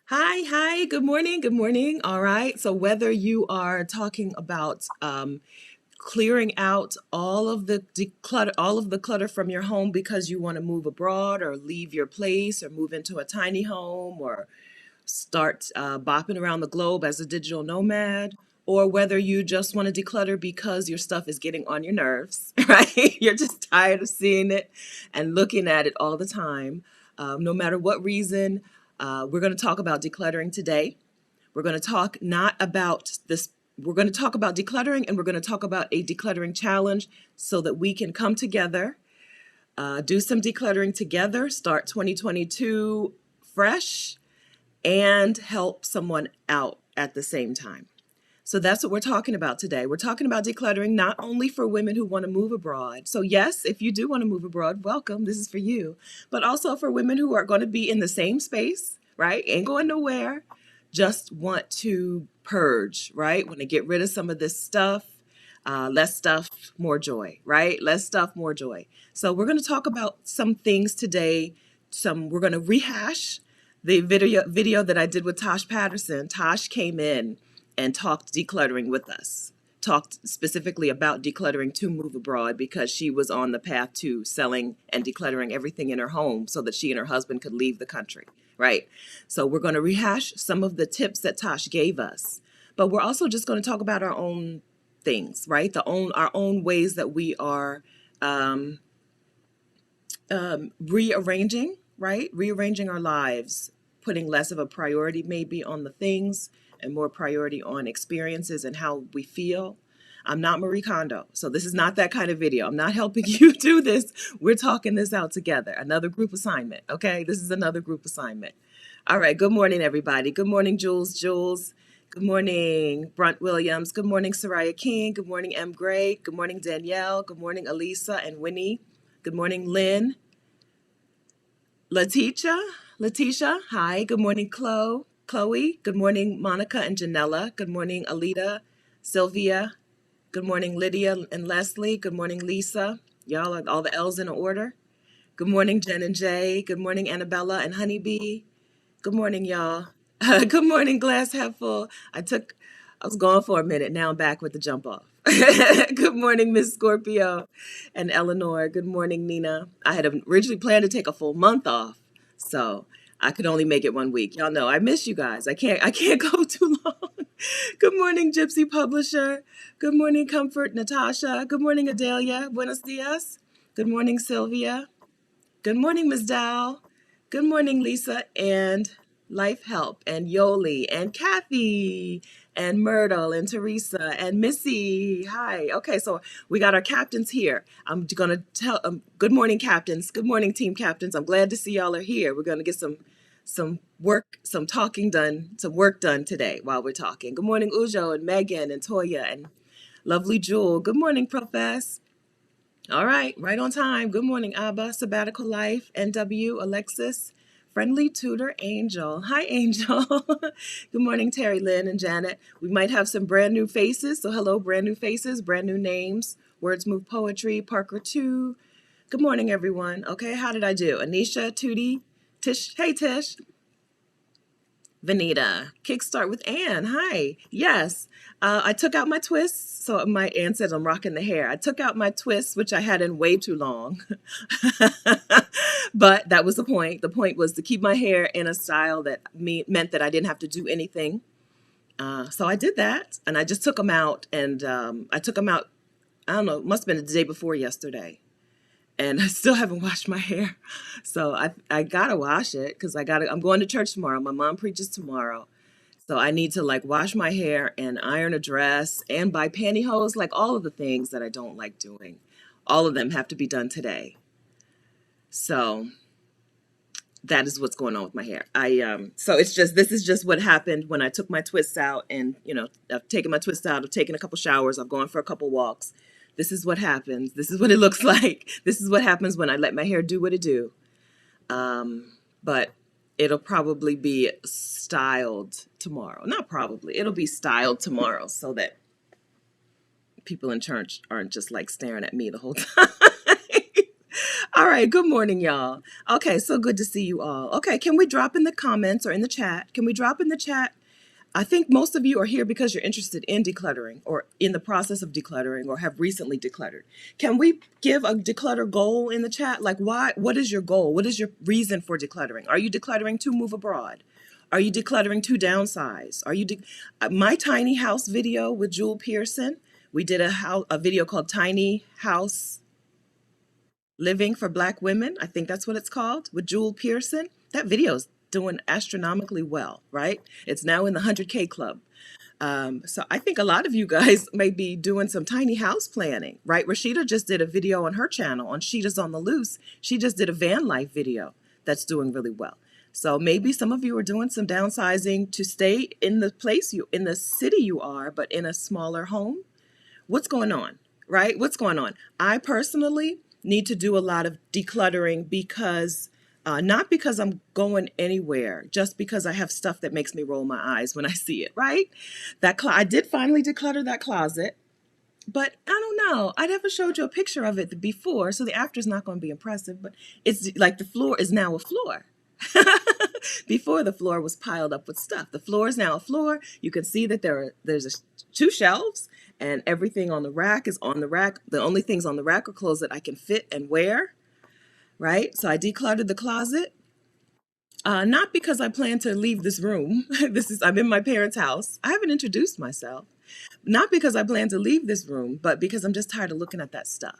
Hi, good morning, good morning. All right, so whether you are talking about clearing out all of the clutter from your home because you want to move abroad or leave your place or move into a tiny home or start bopping around the globe as a digital nomad, or whether you just want to declutter because your stuff is getting on your nerves, right? You're just tired of seeing it and looking at it all the time. No matter what reason, we're going to talk about decluttering today. We're going to talk not about this. We're going to talk about decluttering, and we're going to talk about a decluttering challenge so that we can come together, do some decluttering together, start 2022 fresh, and help someone out at the same time. So that's what we're talking about today. We're talking about decluttering not only for women who want to move abroad. So, yes, if you do want to move abroad, welcome. This is for you. But also for women who are going to be in the same space, right? Ain't going nowhere. Just want to purge, right? Want to get rid of some of this stuff. Less stuff, more joy, right? Less stuff, more joy. So, we're going to talk about some things today. We're going to rehash the video that I did with Tosh Patterson. Tosh came in and talked decluttering with us, talked specifically about decluttering to move abroad because she was on the path to selling and decluttering everything in her home so that she and her husband could leave the country, right? So we're going to rehash some of the tips that Tosh gave us, but we're also just going to talk about our own things, right? Our own ways that we are rearranging, right? Rearranging our lives, putting less of a priority maybe on the things and more priority on experiences and how we feel. I'm not Marie Kondo, so this is not that kind of video. I'm not helping you do this. We're talking this out together. Another group assignment, okay? This is another group assignment. All right, good morning, everybody. Good morning, Jules. Good morning, Brunt Williams. Good morning, Soraya King. Good morning, M. Gray. Good morning, Danielle. Good morning, Elisa and Winnie. Good morning, Lynn. Letitia, hi. Good morning, Chloe. Good morning, Monica and Janella. Good morning, Alita, Sylvia. Good morning, Lydia and Leslie. Good morning, Lisa. Y'all are all the L's in order. Good morning, Jen and Jay. Good morning, Annabella and Honeybee. Good morning, y'all. Good morning, Glass Half Full. I was gone for a minute. Now I'm back with the jump off. Good morning, Miss Scorpio and Eleanor. Good morning, Nina. I had originally planned to take a full month off, so I could only make it 1 week. Y'all know I miss you guys. I can't go too long. Good morning, Gypsy Publisher. Good morning, Comfort Natasha. Good morning, Adelia. Buenos dias. Good morning, Sylvia. Good morning, Ms. Dow. Good morning, Lisa and Life Help and Yoli and Kathy and Myrtle and Teresa and Missy. Hi. Okay, so we got our captains here. I'm going to tell good morning, captains. Good morning, team captains. I'm glad to see y'all are here. We're going to get some work, some talking done, some work done today while we're talking. Good morning, Ujo and Megan and Toya and lovely Jewel. Good morning, Profess. All right on time. Good morning, Abba, Sabbatical Life, NW, Alexis, Friendly Tutor, Angel. Hi, Angel. Good morning, Terry Lynn and Janet. We might have some brand new faces. So hello, brand new faces, brand new names. Words Move Poetry, Parker 2. Good morning, everyone. Okay, how did I do? Anisha, Tootie, Tish. Hey, Tish. Vanita. Kickstart with Ann. Hi. Yes. I took out my twists. So my Ann says I'm rocking the hair. I took out my twists, which I had in way too long. But that was the point. The point was to keep my hair in a style that meant that I didn't have to do anything. So I did that. And I just took them out. And I took them out, I don't know, it must have been the day before yesterday. And I still haven't washed my hair. So I gotta wash it because I'm going to church tomorrow. My mom preaches tomorrow. So I need to like wash my hair and iron a dress and buy pantyhose, like all of the things that I don't like doing. All of them have to be done today. So that is what's going on with my hair. So this is just what happened when I took my twists out, and I've taken my twists out, I've taken a couple showers, I've gone for a couple walks. This is what happens. This is what it looks like. This is what happens when I let my hair do what it do. But it'll probably be styled tomorrow. Not probably. It'll be styled tomorrow so that people in church aren't just like staring at me the whole time. All right, good morning, y'all. Okay, so good to see you all. Okay, can we drop in the comments or in the chat? Can we drop in the chat? I think most of you are here because you're interested in decluttering or in the process of decluttering or have recently decluttered. Can we give a declutter goal in the chat? Like, why? What is your goal? What is your reason for decluttering? Are you decluttering to move abroad? Are you decluttering to downsize? My tiny house video with Jewel Pearson? We did a video called Tiny House Living for Black Women. I think that's what it's called, with Jewel Pearson. That video's doing astronomically well, right? It's now in the 100K club. So I think a lot of you guys may be doing some tiny house planning, right? Rashida just did a video on her channel on Sheeta's on the Loose. She just did a van life video that's doing really well. So maybe some of you are doing some downsizing to stay in the in the city you are, but in a smaller home. What's going on, right? What's going on? I personally need to do a lot of decluttering because not because I'm going anywhere, just because I have stuff that makes me roll my eyes when I see it, right? I did finally declutter that closet, but I don't know. I never showed you a picture of it before, so the after is not going to be impressive, but it's like the floor is now a floor. Before, the floor was piled up with stuff. The floor is now a floor. You can see that there's two shelves, and everything on the rack is on the rack. The only things on the rack are clothes that I can fit and wear, right? So I decluttered the closet, not because I plan to leave this room. I'm in my parents' house. I haven't introduced myself. Not because I plan to leave this room, but because I'm just tired of looking at that stuff.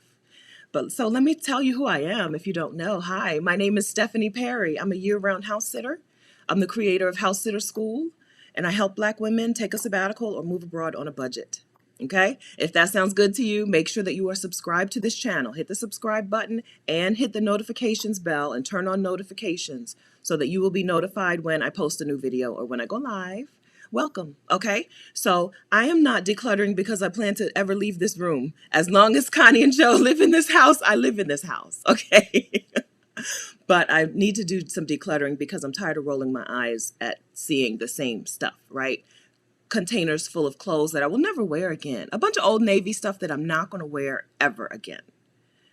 But so let me tell you who I am if you don't know. Hi, my name is Stephanie Perry. I'm a year-round house sitter. I'm the creator of House Sitter School, and I help Black women take a sabbatical or move abroad on a budget. Okay? If that sounds good to you, make sure that you are subscribed to this channel. Hit the subscribe button and hit the notifications bell and turn on notifications so that you will be notified when I post a new video or when I go live. Welcome. Okay. So I am not decluttering because I plan to ever leave this room. As long as Connie and Joe live in this house, I live in this house. Okay. But I need to do some decluttering because I'm tired of rolling my eyes at seeing the same stuff, right? Containers full of clothes that I will never wear again. A bunch of Old Navy stuff that I'm not going to wear ever again,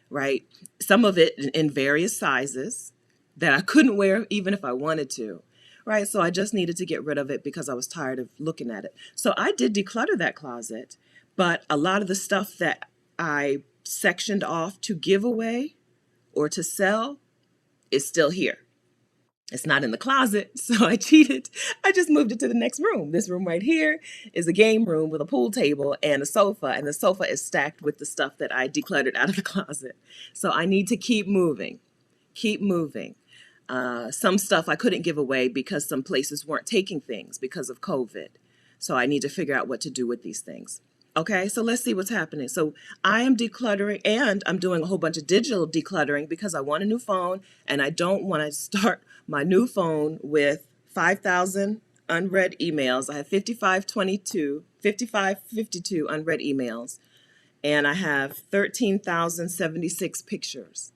right? Some of it in various sizes that I couldn't wear even if I wanted to. Right, so I just needed to get rid of it because I was tired of looking at it. So I did declutter that closet, but a lot of the stuff that I sectioned off to give away or to sell is still here. It's not in the closet, so I cheated. I just moved it to the next room. This room right here is a game room with a pool table and a sofa, and the sofa is stacked with the stuff that I decluttered out of the closet. So I need to keep moving, keep moving. Some stuff I couldn't give away because some places weren't taking things because of COVID. So I need to figure out what to do with these things. Okay, so let's see what's happening. So I am decluttering and I'm doing a whole bunch of digital decluttering because I want a new phone and I don't want to start my new phone with 5,000 unread emails. I have 5552 unread emails and I have 13,076 pictures.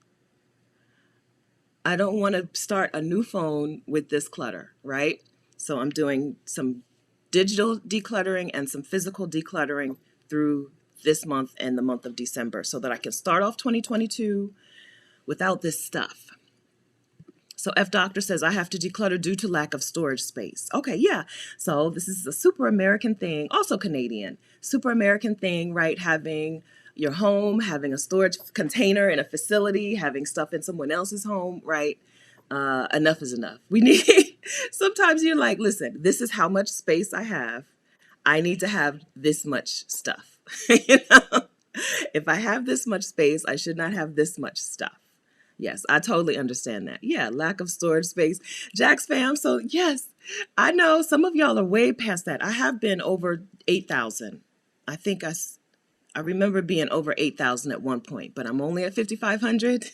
I don't want to start a new phone with this clutter, right? So I'm doing some digital decluttering and some physical decluttering through this month and the month of December so that I can start off 2022 without this stuff. So F Doctor says I have to declutter due to lack of storage space. Okay, yeah. So this is a super American thing, also Canadian, super American thing, right? Having your home, having a storage container in a facility, having stuff in someone else's home, right? Enough is enough. We need, sometimes you're like, listen, this is how much space I have. I need to have this much stuff. You know? If I have this much space, I should not have this much stuff. Yes, I totally understand that. Yeah, lack of storage space. Jax fam, so yes, I know some of y'all are way past that. I have been over 8,000. I think I remember being over 8,000 at one point, but I'm only at 5,500.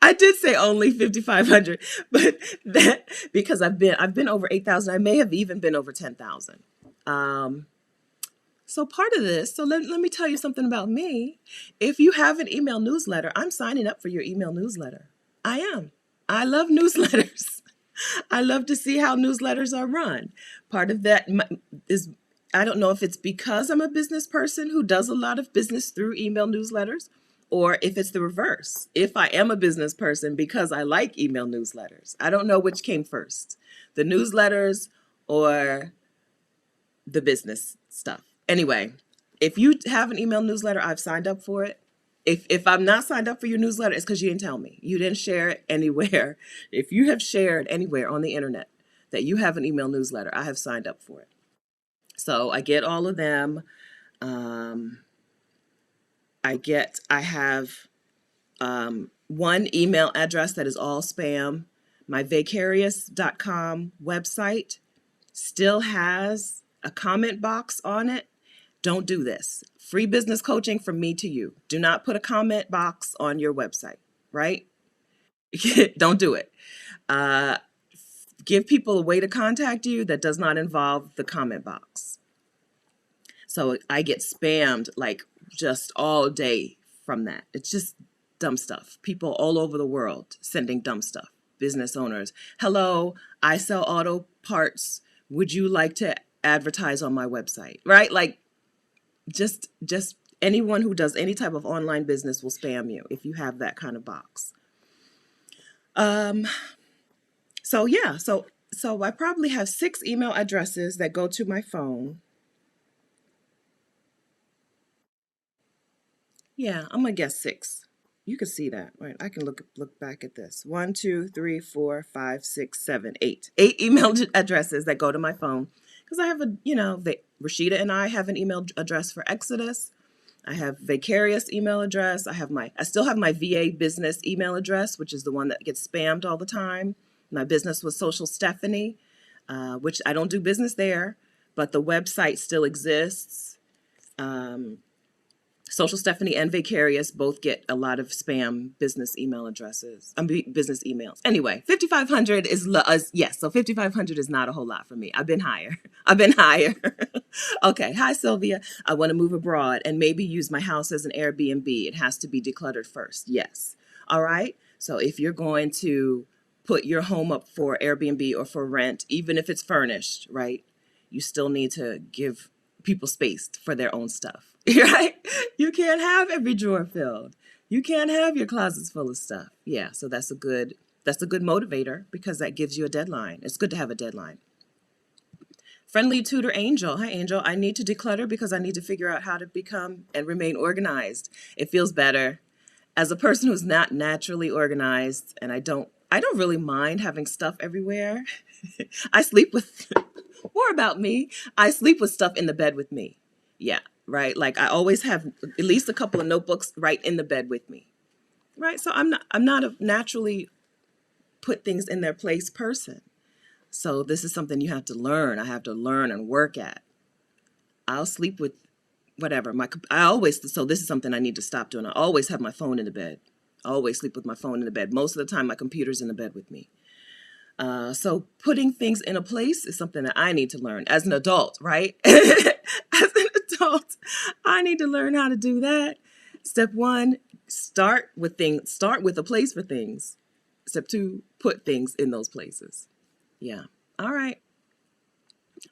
I did say only 5,500, but that because I've been over 8,000. I may have even been over 10,000. So part of this, so let me tell you something about me. If you have an email newsletter, I'm signing up for your email newsletter. I am. I love newsletters. I love to see how newsletters are run. Part of that is I don't know if it's because I'm a business person who does a lot of business through email newsletters, or if it's the reverse. If I am a business person because I like email newsletters. I don't know which came first, the newsletters or the business stuff. Anyway, if you have an email newsletter, I've signed up for it. If I'm not signed up for your newsletter, it's because you didn't tell me. You didn't share it anywhere. If you have shared anywhere on the internet that you have an email newsletter, I have signed up for it. So I get all of them. Um, I have one email address that is all spam. My vicarious.com website still has a comment box on it. Don't do this. Free business coaching from me to you. Do not put a comment box on your website, right? Don't do it. Uh, Give people a way to contact you that does not involve the comment box. So I get spammed like just all day from that. It's just dumb stuff. People all over the world sending dumb stuff. Business owners. Hello, I sell auto parts. Would you like to advertise on my website? Right? Like just anyone who does any type of online business will spam you if you have that kind of box. So yeah, so I probably have 6 email addresses that go to my phone. Yeah, I'm gonna guess 6. You can see that, right? I can look back at this. 1, 2, 3, 4, 5, 6, 7, 8. 8 email addresses that go to my phone because I have Rashida and I have an email address for Exodus. I have Vicarious email address. I still have my VA business email address, which is the one that gets spammed all the time. My business was Social Stephanie, which I don't do business there, but the website still exists. Social Stephanie and Vicarious both get a lot of spam business email addresses, business emails. Anyway, 5,500 is, yes, so 5,500 is not a whole lot for me. I've been higher. Okay, hi Sylvia. I want to move abroad and maybe use my house as an Airbnb. It has to be decluttered first. Yes. All right. So if you're going to put your home up for Airbnb or for rent, even if it's furnished, right, you still need to give people space for their own stuff. Right? You can't have every drawer filled. You can't have your closets full of stuff. Yeah, so that's a good motivator because that gives you a deadline. It's good to have a deadline. Friendly tutor Angel. Hi Angel. I need to declutter because I need to figure out how to become and remain organized. It feels better. As a person who's not naturally organized, and I don't really mind having stuff everywhere. I sleep with more about me. I sleep with stuff in the bed with me. Yeah. Right? Like I always have at least a couple of notebooks right in the bed with me. Right? So I'm not a naturally put things in their place person. So this is something you have to learn. I have to learn and work at. I'll sleep with whatever. So this is something I need to stop doing. I always have my phone in the bed. I always sleep with my phone in the bed. Most of the time my computer's in the bed with me. So putting things in a place is something that I need to learn as an adult, right? As an adult, I need to learn how to do that. Step 1, start with a place for things. Step 2, put things in those places. Yeah. All right.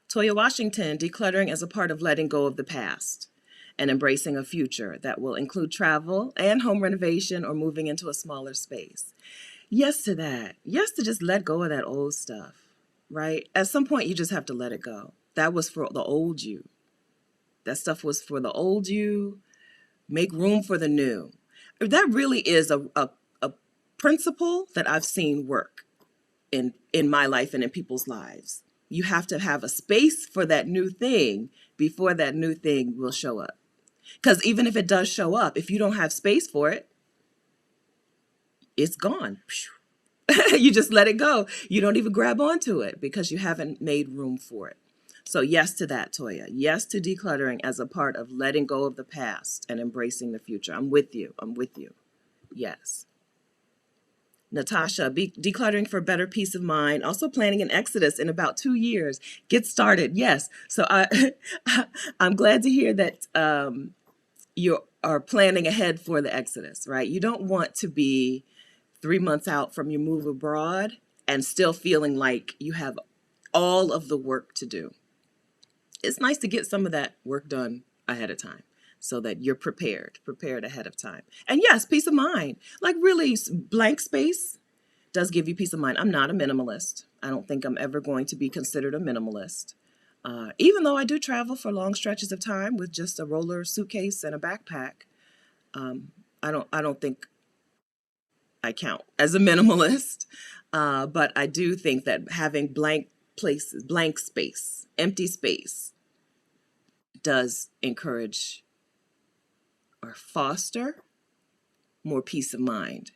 Toya Washington, decluttering as a part of letting go of the past and embracing a future that will include travel and home renovation or moving into a smaller space. Yes to that. Yes to just let go of that old stuff, right? At some point, you just have to let it go. That was for the old you. That stuff was for the old you. Make room for the new. That really is a principle that I've seen work in my life and in people's lives. You have to have a space for that new thing before that new thing will show up. Because even if it does show up, if you don't have space for it, it's gone. You just let it go. You don't even grab onto it because you haven't made room for it. So yes to that, Toya. Yes to decluttering as a part of letting go of the past and embracing the future. I'm with you. Yes. Natasha, decluttering for better peace of mind. Also planning an exodus in about 2 years. Get started. Yes. So I'm glad to hear that you are planning ahead for the exodus, right? You don't want to be 3 months out from your move abroad and still feeling like you have all of the work to do. it's nice to get some of that work done ahead of time so that you're prepared ahead of time. And yes, peace of mind. Like really, blank space does give you peace of mind. I'm not a minimalist. I don't think I'm ever going to be considered a minimalist. Even though I do travel for long stretches of time with just a roller suitcase and a backpack, I don't think I count as a minimalist. But I do think that having blank places, blank space, empty space does encourage or foster more peace of mind.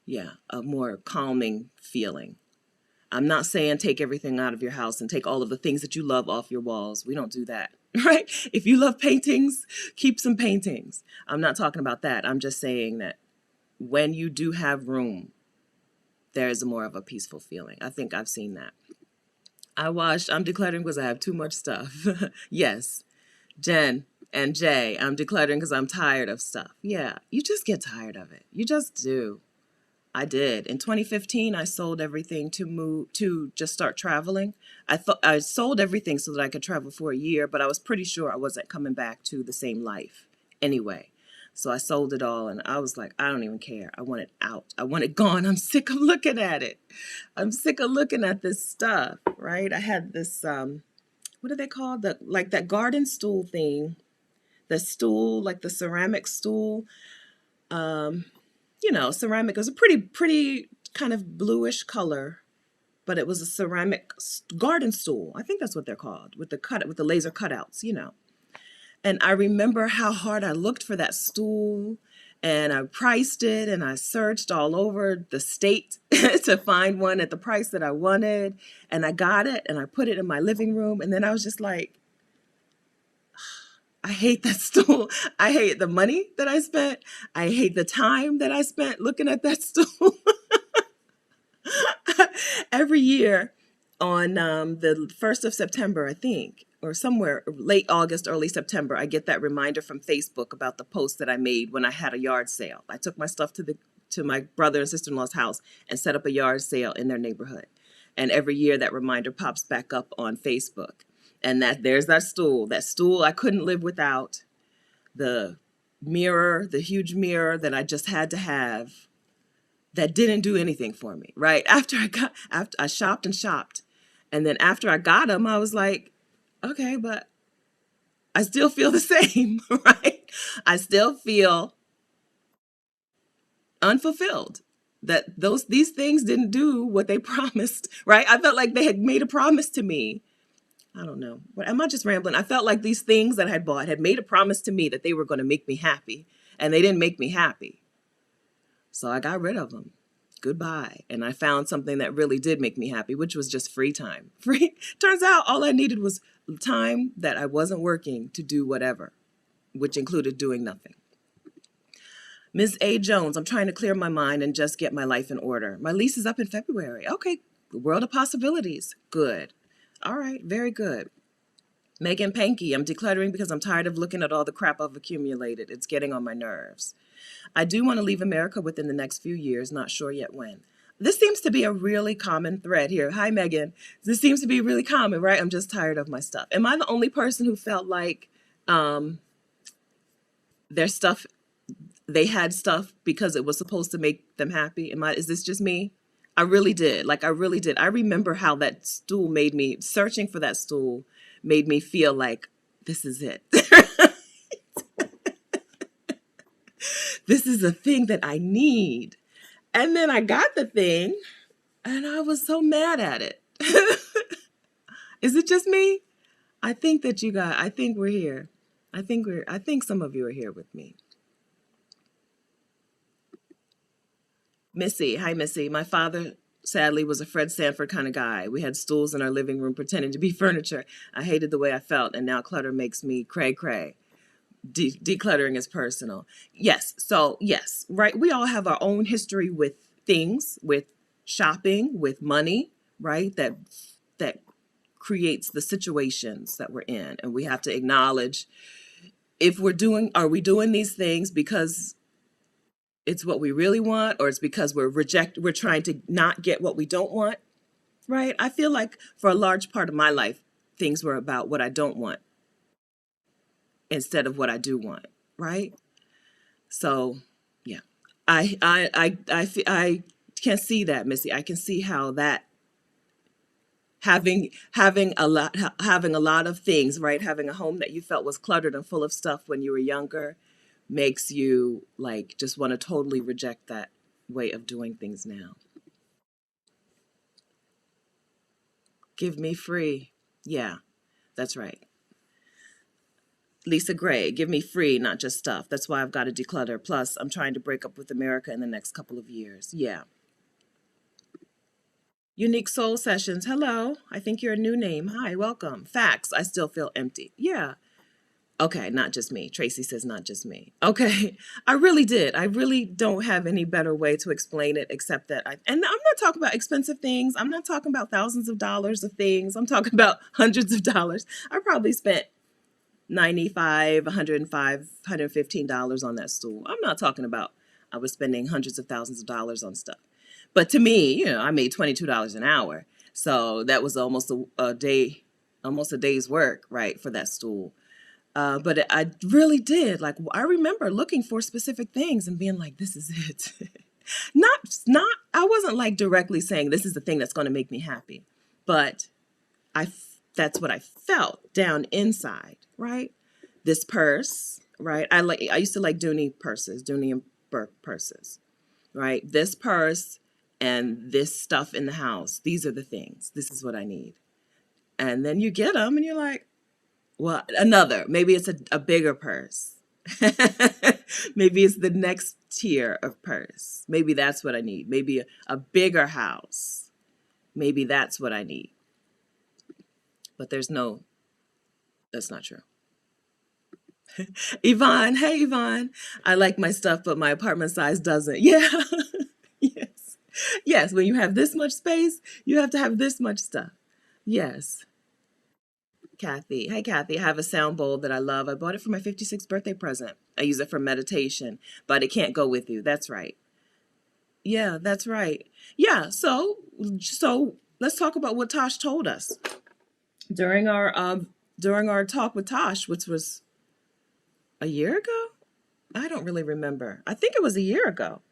Yeah, a more calming feeling. I'm not saying take everything out of your house and take all of the things that you love off your walls. We don't do that, right? If you love paintings, keep some paintings. I'm not talking about that. I'm just saying that when you do have room, there is more of a peaceful feeling. I think I've seen that. I'm decluttering because I have too much stuff. Yes, Jen and Jay, I'm decluttering because I'm tired of stuff. Yeah, you just get tired of it. You just do. I did. In 2015, I sold everything to just start traveling. I thought I sold everything so that I could travel for a year, but I was pretty sure I wasn't coming back to the same life anyway. So I sold it all and I was like, I don't even care. I want it out. I want it gone. I'm sick of looking at it. I'm sick of looking at this stuff, right? I had this, what are they called? Like that garden stool thing. The stool, like the ceramic stool. Ceramic was a pretty kind of bluish color, but it was a ceramic garden stool. I think that's what they're called, with the laser cutouts. And I remember how hard I looked for that stool, and I priced it, and I searched all over the state to find one at the price that I wanted, and I got it, and I put it in my living room, and then I was just like, I hate that stool. I hate the money that I spent. I hate the time that I spent looking at that stool. Every year on the 1st of September, I think, or somewhere late August, early September, I get that reminder from Facebook about the post that I made when I had a yard sale. I took my stuff to my brother and sister-in-law's house and set up a yard sale in their neighborhood. And every year that reminder pops back up on Facebook. And there's that stool. That stool I couldn't live without. The mirror, the huge mirror that I just had to have, that didn't do anything for me, right? After I shopped and shopped. And then after I got them, I was like, okay, but I still feel the same, right? I still feel unfulfilled. That these things didn't do what they promised, right? I felt like they had made a promise to me. I don't know. What am I just rambling? I felt like these things that I had bought had made a promise to me that they were going to make me happy, and they didn't make me happy. So I got rid of them. Goodbye. And I found something that really did make me happy, which was just free time. Turns out all I needed was time that I wasn't working to do whatever, which included doing nothing. Ms. A. Jones, I'm trying to clear my mind and just get my life in order. My lease is up in February. Okay, world of possibilities. Good. All right, very good. Megan Panky, I'm decluttering because I'm tired of looking at all the crap I've accumulated. It's getting on my nerves. I do want to leave America within the next few years, not sure yet when. This seems to be a really common thread here. Hi, Megan. This seems to be really common, right? I'm just tired of my stuff. Am I the only person who felt like their stuff, they had stuff because it was supposed to make them happy? Is this just me? I really did. Like, I really did. I remember how that stool made me, searching for that stool, made me feel like, this is it. This is the thing that I need. And then I got the thing, and I was so mad at it. Is it just me? I think we're here. I think some of you are here with me. Missy, hi Missy. My father, sadly, was a Fred Sanford kind of guy. We had stools in our living room pretending to be furniture. I hated the way I felt, and now clutter makes me cray-cray. Decluttering is personal. Yes, so yes, right? We all have our own history with things, with shopping, with money, right? That creates the situations that we're in, and we have to acknowledge are we doing these things because it's what we really want, or it's because we're trying to not get what we don't want, right? I feel like for a large part of my life, things were about what I don't want instead of what I do want, right? So, yeah, I can see that, Missy. I can see how that having a lot of things, right? Having a home that you felt was cluttered and full of stuff when you were younger makes you like just want to totally reject that way of doing things now. Give me free. Yeah, that's right. Lisa Gray, give me free, not just stuff. That's why I've got to declutter. Plus, I'm trying to break up with America in the next couple of years. Yeah. Unique Soul Sessions. Hello. I think you're a new name. Hi, welcome. Facts. I still feel empty. Yeah. Okay, not just me. Tracy says not just me. Okay. I really did. I really don't have any better way to explain it except that and I'm not talking about expensive things. I'm not talking about thousands of dollars of things. I'm talking about hundreds of dollars. I probably spent 95, 105, $115 on that stool. I'm not talking about I was spending hundreds of thousands of dollars on stuff. But to me, I made $22 an hour. So that was almost a day, almost a day's work, right, for that stool. But I really did. Like, I remember looking for specific things and being like, this is it. I wasn't like directly saying this is the thing that's going to make me happy. But that's what I felt down inside, right? This purse, right? I used to like Dooney and Burke purses, right? This purse and this stuff in the house. These are the things. This is what I need. And then you get them and you're like, well, maybe it's a bigger purse. Maybe it's the next tier of purse. Maybe that's what I need. Maybe a bigger house. Maybe that's what I need. But that's not true. Yvonne, hey Yvonne. I like my stuff, but my apartment size doesn't. Yeah. Yes. Yes, when you have this much space, you have to have this much stuff. Yes. Kathy. Hey, Kathy. I have a sound bowl that I love. I bought it for my 56th birthday present. I use it for meditation, but it can't go with you. That's right. Yeah, that's right. Yeah. So let's talk about what Tosh told us during our talk with Tosh, which was a year ago. I don't really remember. I think it was a year ago,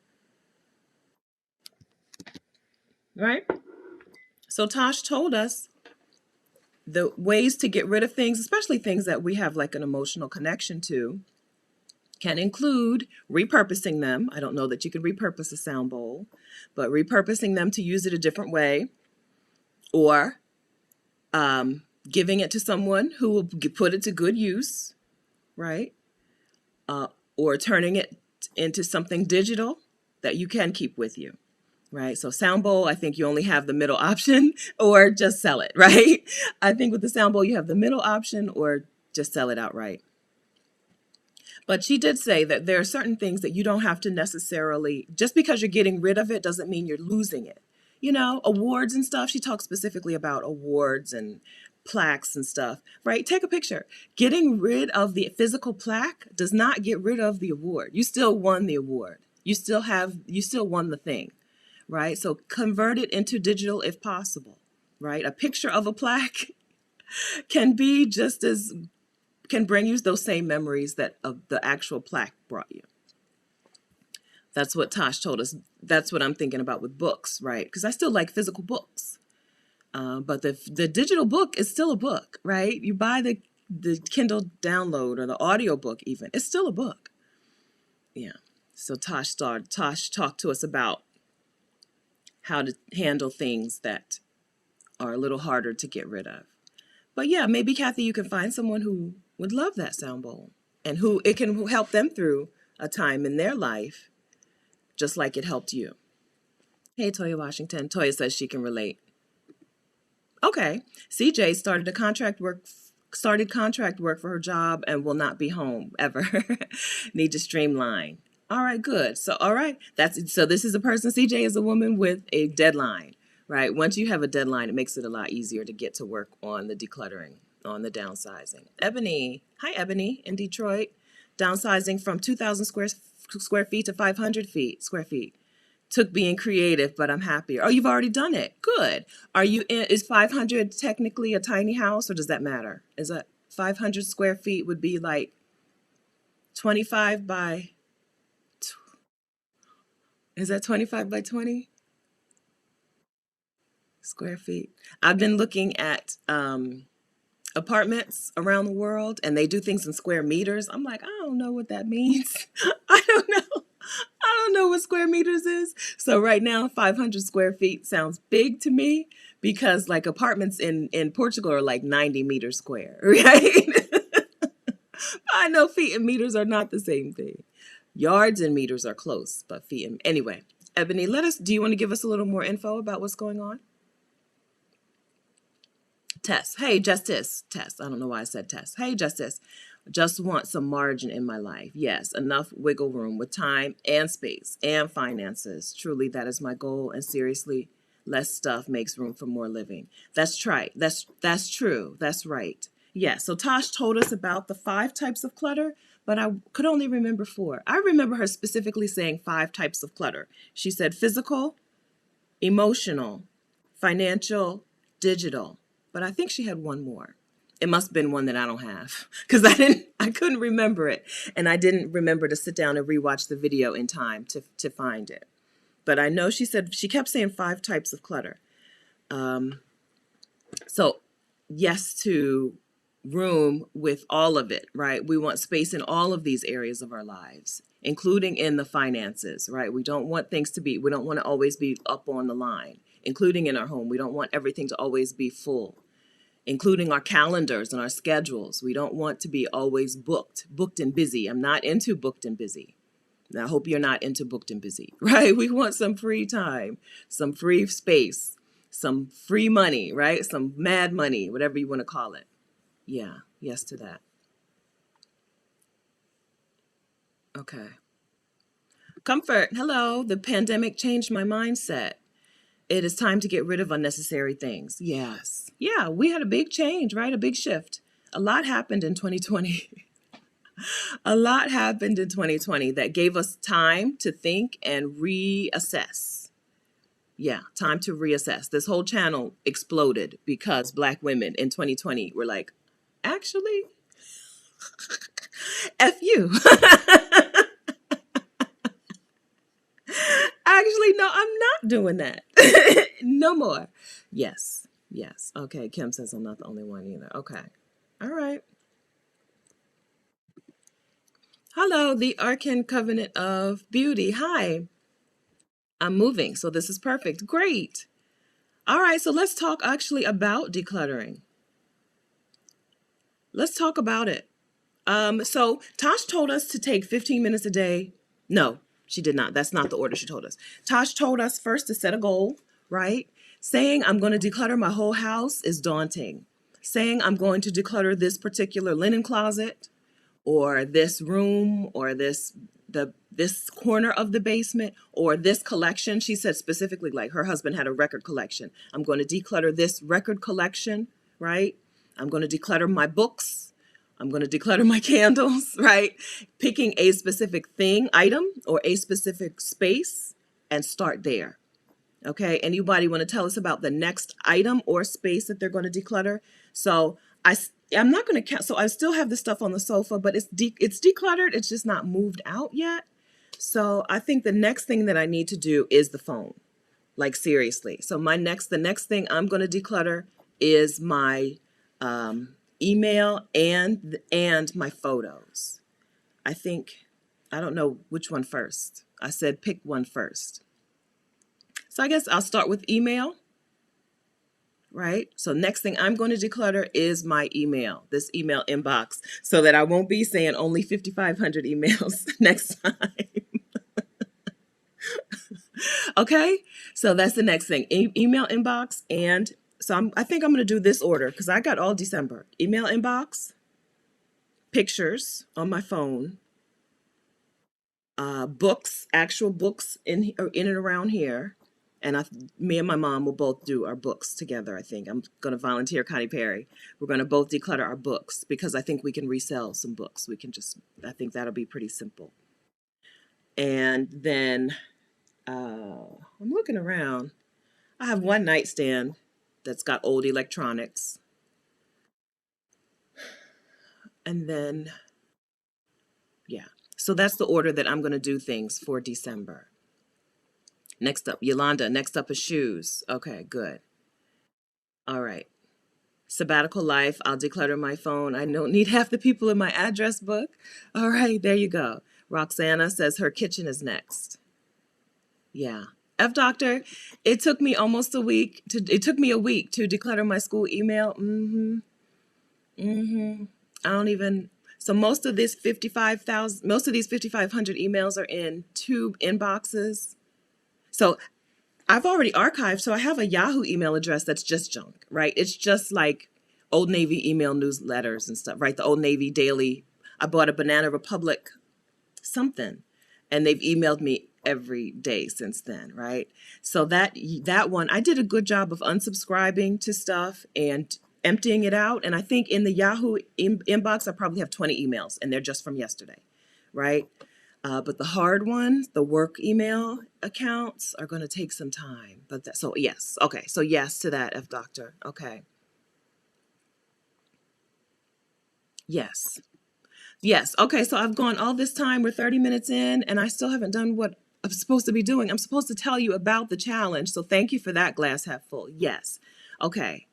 right? So Tosh told us the ways to get rid of things, especially things that we have like an emotional connection to, can include repurposing them. I don't know that you can repurpose a sound bowl, but repurposing them to use it a different way, or giving it to someone who will put it to good use, right? Or turning it into something digital that you can keep with you. Right. So sound bowl, I think you only have the middle option or just sell it. Right. I think with the sound bowl, you have the middle option or just sell it outright. But she did say that there are certain things that you don't have to necessarily, just because you're getting rid of it doesn't mean you're losing it. Awards and stuff. She talks specifically about awards and plaques and stuff, right? Take a picture. Getting rid of the physical plaque does not get rid of the award. You still won the award. You still won the thing. Right? So convert it into digital if possible, right? A picture of a plaque can bring you those same memories that the actual plaque brought you. That's what Tosh told us. That's what I'm thinking about with books, right? Because I still like physical books. But the digital book is still a book, right? You buy the Kindle download or the audio book even. It's still a book. Yeah. So Tosh talked to us about how to handle things that are a little harder to get rid of. But yeah, maybe Kathy, you can find someone who would love that sound bowl and who it can help them through a time in their life, just like it helped you. Hey, Toya Washington. Toya says she can relate. Okay. CJ started contract work for her job and will not be home ever. Need to streamline. All right, good. So, all right. So this is a person, CJ is a woman with a deadline, right? Once you have a deadline, it makes it a lot easier to get to work on the decluttering, on the downsizing. Ebony. Hi, Ebony in Detroit. Downsizing from 2,000 square feet to 500 square feet. Took being creative, but I'm happier. Oh, you've already done it. Good. Are you in, is 500 technically a tiny house, or does that matter? Is that 500 square feet would be like 25 by, is that 25 by 20 square feet? I've been looking at apartments around the world, and they do things in square meters. I'm like, I don't know what that means. I don't know. I don't know what square meters is. So right now, 500 square feet sounds big to me because like apartments in Portugal are like 90 meters square, right? I know feet and meters are not the same thing. Yards and meters are close, but feet and anyway. Ebony, do you want to give us a little more info about what's going on? Tess. Hey, Justice. Tess. I don't know why I said Tess. Hey, Justice. Just want some margin in my life. Yes, enough wiggle room with time and space and finances. Truly, that is my goal. And seriously, less stuff makes room for more living. That's right. That's true. That's right. Yeah. So Tosh told us about the 5 types of clutter, but I could only remember 4. I remember her specifically saying 5 types of clutter. She said physical, emotional, financial, digital. But I think she had one more. It must have been one that I don't have because I couldn't remember it. And I didn't remember to sit down and rewatch the video in time to find it. But I know she kept saying 5 types of clutter. So yes to room with all of it, right? We want space in all of these areas of our lives, including in the finances, right? We don't want we don't want to always be up on the line, including in our home. We don't want everything to always be full, including our calendars and our schedules. We don't want to be always booked and busy. I'm not into booked and busy. And I hope you're not into booked and busy, right? We want some free time, some free space, some free money, right? Some mad money, whatever you want to call it. Yeah, yes to that. Okay. Comfort, hello. The pandemic changed my mindset. It is time to get rid of unnecessary things. Yes. Yeah, we had a big change, right? A big shift. A lot happened in 2020. A lot happened in 2020 that gave us time to think and reassess. Yeah, time to reassess. This whole channel exploded because Black women in 2020 were like, actually, F you. Actually, no, I'm not doing that. No more. Yes. Yes. Okay. Kim says I'm not the only one either. Okay. All right. Hello, the Arkan Covenant of Beauty. Hi. I'm moving, so this is perfect. Great. All right, so let's talk actually about decluttering. Let's talk about it. So Tosh told us to take 15 minutes a day. No, she did not. That's not the order she told us. Tosh told us first to set a goal, right? Saying I'm going to declutter my whole house is daunting. Saying I'm going to declutter this particular linen closet or this room or this corner of the basement or this collection. She said specifically like her husband had a record collection. I'm going to declutter this record collection, right? I'm going to declutter my books. I'm going to declutter my candles, right? Picking a specific item, or a specific space and start there. Okay. Anybody want to tell us about the next item or space that they're going to declutter? So I'm not going to count. So I still have the stuff on the sofa, but it's decluttered. It's just not moved out yet. So I think the next thing that I need to do is the phone. Like seriously. So the next thing I'm going to declutter is my email and my photos. I don't know which one first. I said pick one first. So I guess I'll start with email, right? So next thing I'm going to declutter is my email, this email inbox, so that I won't be saying only 5,500 emails next time. Okay, so that's the next thing, email inbox. And so I think I'm going to do this order because I got all December. Email inbox, pictures on my phone, books, actual books in and around here. And me and my mom will both do our books together, I think. I'm going to volunteer Connie Perry. We're going to both declutter our books because I think we can resell some books. I think that'll be pretty simple. And then I'm looking around. I have one nightstand that's got old electronics. And then, yeah. So that's the order that I'm going to do things for December. Next up, Yolanda. Next up is shoes. Okay, good. All right. Sabbatical life. I'll declutter my phone. I don't need half the people in my address book. All right, there you go. Roxana says her kitchen is next. Yeah. F Doctor, it took me it took me a week to declutter my school email. I don't even, so most of these 5,500 emails are in two inboxes. So I've already archived, so I have a Yahoo email address that's just junk, right? It's just like Old Navy email newsletters and stuff, right? The Old Navy Daily. I bought a Banana Republic something, and they've emailed me every day since then, right? So that one, I did a good job of unsubscribing to stuff and emptying it out. And I think in the Yahoo inbox, I probably have 20 emails, and they're just from yesterday, right? But the hard ones, the work email accounts, are going to take some time. So yes, okay. So yes to that, F Doctor. Okay. Yes. Yes. Okay. So I've gone all this time. We're 30 minutes in, and I still haven't done what I'm supposed to be doing. I'm supposed to tell you about the challenge. So thank you for that, glass half full. Yes. Okay.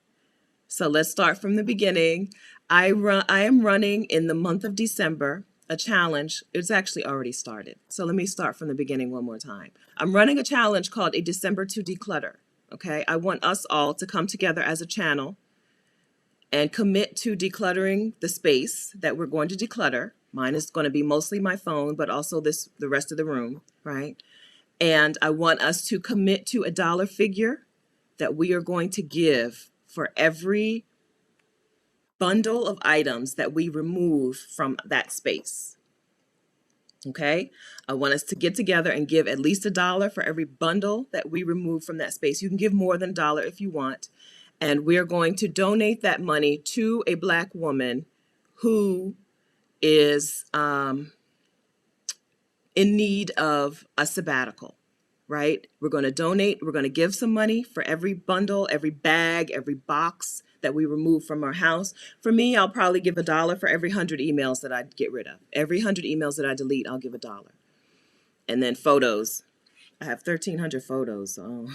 So let's start from the beginning. I am running in the month of December a challenge. It's actually already started. So let me start from the beginning one more time. I'm running a challenge called a December to Declutter. Okay. I want us all to come together as a channel and commit to decluttering the space that we're going to declutter. Mine is going to be mostly my phone, but also the rest of the room, right? And I want us to commit to a dollar figure that we are going to give for every bundle of items that we remove from that space. Okay? I want us to get together and give at least $1 for every bundle that we remove from that space. You can give more than $1 if you want. And we're going to donate that money to a Black woman who is in need of a sabbatical, right? We're going to donate, we're going to give some money for every bundle, every bag, every box that we remove from our house. For me, I'll probably give $1 for every 100 emails that I get rid of. Every 100 emails that I delete, I'll give $1. And then photos. I have 1,300 photos. Oh,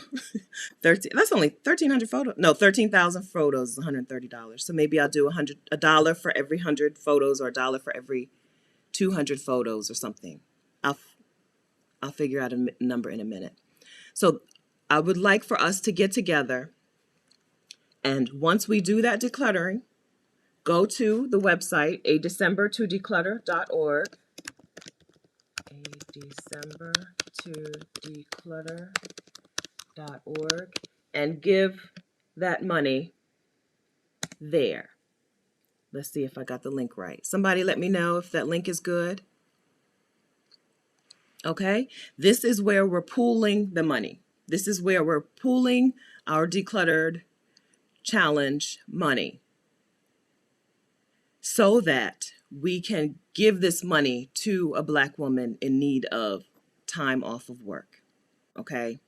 13. That's only 1,300 photos. No, 13,000 photos is $130. So maybe I'll do $1 for every 100 photos, or $1 for every 200 photos or something. I'll figure out a number in a minute. So I would like for us to get together, and once we do that decluttering, go to the website, adecembertodeclutter.org, adecembertodeclutter.org, and give that money there. Let's see if I got the link right. Somebody let me know if that link is good. Okay, this is where we're pooling the money. This is where we're pooling our decluttered challenge money so that we can give this money to a Black woman in need of time off of work. Okay,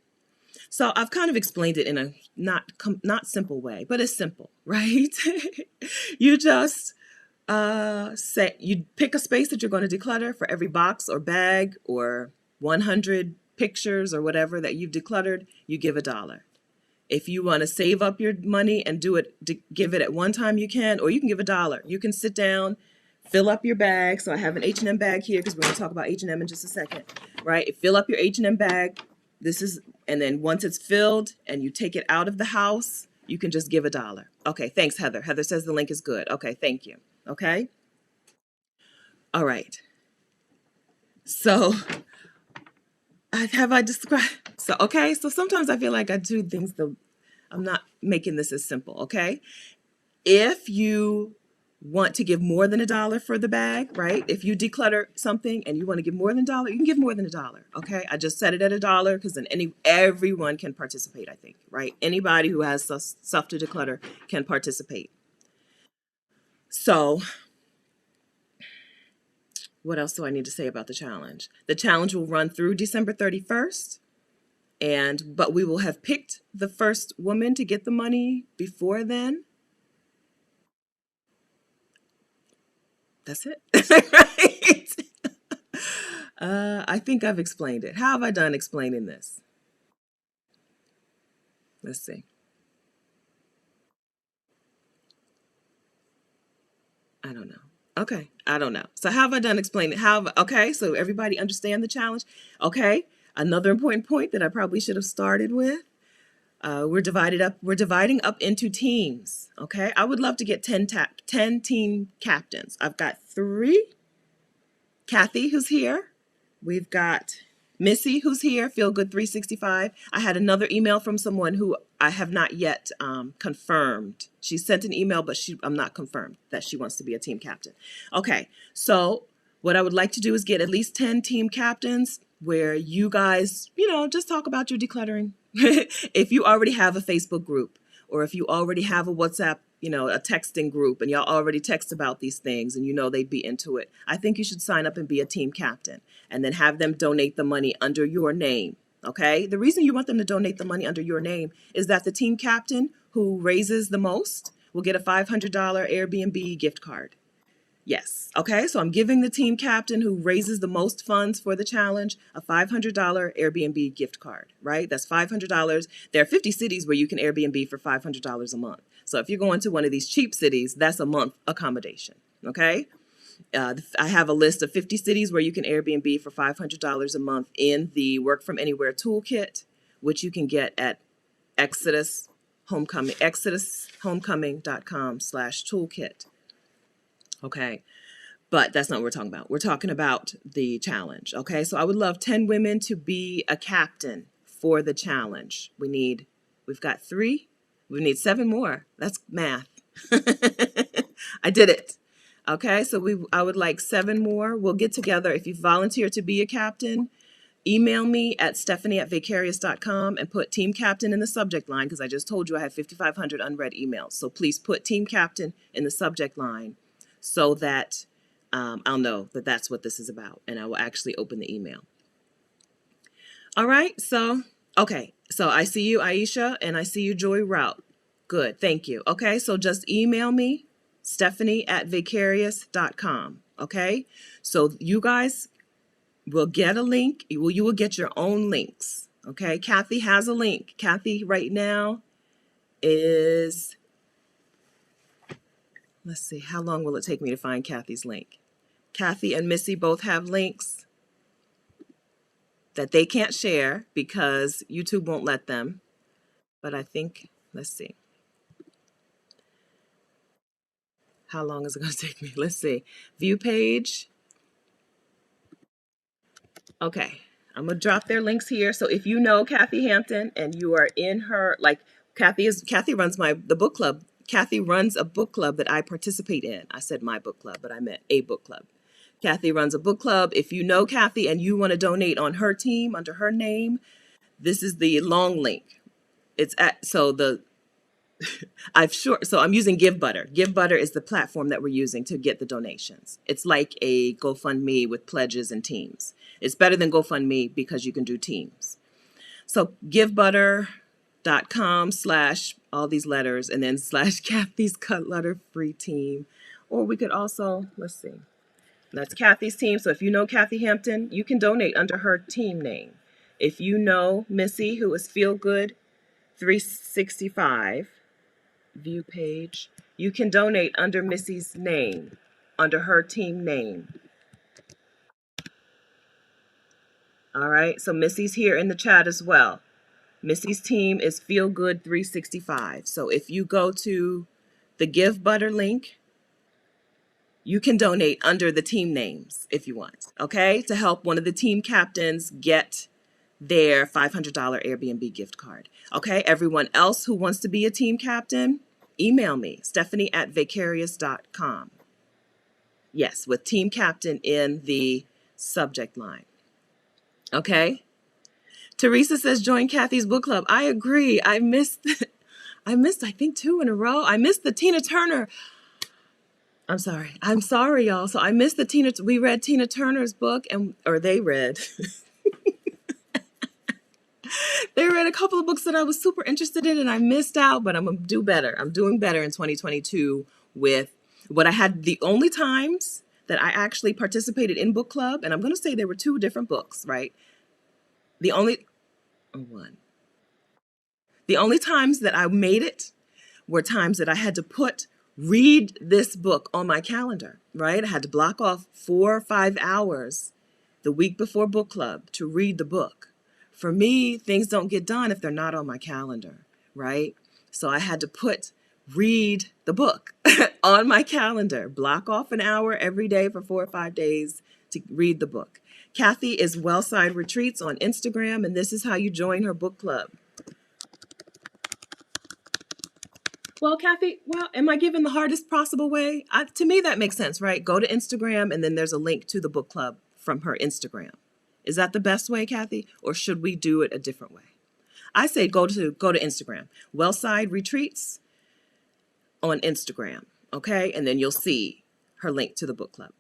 so I've kind of explained it in a not simple way, but it's simple, right? You just say you pick a space that you're going to declutter. For every box or bag or 100 pictures or whatever that you've decluttered, you give $1. If you want to save up your money and give it at one time, you can, or you can give $1. You can sit down, fill up your bag. So I have an H&M bag here because we're going to talk about H&M in just a second, right? Fill up your H&M bag. And then once it's filled and you take it out of the house, you can just give $1. Okay, thanks, Heather. Heather says the link is good. Okay, thank you. Okay. All right. So have I described? So, okay. So sometimes I feel like I do things I'm not making this as simple. Okay. If you want to give more than $1 for the bag, right? If you declutter something and you want to give more than $1, you can give more than $1. Okay. I just set it at $1 because then everyone can participate, I think, right? Anybody who has stuff to declutter can participate. So what else do I need to say about the challenge? The challenge will run through December 31st. But we will have picked the first woman to get the money before then. That's it. Right? I think I've explained it. How have I done explaining this? Let's see. I don't know. Okay, I don't know. So how have I done explaining? Okay, so everybody understand the challenge? Okay, another important point that I probably should have started with. We're dividing up into teams. Okay, I would love to get 10 team captains. I've got 3. Kathy, who's here. We've got Missy, who's here, Feel Good 365. I had another email from someone who I have not yet confirmed. She sent an email, but I'm not confirmed that she wants to be a team captain. Okay, so what I would like to do is get at least 10 team captains where you guys, just talk about your decluttering. If you already have a Facebook group, or if you already have a WhatsApp, a texting group, and y'all already text about these things and they'd be into it, I think you should sign up and be a team captain and then have them donate the money under your name. Okay? The reason you want them to donate the money under your name is that the team captain who raises the most will get a $500 Airbnb gift card. Yes. Okay. So I'm giving the team captain who raises the most funds for the challenge a $500 Airbnb gift card, right? That's $500. There are 50 cities where you can Airbnb for $500 a month. So if you're going to one of these cheap cities, that's a month accommodation. Okay. I have a list of 50 cities where you can Airbnb for $500 a month in the Work From Anywhere toolkit, which you can get at exodushomecoming.com/toolkit. Okay. But that's not what we're talking about. We're talking about the challenge. Okay. So I would love 10 women to be a captain for the challenge. We've got 3. We need 7 more. That's math. I did it. Okay. So I would like 7 more. We'll get together. If you volunteer to be a captain, email me at stephanie@vicarious.com and put team captain in the subject line, because I just told you I have 5,500 unread emails. So please put team captain in the subject line so that I'll know that that's what this is about, and I will actually open the email. All right, so I see you, Aisha, and I see you, Joy Route. Good, thank you. Okay, so just email me, stephanie@vicarious.com. Okay, so you guys will get a link. You will get your own links. Okay, Kathy has a link. Kathy right now is... Let's see, how long will it take me to find Kathy's link? Kathy and Missy both have links that they can't share because YouTube won't let them. But I think, let's see. How long is it going to take me? Let's see. View page. Okay, I'm going to drop their links here. So if you know Kathy Hampton and you are in her, like Kathy runs the book club. Kathy runs a book club that I participate in. I said my book club, but I meant a book club. Kathy runs a book club. If you know Kathy and you want to donate on her team under her name, this is the long link. I'm using GiveButter. GiveButter is the platform that we're using to get the donations. It's like a GoFundMe with pledges and teams. It's better than GoFundMe because you can do teams. So givebutter.com/ all these letters and then / Kathy's Cut Letter Free Team. Or we could also, let's see. That's Kathy's team. So if you know Kathy Hampton, you can donate under her team name. If you know Missy, who is Feel Good 365, view page, you can donate under Missy's name, under her team name. All right, so Missy's here in the chat as well. Missy's team is Feel Good 365. So if you go to the GiveButter link, you can donate under the team names if you want, okay, to help one of the team captains get their $500 Airbnb gift card. Okay, everyone else who wants to be a team captain, email me, stephanie@vicarious.com. Yes, with team captain in the subject line. Okay. Teresa says, join Kathy's book club. I agree. I missed, I think 2 in a row. I missed the Tina Turner. I'm sorry, y'all. So I missed we read Tina Turner's book, or they read. They read a couple of books that I was super interested in and I missed out, but I'm going to do better. I'm doing better in 2022 with what I had. The only times that I actually participated in book club, and I'm going to say there were two different books, right? The only one. The only times that I made it were times that I had to read this book on my calendar, right? I had to block off 4 or 5 hours the week before book club to read the book. For me, things don't get done if they're not on my calendar, right? So I had to read the book on my calendar, block off an hour every day for 4 or 5 days to read the book. Kathy is Wellside Retreats on Instagram, and this is how you join her book club. Well, Kathy, am I giving the hardest possible way? To me, that makes sense, right? Go to Instagram, and then there's a link to the book club from her Instagram. Is that the best way, Kathy? Or should we do it a different way? I say go to Instagram. Wellside Retreats on Instagram, okay? And then you'll see her link to the book club,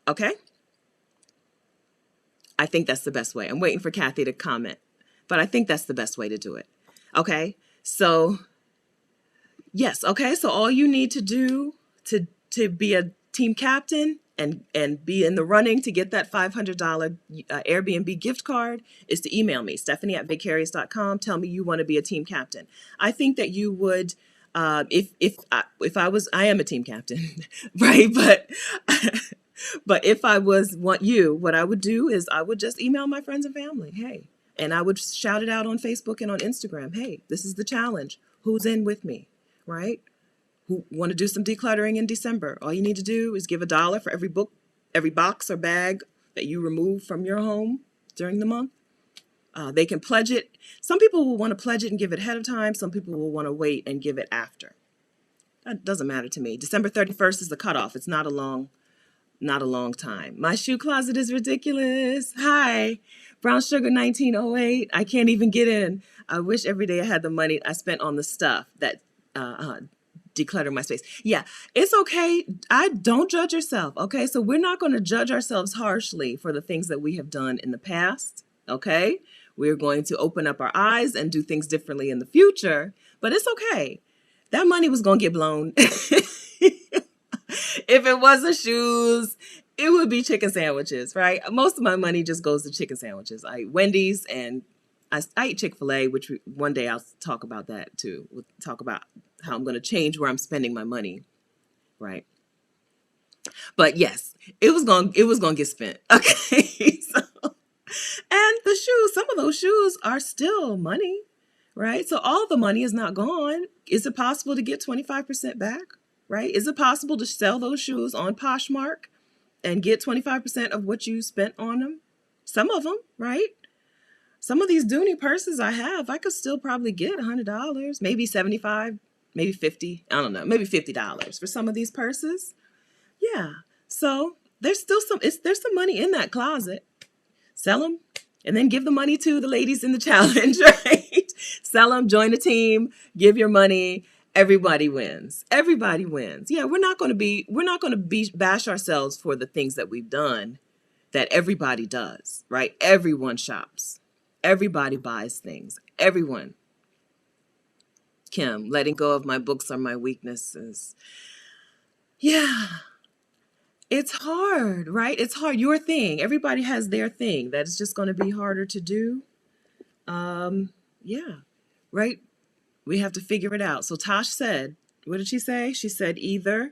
okay? I think that's the best way. I'm waiting for Kathy to comment, but I think that's the best way to do it, okay? So... yes. Okay. So all you need to do to be a team captain and be in the running to get that $500 Airbnb gift card is to email me, Stephanie@vicarious.com. Tell me you want to be a team captain. I think that you would, if I am a team captain, right? But if I what I would do is I would just email my friends and family. Hey, and I would shout it out on Facebook and on Instagram. Hey, this is the challenge. Who's in with me? Right? Who want to do some decluttering in December? All you need to do is give $1 for every box or bag that you remove from your home during the month. They can pledge it. Some people will want to pledge it and give it ahead of time. Some people will want to wait and give it after. That doesn't matter to me. December 31st is the cutoff. It's not a long time. My shoe closet is ridiculous. Hi, Brown Sugar 1908. I can't even get in. I wish every day I had the money I spent on the stuff that declutter my space. Yeah, it's okay. I don't judge yourself. Okay, so we're not going to judge ourselves harshly for the things that we have done in the past. Okay, we're going to open up our eyes and do things differently in the future. But it's okay. That money was going to get blown. If it wasn't shoes, it would be chicken sandwiches, right? Most of my money just goes to chicken sandwiches. I eat Wendy's and I eat Chick-fil-A, which one day I'll talk about that too. We'll talk about how I'm going to change where I'm spending my money, right? But yes, it was going to get spent. Okay. And the shoes, some of those shoes are still money, right? So all the money is not gone. Is it possible to get 25% back, right? Is it possible to sell those shoes on Poshmark and get 25% of what you spent on them? Some of them, right? Some of these Dooney purses I could still probably get $100, maybe $75, maybe $50. I don't know, maybe $50 for some of these purses. Yeah. So there's still there's some money in that closet. Sell them and then give the money to the ladies in the challenge, right? Sell them, join a team, give your money. Everybody wins. Everybody wins. Yeah, we're not going to bash ourselves for the things that we've done that everybody does, right? Everyone shops. Everybody buys things. Everyone. Kim, letting go of my books are my weaknesses. Yeah. It's hard, right? It's hard. Your thing. Everybody has their thing that is just going to be harder to do. Yeah. Right? We have to figure it out. So Tosh said, what did she say? She said she said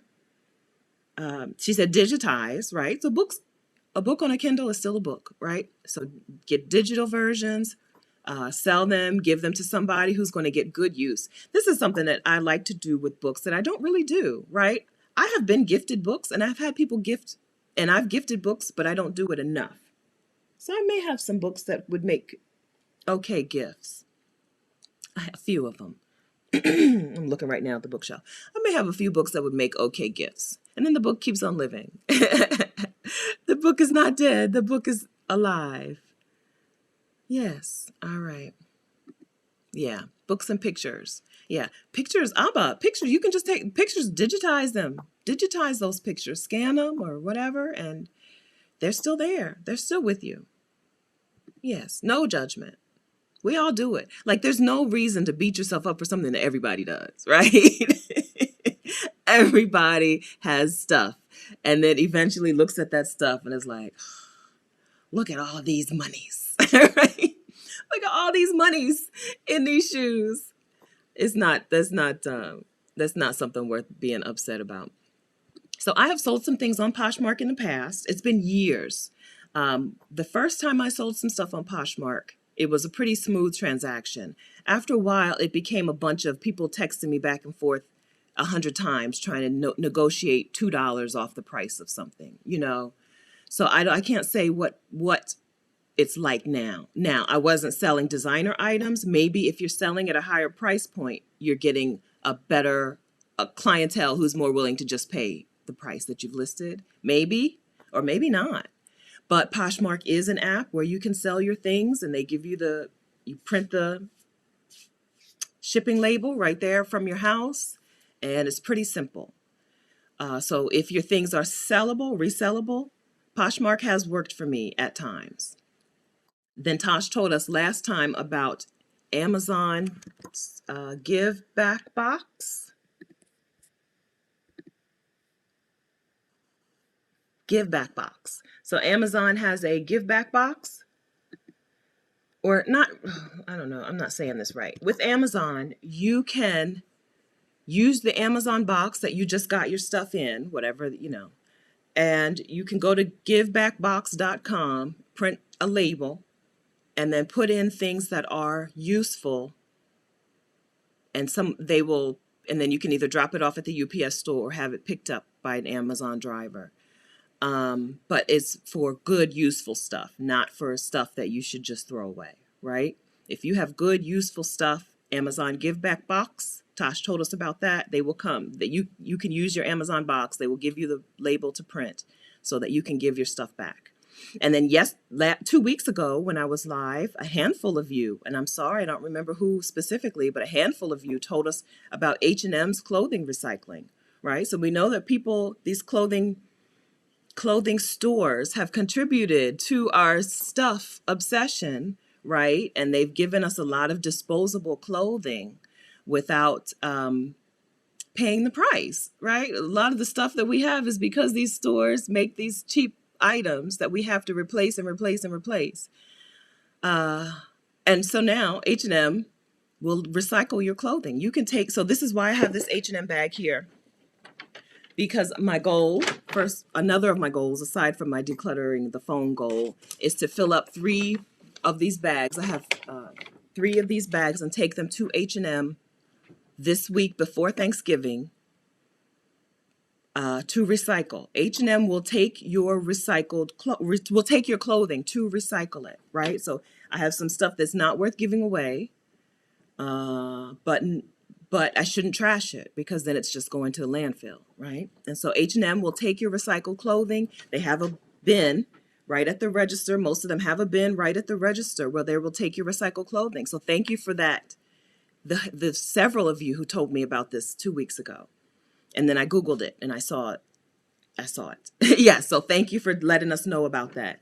digitize, right? So a book on a Kindle is still a book, right? So get digital versions, sell them, give them to somebody who's going to get good use. This is something that I like to do with books that I don't really do, right? I have been gifted books and I've had people gift, and I've gifted books, but I don't do it enough. So I may have some books that would make okay gifts. I have a few of them. I'm looking right now at the bookshelf. I may have a few books that would make okay gifts. And then the book keeps on living. The book is not dead. The book is alive. Yes. All right. Yeah. Books and pictures. Yeah. Pictures. I'm about pictures. You can just take pictures, digitize them. Digitize those pictures. Scan them or whatever. And they're still there. They're still with you. Yes. No judgment. We all do it. Like, there's no reason to beat yourself up for something that everybody does, right? Everybody has stuff. And then eventually looks at that stuff and is like, look at all these monies, right? Look at all these monies in these shoes. That's not something worth being upset about. So I have sold some things on Poshmark in the past. It's been years. The first time I sold some stuff on Poshmark, it was a pretty smooth transaction. After a while, it became a bunch of people texting me back and forth 100 times trying to negotiate $2 off the price of something, you know. So I can't say what it's like now. Now, I wasn't selling designer items. Maybe if you're selling at a higher price point, you're getting a clientele who's more willing to just pay the price that you've listed. Maybe, or maybe not. But Poshmark is an app where you can sell your things, and they give you you print the shipping label right there from your house, and it's pretty simple. So if your things are sellable, resellable, Poshmark has worked for me at times. Then Tosh told us last time about Amazon Give Back Box. Give Back Box. So Amazon has a Give Back Box, or not, I don't know, I'm not saying this right. With Amazon, you can use the Amazon box that you just got your stuff in, whatever, you know, and you can go to givebackbox.com, print a label, and then put in things that are useful, and then you can either drop it off at the UPS store or have it picked up by an Amazon driver. But it's for good, useful stuff, not for stuff that you should just throw away, right? If you have good, useful stuff, Amazon Give Back Box, Tosh told us about that. They will come. That you can use your Amazon box. They will give you the label to print so that you can give your stuff back. And then 2 weeks ago when I was live, a handful of you, and I'm sorry, I don't remember who specifically, but a handful of you told us about H&M's clothing recycling, right? So we know that these clothing stores have contributed to our stuff obsession, right? And they've given us a lot of disposable clothing without paying the price, right? A lot of the stuff that we have is because these stores make these cheap items that we have to replace and replace and replace. And so now H&M will recycle your clothing. You can so this is why I have this H&M bag here. Because my goal, another of my goals, aside from my decluttering the phone goal, is to fill up 3 of these bags. I have 3 of these bags and take them to H&M this week before Thanksgiving to recycle. H&M will take your will take your clothing to recycle it, right? So I have some stuff that's not worth giving away, but I shouldn't trash it because then it's just going to a landfill, right? And so H&M will take your recycled clothing. They have a bin right at the register. Most of them have a bin right at the register where they will take your recycled clothing. So thank you for that. The several of you who told me about this 2 weeks ago. And then I Googled it and I saw it. Yeah, so thank you for letting us know about that.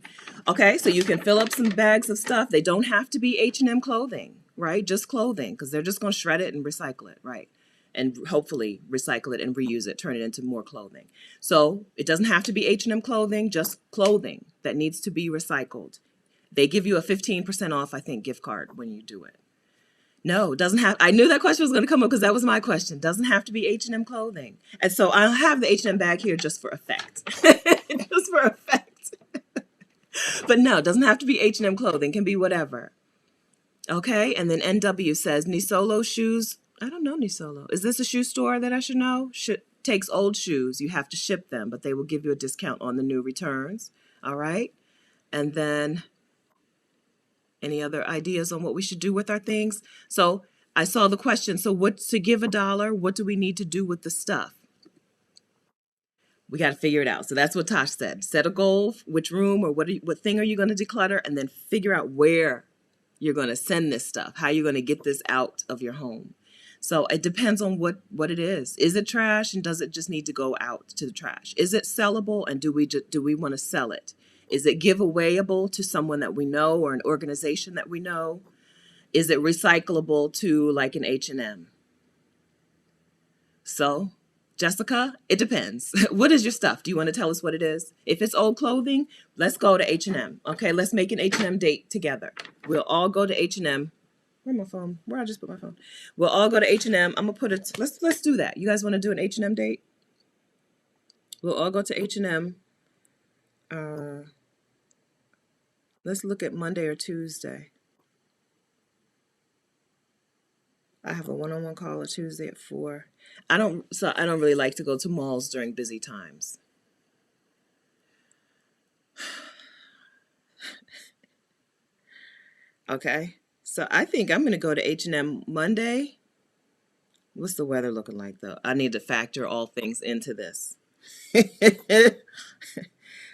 Okay, so you can fill up some bags of stuff. They don't have to be H&M clothing, right? Just clothing, because they're just going to shred it and recycle it, right? And hopefully recycle it and reuse it, turn it into more clothing. So it doesn't have to be H&M clothing, just clothing that needs to be recycled. They give you a 15% off, I think, gift card when you do it. No, it doesn't have. I knew that question was going to come up because that was my question. Doesn't have to be H&M clothing. And so I'll have the H&M bag here just for effect. Just for effect. But no, it doesn't have to be H&M clothing. It can be whatever. Okay, and then NW says, Nisolo shoes. I don't know Nisolo. Is this a shoe store that I should know? Takes old shoes. You have to ship them, but they will give you a discount on the new returns. All right. And then any other ideas on what we should do with our things? So I saw the question. So to give $1, what do we need to do with the stuff? We got to figure it out. So that's what Tosh said. Set a goal, which room or what thing are you going to declutter, and then figure out where you're going to send this stuff, how you're going to get this out of your home. So it depends on what it is. Is it trash and does it just need to go out to the trash? Is it sellable and do we want to sell it? Is it giveawayable to someone that we know or an organization that we know? Is it recyclable to like an H&M? So, Jessica, it depends. What is your stuff? Do you want to tell us what it is? If it's old clothing, let's go to H&M. Okay, let's make an H&M date together. We'll all go to H&M. Where's my phone? Where I just put my phone? We'll all go to H&M. I'm gonna put it. Let's do that. You guys want to do an H&M date? We'll all go to H&M. Let's look at Monday or Tuesday. I have a one-on-one call on Tuesday at 4. I don't really like to go to malls during busy times. Okay. So I think I'm going to go to H&M Monday. What's the weather looking like though? I need to factor all things into this.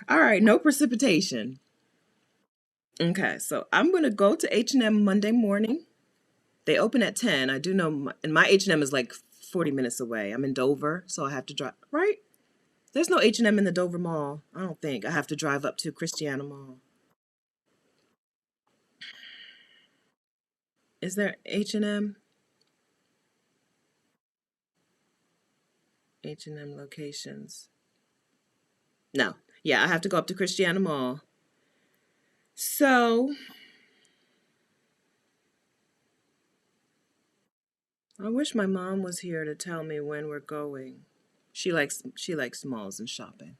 All right, no precipitation. Okay, so I'm going to go to H&M Monday morning. They open at 10. I do know, and my H&M is like 40 minutes away. I'm in Dover, so I have to drive, right? There's no H&M in the Dover Mall. I don't think. I have to drive up to Christiana Mall. Is there H&M? H&M locations. No. Yeah, I have to go up to Christiana Mall. So, I wish my mom was here to tell me when we're going. She likes malls and shopping.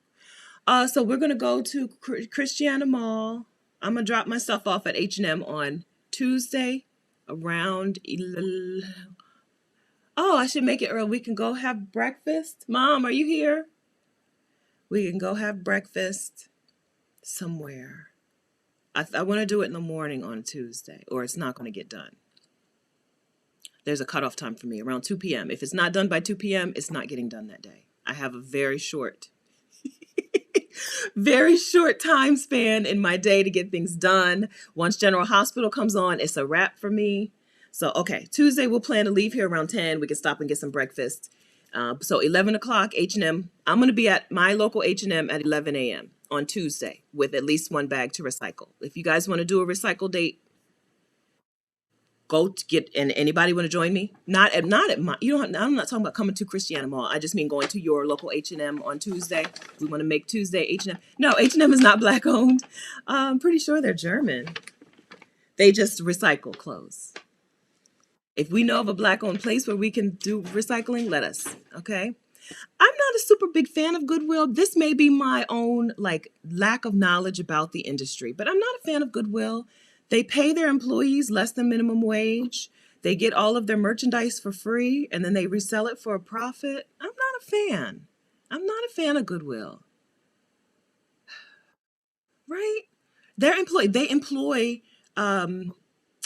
So we're gonna go to Christiana Mall. I'm gonna drop my stuff off at H&M on Tuesday around 11. Oh, I should make it early. We can go have breakfast. Mom, are you here? We can go have breakfast somewhere. I want to do it in the morning on Tuesday, or it's not going to get done. There's a cutoff time for me around 2 p.m. If it's not done by 2 p.m., it's not getting done that day. I have a very short time span in my day to get things done. Once General Hospital comes on, it's a wrap for me. So, okay, Tuesday we'll plan to leave here around 10. We can stop and get some breakfast. So 11 o'clock, H&M. I'm going to be at my local H&M at 11 a.m. on Tuesday with at least one bag to recycle. If you guys want to do a recycle date, go to get, and anybody want to join me? Not at my, you don't have, I'm not talking about coming to Christiana Mall. I just mean going to your local H&M on Tuesday. We want to make Tuesday H&M. No, H&M is not black owned. I'm pretty sure they're German. They just recycle clothes. If we know of a black owned place where we can do recycling, let us, okay? I'm not a super big fan of Goodwill. This may be my own like lack of knowledge about the industry, but I'm not a fan of Goodwill. They pay their employees less than minimum wage. They get all of their merchandise for free, and then they resell it for a profit. I'm not a fan. I'm not a fan of Goodwill. Right? They employ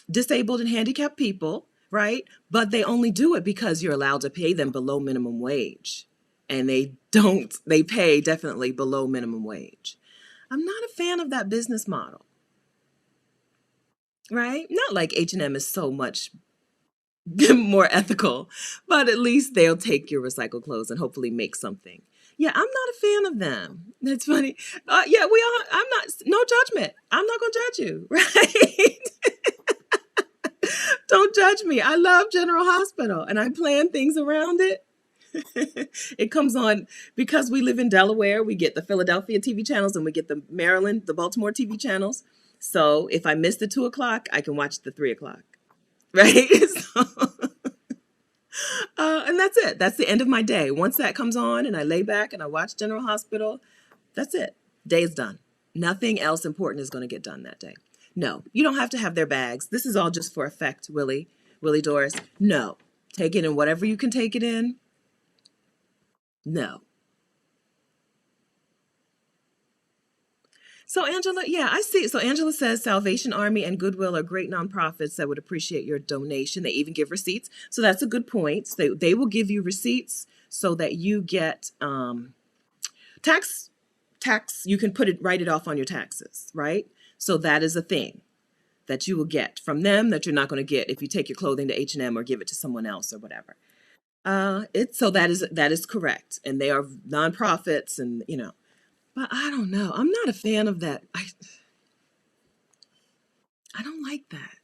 disabled and handicapped people, right? But they only do it because you're allowed to pay them below minimum wage. And they pay definitely below minimum wage. I'm not a fan of that business model, right? Not like H&M is so much more ethical, but at least they'll take your recycled clothes and hopefully make something. Yeah, I'm not a fan of them. That's funny. Yeah, I'm not, no judgment. I'm not going to judge you, right? Don't judge me. I love General Hospital and I plan things around it. It comes on because we live in Delaware. We get the Philadelphia TV channels and we get the Maryland, the Baltimore TV channels. So if I miss the 2 o'clock, I can watch the 3 o'clock, right? And that's it. That's the end of my day. Once that comes on and I lay back and I watch General Hospital, that's it. Day is done. Nothing else important is going to get done that day. No, you don't have to have their bags. This is all just for effect, Willie Doris. No, take it in whatever you can take it in. No. So Angela, yeah, I see. So Angela says Salvation Army and Goodwill are great nonprofits that would appreciate your donation. They even give receipts. So that's a good point. They will give you receipts so that you get tax. You can write it off on your taxes, right? So that is a thing that you will get from them that you're not going to get if you take your clothing to H&M or give it to someone else or whatever. So that is correct. And they are nonprofits and, but I don't know. I'm not a fan of that. I don't like that.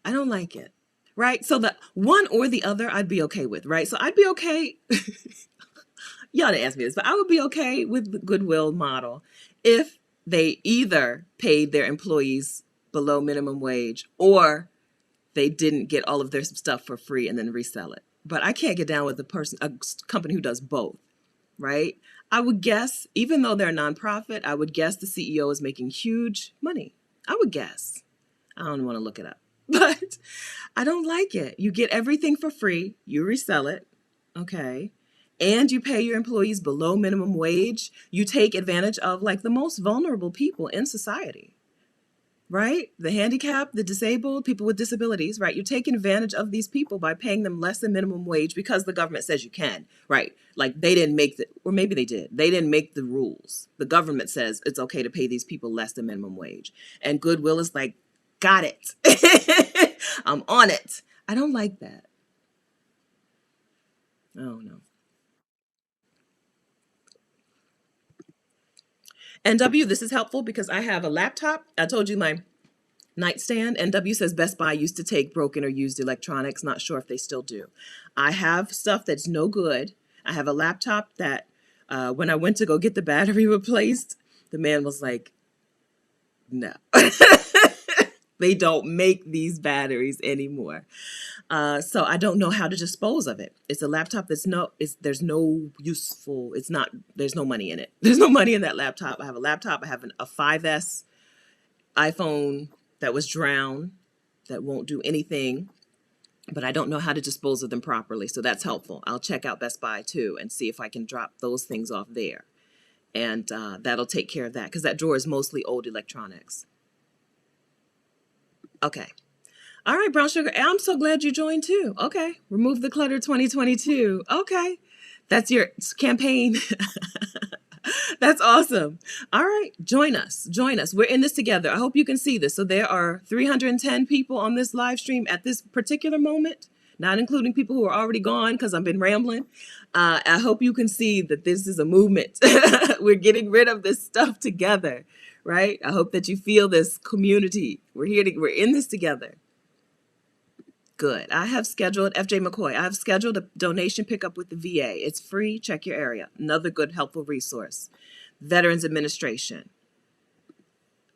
I don't like it. Right? So the one or the other I'd be okay with, right? So I'd be okay. Y'all didn't ask me this, but I would be okay with the Goodwill model if they either paid their employees below minimum wage or they didn't get all of their stuff for free and then resell it. But I can't get down with a company who does both, right? I would guess, even though they're a nonprofit, I would guess the CEO is making huge money. I would guess. I don't want to look it up, but I don't like it. You get everything for free, you resell it, okay? And you pay your employees below minimum wage. You take advantage of like the most vulnerable people in society, right? The handicapped, the disabled, people with disabilities, right? You're taking advantage of these people by paying them less than minimum wage because the government says you can, right? Like they didn't make the, or maybe they did. They didn't make the rules. The government says it's okay to pay these people less than minimum wage. And Goodwill is like, got it. I'm on it. I don't like that. Oh no. NW, this is helpful because I have a laptop. I told you my nightstand. NW says Best Buy used to take broken or used electronics. Not sure if they still do. I have stuff that's no good. I have a laptop that when I went to go get the battery replaced, the man was like, no. They don't make these batteries anymore. So I don't know how to dispose of it. It's a laptop there's no useful, there's no money in it. There's no money in that laptop. I have a laptop. I have a 5S iPhone that was drowned that won't do anything, but I don't know how to dispose of them properly. So that's helpful. I'll check out Best Buy too and see if I can drop those things off there. And that'll take care of that because that drawer is mostly old electronics. Okay. All right, Brown Sugar. I'm so glad you joined too. Okay. Remove the Clutter 2022. Okay. That's your campaign. That's awesome. All right. Join us. Join us. We're in this together. I hope you can see this. So there are 310 people on this live stream at this particular moment, not including people who are already gone because I've been rambling. I hope you can see that this is a movement. We're getting rid of this stuff together, right? I hope that you feel this community. We're in this together. Good. I have scheduled, FJ McCoy, I have scheduled a donation pickup with the VA. It's free. Check your area. Another good, helpful resource. Veterans Administration.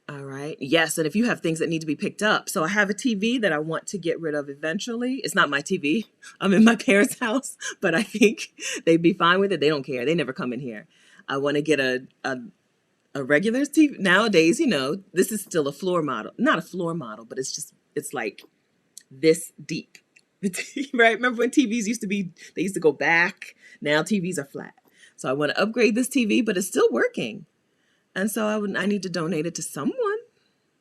All right. Yes. And if you have things that need to be picked up. So I have a TV that I want to get rid of eventually. It's not my TV. I'm in my parents' house, but I think they'd be fine with it. They don't care. They never come in here. I want to get a regular TV. Nowadays, this is still a floor model. Not a floor model, but it's like this deep, right? Remember when TVs they used to go back. Now TVs are flat. So I want to upgrade this TV, but it's still working. And so I need to donate it to someone.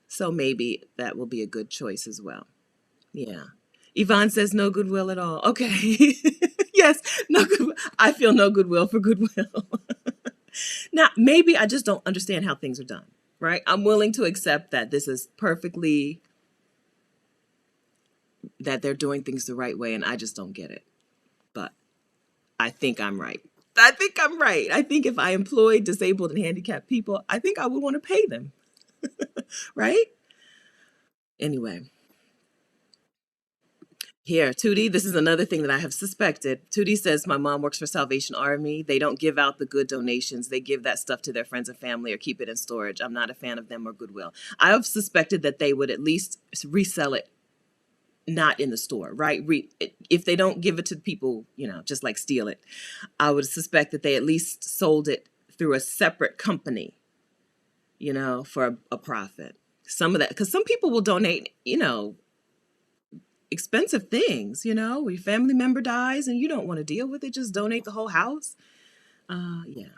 So maybe that will be a good choice as well. Yeah. Yvonne says no goodwill at all. Okay. Yes, no goodwill. I feel no goodwill for Goodwill. Now, maybe I just don't understand how things are done, right? I'm willing to accept that this is perfectly that they're doing things the right way, and I just don't get it. But I think I'm right. I think I'm right. I think if I employed disabled and handicapped people, I think I would want to pay them. Right? Anyway. Here, Tootie, this is another thing that I have suspected. Tootie says, my mom works for Salvation Army. They don't give out the good donations. They give that stuff to their friends and family or keep it in storage. I'm not a fan of them or Goodwill. I have suspected that they would at least resell it, not in the store, right? If they don't give it to people, just like steal it, I would suspect that they at least sold it through a separate company, for a profit. Some of that, because some people will donate, expensive things, where your family member dies and you don't want to deal with it, just donate the whole house. Yeah.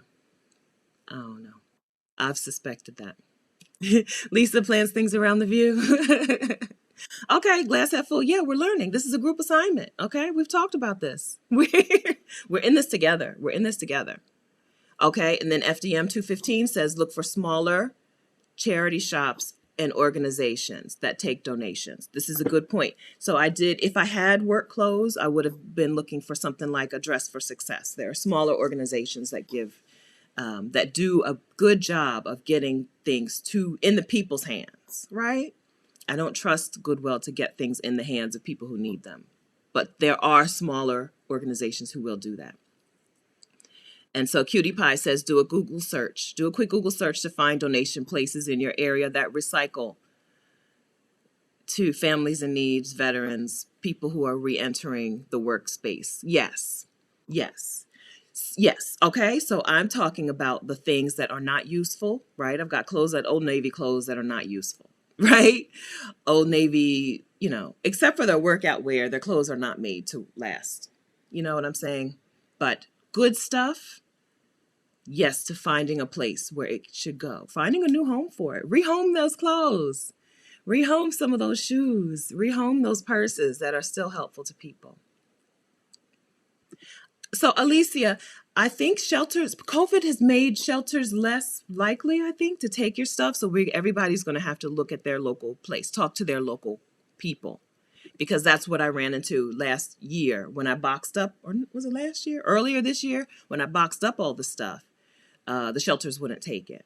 I don't know. I've suspected that. Lisa plans things around the view. Okay, glass half full. Yeah, we're learning. This is a group assignment. Okay, we've talked about this. We're in this together. We're in this together. Okay, and then FDM 215 says look for smaller charity shops and organizations that take donations. This is a good point. So if I had work clothes, I would have been looking for something like a Dress for Success. There are smaller organizations that do a good job of getting things in the people's hands, right? I don't trust Goodwill to get things in the hands of people who need them. But there are smaller organizations who will do that. And so Cutie Pie says, do a Google search. Do a quick Google search to find donation places in your area that recycle to families in needs, veterans, people who are re-entering the workspace. Yes. Yes. Yes. Okay. So I'm talking about the things that are not useful, right? I've got clothes, that Old Navy clothes that are not useful, right? Old Navy, except for their workout wear, their clothes are not made to last. You know what I'm saying? But good stuff, yes, to finding a place where it should go, finding a new home for it, rehome those clothes, rehome some of those shoes, rehome those purses that are still helpful to people. So Alicia, I think COVID has made shelters less likely, I think, to take your stuff. So everybody's going to have to look at their local place, talk to their local people, because that's what I ran into last year when I boxed up, or was it last year? Earlier this year, when I boxed up all the stuff, the shelters wouldn't take it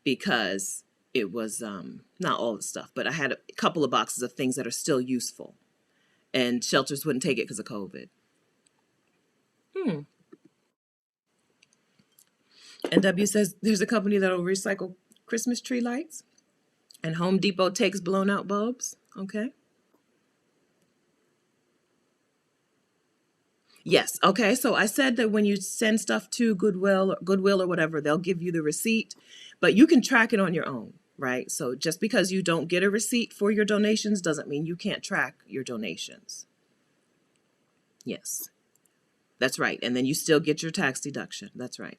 because it was not all the stuff, but I had a couple of boxes of things that are still useful, and shelters wouldn't take it because of COVID. And W says there's a company that will recycle Christmas tree lights, and Home Depot takes blown out bulbs. Okay. Yes. Okay. So I said that when you send stuff to Goodwill or whatever, they'll give you the receipt, but you can track it on your own, right? So just because you don't get a receipt for your donations doesn't mean you can't track your donations. Yes, that's right. And then you still get your tax deduction. That's right.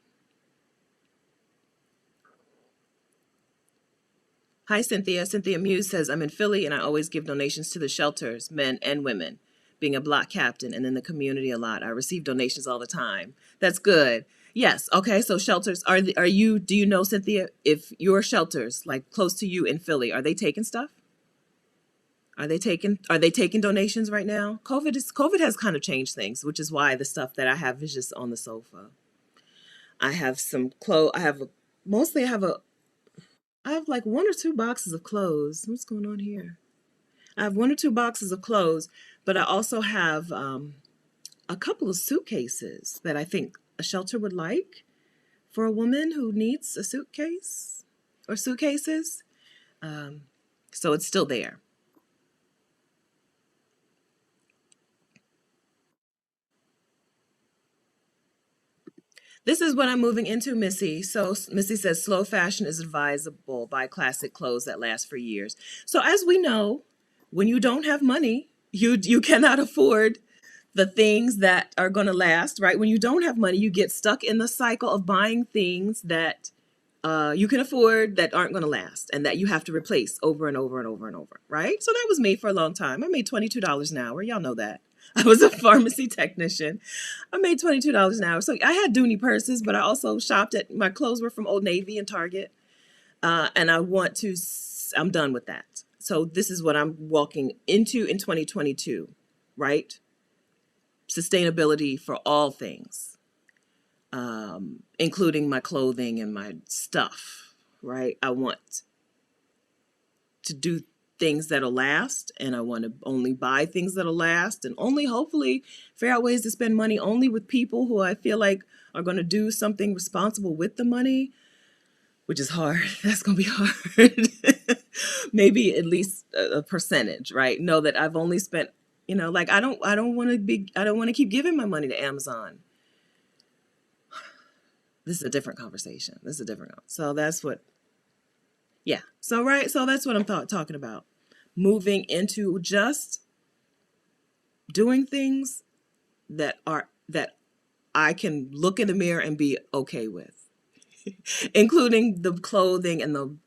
Hi, Cynthia. Cynthia Muse says, I'm in Philly and I always give donations to the shelters, men and women. Being a block captain and in the community a lot, I receive donations all the time. That's good. Yes. Okay. So shelters, do you know, Cynthia, if your shelters like close to you in Philly, are they taking stuff? Are they taking donations right now? COVID has kind of changed things, which is why the stuff that I have is just on the sofa. I have some clothes. I have like 1 or 2 boxes of clothes. What's going on here? I have 1 or 2 boxes of clothes, but I also have a couple of suitcases that I think a shelter would like for a woman who needs a suitcase or suitcases. So it's still there. This is what I'm moving into, Missy. So Missy says slow fashion is advisable. Buy classic clothes that last for years. So as we know, when you don't have money, you cannot afford the things that are going to last, right? When you don't have money, you get stuck in the cycle of buying things that you can afford that aren't going to last and that you have to replace over and over and over and over, right? So that was me for a long time. I made $22 an hour. Y'all know that. I was a pharmacy technician. I made $22 an hour. So I had Dooney purses, but I also shopped my clothes were from Old Navy and Target. And I'm done with that. So this is what I'm walking into in 2022, right? Sustainability for all things, including my clothing and my stuff, right? I want to do things that'll last, and I want to only buy things that'll last, and only hopefully figure out ways to spend money only with people who I feel like are going to do something responsible with the money, which is hard. That's going to be hard. Maybe at least a percentage, right? Know that I've only spent, like I don't want to keep giving my money to Amazon. This is a different conversation. So that's what, yeah. So, right. So that's what I'm talking about. Moving into just doing things that I can look in the mirror and be okay with, including the clothing and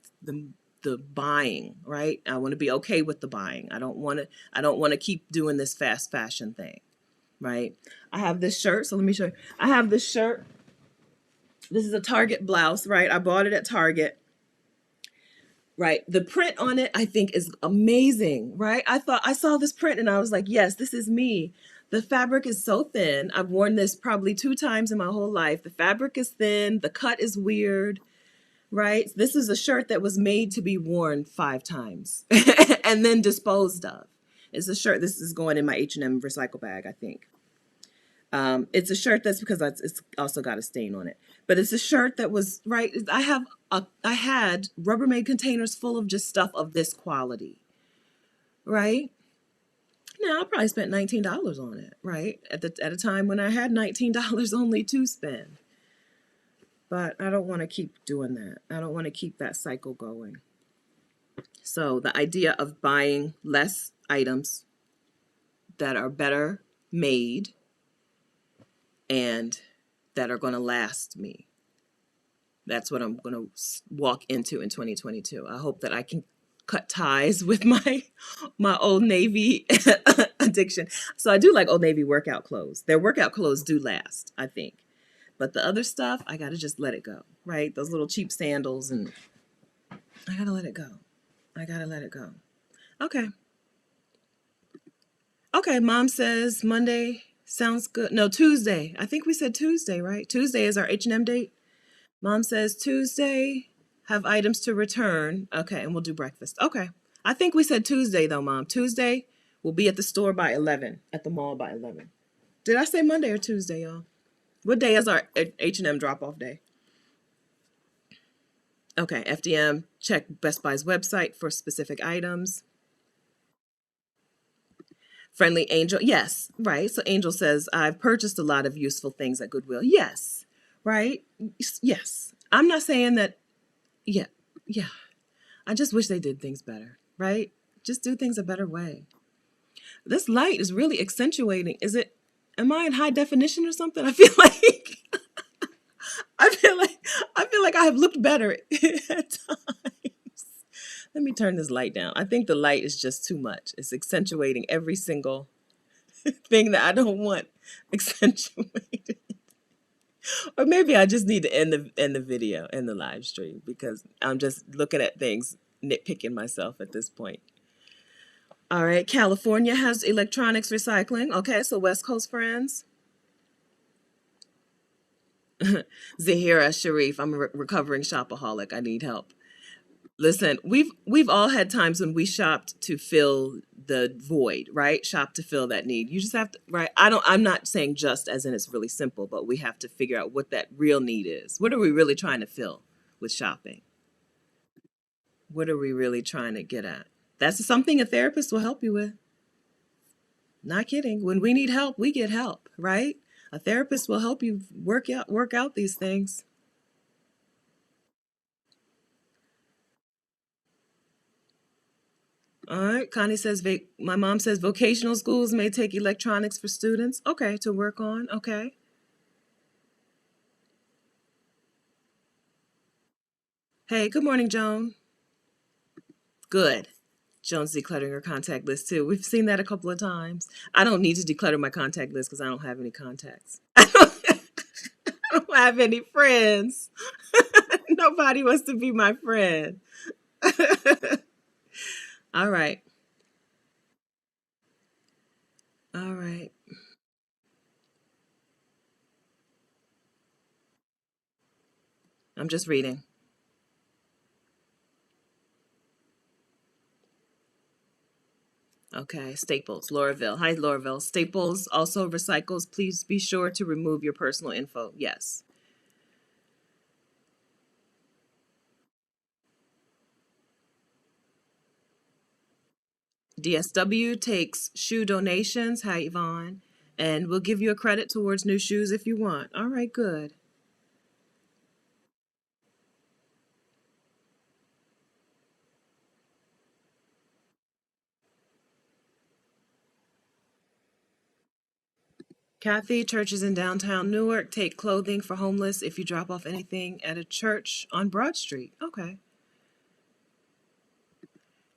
the buying, right? I want to be okay with the buying. I don't want to keep doing this fast fashion thing, right? I have this shirt. So let me show you. I have this shirt. This is a Target blouse, right? I bought it at Target. Right. The print on it, I think, is amazing, right? I saw this print and I was like, yes, this is me. The fabric is so thin. I've worn this probably 2 times in my whole life. The fabric is thin. The cut is weird, right? This is a shirt that was made to be worn 5 times and then disposed of. It's a shirt. This is going in my H&M recycle bag, I think. It's a shirt that's because it's also got a stain on it. But it's a shirt that was right. I had Rubbermaid containers full of just stuff of this quality, right? Now I probably spent $19 on it, right? At a time when I had $19 only to spend. But I don't want to keep doing that. I don't want to keep that cycle going. So the idea of buying less items that are better made and that are going to last me. That's what I'm going to walk into in 2022. I hope that I can cut ties with my Old Navy addiction. So I do like Old Navy workout clothes. Their workout clothes do last, I think. But the other stuff, I got to just let it go, right? Those little cheap sandals, and I got to let it go. I got to let it go. Okay. Okay, Mom says Monday sounds good. No, Tuesday. I think we said Tuesday, right? Tuesday is our H&M date. Mom says Tuesday, have items to return. Okay, and we'll do breakfast. Okay. I think we said Tuesday, though, Mom. Tuesday, we'll be at the store by 11, at the mall by 11. Did I say Monday or Tuesday, y'all? What day is our H&M drop-off day? Okay, FDM, check Best Buy's website for specific items. Friendly Angel, yes, right. So Angel says, I've purchased a lot of useful things at Goodwill. Yes, right? Yes. I'm not saying that, yeah. I just wish they did things better, right? Just do things a better way. This light is really accentuating. Am I in high definition or something? I feel like I have looked better at times. Let me turn this light down. I think the light is just too much. It's accentuating every single thing that I don't want accentuated. Or maybe I just need to end the video, end the live stream, because I'm just looking at things, nitpicking myself at this point. All right, California has electronics recycling. Okay, so West Coast friends. Zahira Sharif, I'm a recovering shopaholic. I need help. Listen, we've all had times when we shopped to fill the void, right? Shop to fill that need. You just have to, right? I'm not saying just as in it's really simple, but we have to figure out what that real need is. What are we really trying to fill with shopping? What are we really trying to get at? That's something a therapist will help you with. Not kidding. When we need help, we get help, right? A therapist will help you work out these things. All right. Connie says, my mom says vocational schools may take electronics for students. Okay, to work on. Okay. Hey, good morning, Joan. Good. Joan's decluttering her contact list too. We've seen that a couple of times. I don't need to declutter my contact list because I don't have any contacts. I don't have any friends. Nobody wants to be my friend. All right. All right. I'm just reading. Okay, Staples, Lauraville. Hi, Lauraville. Staples also recycles. Please be sure to remove your personal info. Yes. DSW takes shoe donations. Hi, Yvonne. And we'll give you a credit towards new shoes if you want. All right, good. Kathy, churches in downtown Newark take clothing for homeless if you drop off anything at a church on Broad Street. Okay.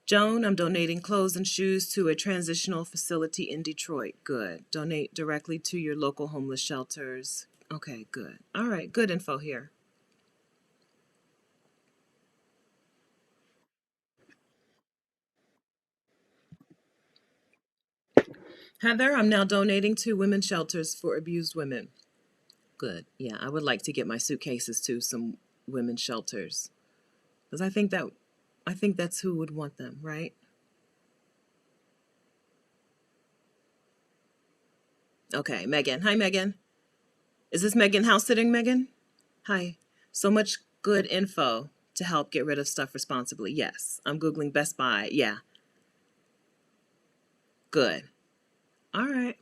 Joan, I'm donating clothes and shoes to a transitional facility in Detroit. Good. Donate directly to your local homeless shelters. Okay, good. All right, good info here. Heather, I'm now donating to women's shelters for abused women. Good. Yeah, I would like to get my suitcases to some women's shelters. Because I think that's who would want them, right? Okay, Megan. Hi, Megan. Is this Megan house sitting, Megan? Hi. So much good info to help get rid of stuff responsibly. Yes. I'm Googling Best Buy. Yeah. Good. All right.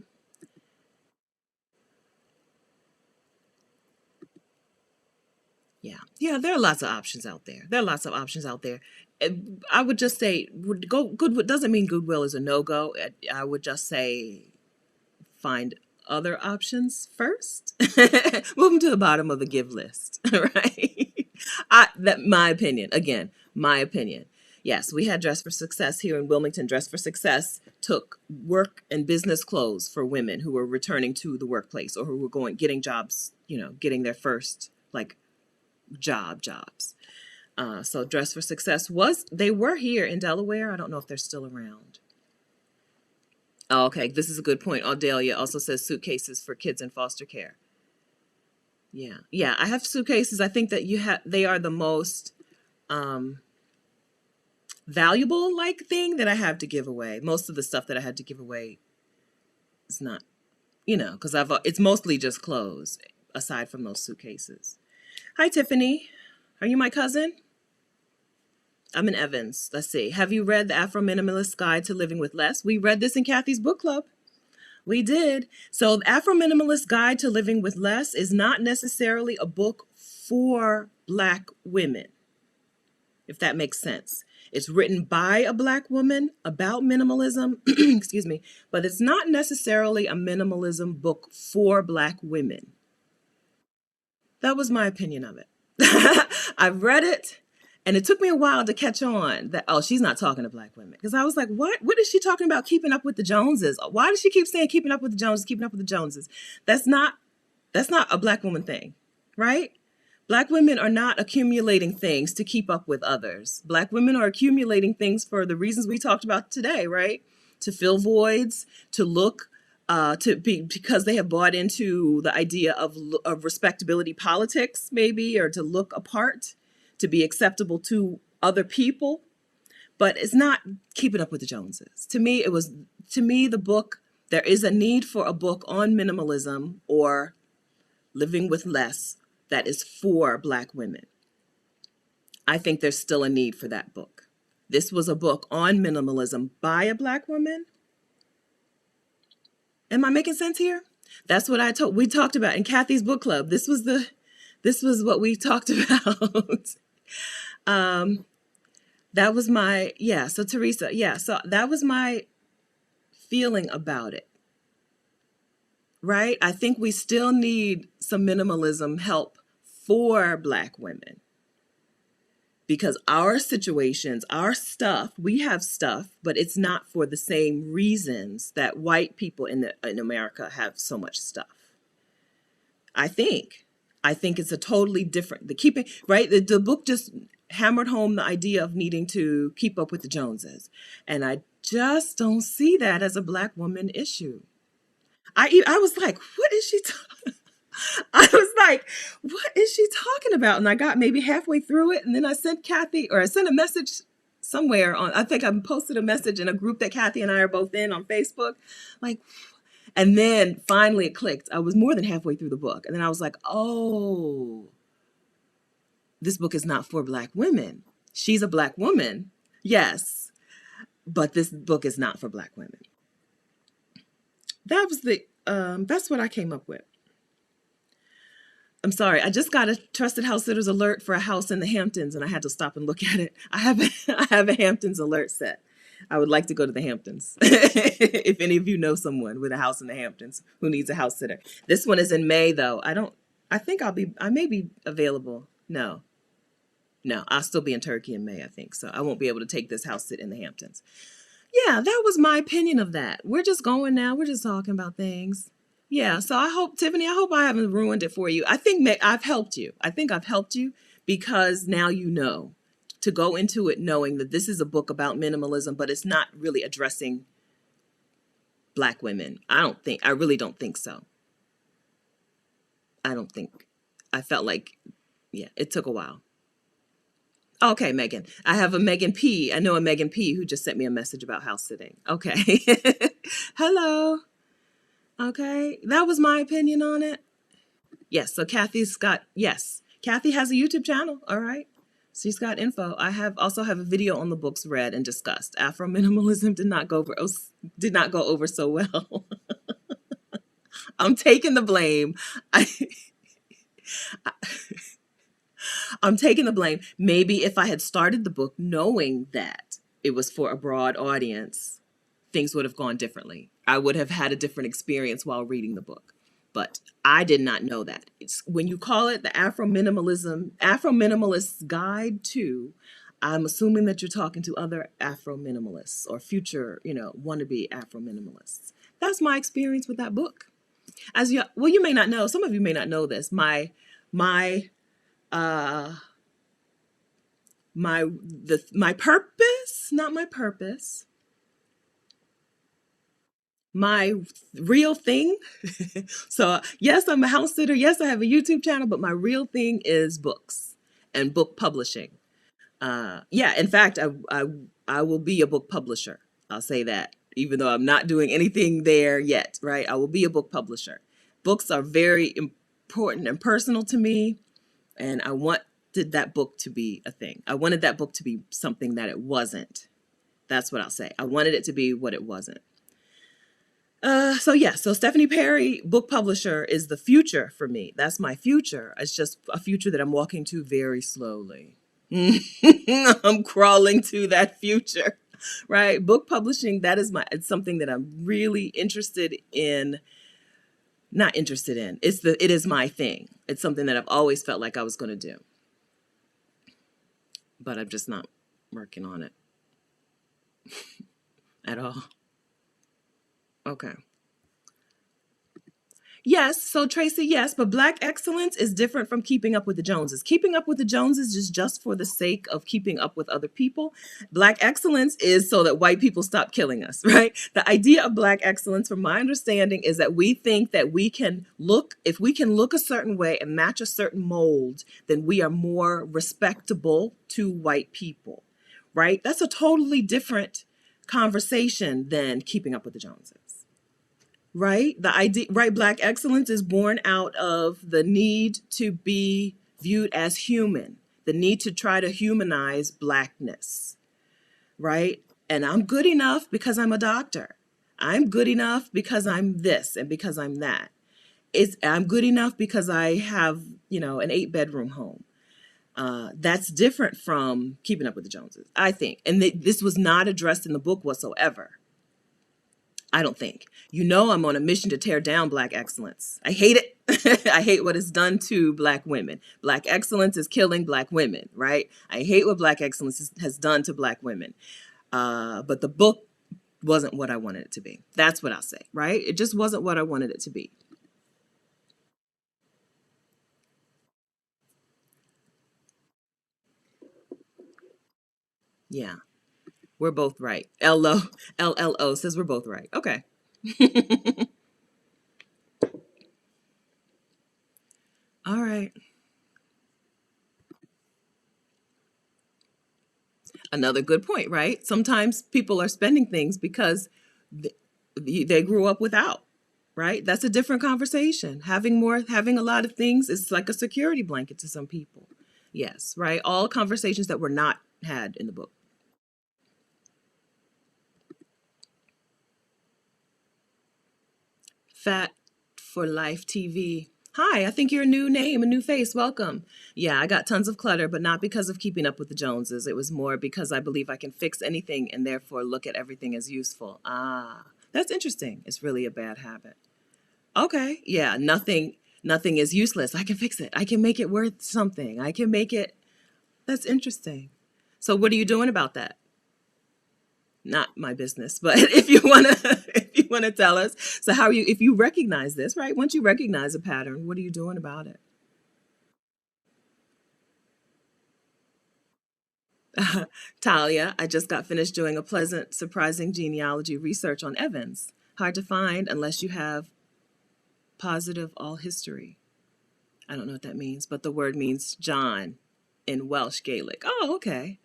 Yeah. Yeah, there are lots of options out there. There are lots of options out there. I would just say go Goodwill doesn't mean Goodwill is a no-go. I would just say find other options first. Move them to the bottom of the give list, right? That my opinion. Again, my opinion. Yes, we had Dress for Success here in Wilmington. Dress for Success took work and business clothes for women who were returning to the workplace or who were getting jobs, getting their first like jobs. So Dress for Success they were here in Delaware. I don't know if they're still around. Oh, okay, this is a good point. Audelia also says suitcases for kids in foster care. Yeah, yeah, I have suitcases. I think that they are the most valuable thing that I have to give away. Most of the stuff that I had to give away is not, because it's mostly just clothes aside from those suitcases. Hi, Tiffany. Are you my cousin? I'm in Evans. Let's see. Have you read the Afro Minimalist Guide to Living with Less? We read this in Kathy's book club. We did. So the Afro Minimalist Guide to Living with Less is not necessarily a book for Black women, if that makes sense. It's written by a Black woman about minimalism, excuse me, but it's not necessarily a minimalism book for Black women. That was my opinion of it. I've read it. And it took me a while to catch on that, oh, she's not talking to Black women. Because I was like, what? What is she talking about keeping up with the Joneses? Why does she keep saying keeping up with the Joneses, keeping up with the Joneses? That's not a Black woman thing, right? Black women are not accumulating things to keep up with others. Black women are accumulating things for the reasons we talked about today, right? To fill voids, to look, because they have bought into the idea of respectability politics, maybe, or to look apart, to be acceptable to other people, but it's not keeping up with the Joneses. To me, the book, there is a need for a book on minimalism or living with less that is for Black women. I think there's still a need for that book. This was a book on minimalism by a Black woman. Am I making sense here? That's what we talked about in Kathy's book club. This was what we talked about. That was so Teresa, so that was my feeling about it, right? I think we still need some minimalism help for Black women because our situations, our stuff, we have stuff, but it's not for the same reasons that white people in America have so much stuff. I think it's a totally different, right? The book just hammered home the idea of needing to keep up with the Joneses. And I just don't see that as a Black woman issue. I was like, what is she I was like, what is she talking about? And I got maybe halfway through it. And then I sent a message somewhere I think I posted a message in a group that Kathy and I are both in on Facebook. Like, and then finally it clicked. I was more than halfway through the book. And then I was like, oh, this book is not for Black women. She's a Black woman, yes, but this book is not for Black women. That's what I came up with. I'm sorry, I just got a trusted house sitters alert for a house in the Hamptons, and I had to stop and look at it. I have a Hamptons alert set. I would like to go to the Hamptons. If any of you know someone with a house in the Hamptons who needs a house sitter. This one is in May, though. I may be available. No, I'll still be in Turkey in May, I think. So I won't be able to take this house sit in the Hamptons. Yeah, that was my opinion of that. We're just going now. We're just talking about things. Yeah, so Tiffany, I hope I haven't ruined it for you. I think I've helped you. I think I've helped you because now you know to go into it knowing that this is a book about minimalism, but it's not really addressing Black women. I really don't think so. I felt like, yeah, it took a while. Okay, Megan. I have a Megan P. I know a Megan P who just sent me a message about house sitting. Okay. Hello. Okay. That was my opinion on it. Yes. So Kathy's got, yes. Kathy has a YouTube channel. All right. She's got info. I have also have a video on the books read and discussed. Afro minimalism did not go over so well. I'm taking the blame. I, I'm taking the blame. Maybe if I had started the book knowing that it was for a broad audience, things would have gone differently. I would have had a different experience while reading the book. But I did not know that. It's when you call it the Afro Minimalist Guide to, I'm assuming that you're talking to other Afro minimalists or future, wannabe Afro minimalists. That's my experience with that book. You may not know. Some of you may not know this. My uh my purpose, not my purpose, my real thing. So yes, I'm a house sitter. Yes, I have a YouTube channel, but my real thing is books and book publishing. Yeah, in fact, I will be a book publisher. I'll say that, even though I'm not doing anything there yet, right? I will be a book publisher. Books are very important and personal to me, and I wanted that book to be a thing. I wanted that book to be something that it wasn't. That's what I'll say. I wanted it to be what it wasn't. So Stephanie Perry, book publisher, is the future for me. That's my future. It's just a future that I'm walking to very slowly. I'm crawling to that future, right? Book publishing, it's something that I'm really interested in. Not interested in. It is my thing. It's something that I've always felt like I was going to do, but I'm just not working on it at all. Okay. Yes, so Tracy, yes, but Black excellence is different from keeping up with the Joneses. Keeping up with the Joneses is just for the sake of keeping up with other people. Black excellence is so that white people stop killing us, right? The idea of Black excellence, from my understanding, is that we think that if we can look a certain way and match a certain mold, then we are more respectable to white people, right? That's a totally different conversation than keeping up with the Joneses. Right? The idea, right? Black excellence is born out of the need to be viewed as human, the need to try to humanize Blackness, right? And I'm good enough because I'm a doctor. I'm good enough because I'm this and because I'm that. I'm good enough because I have, an 8-bedroom home. That's different from keeping up with the Joneses, I think. And this was not addressed in the book whatsoever. I don't think. I'm on a mission to tear down Black excellence. I hate it. I hate what it's done to Black women. Black excellence is killing Black women, right? I hate what Black excellence has done to Black women. But the book wasn't what I wanted it to be. That's what I'll say, right? It just wasn't what I wanted it to be. Yeah, we're both right. LLO says we're both right. Okay. All right. Another good point, right? Sometimes people are spending things because they grew up without, right? That's a different conversation. Having a lot of things is like a security blanket to some people. Yes, right? All conversations that were not had in the book. Fat for Life TV. Hi, I think you're a new name, a new face. Welcome. Yeah, I got tons of clutter, but not because of keeping up with the Joneses. It was more because I believe I can fix anything and therefore look at everything as useful. That's interesting. It's really a bad habit. Okay. Yeah, nothing is useless. I can fix it. I can make it worth something. I can make it. That's interesting. So what are you doing about that? Not my business, but if you want to tell us. So if you recognize this, right? Once you recognize a pattern, what are you doing about it? Talia, I just got finished doing a pleasant, surprising genealogy research on Evans. Hard to find unless you have positive all history. I don't know what that means, but the word means John. in Welsh Gaelic. Oh, okay.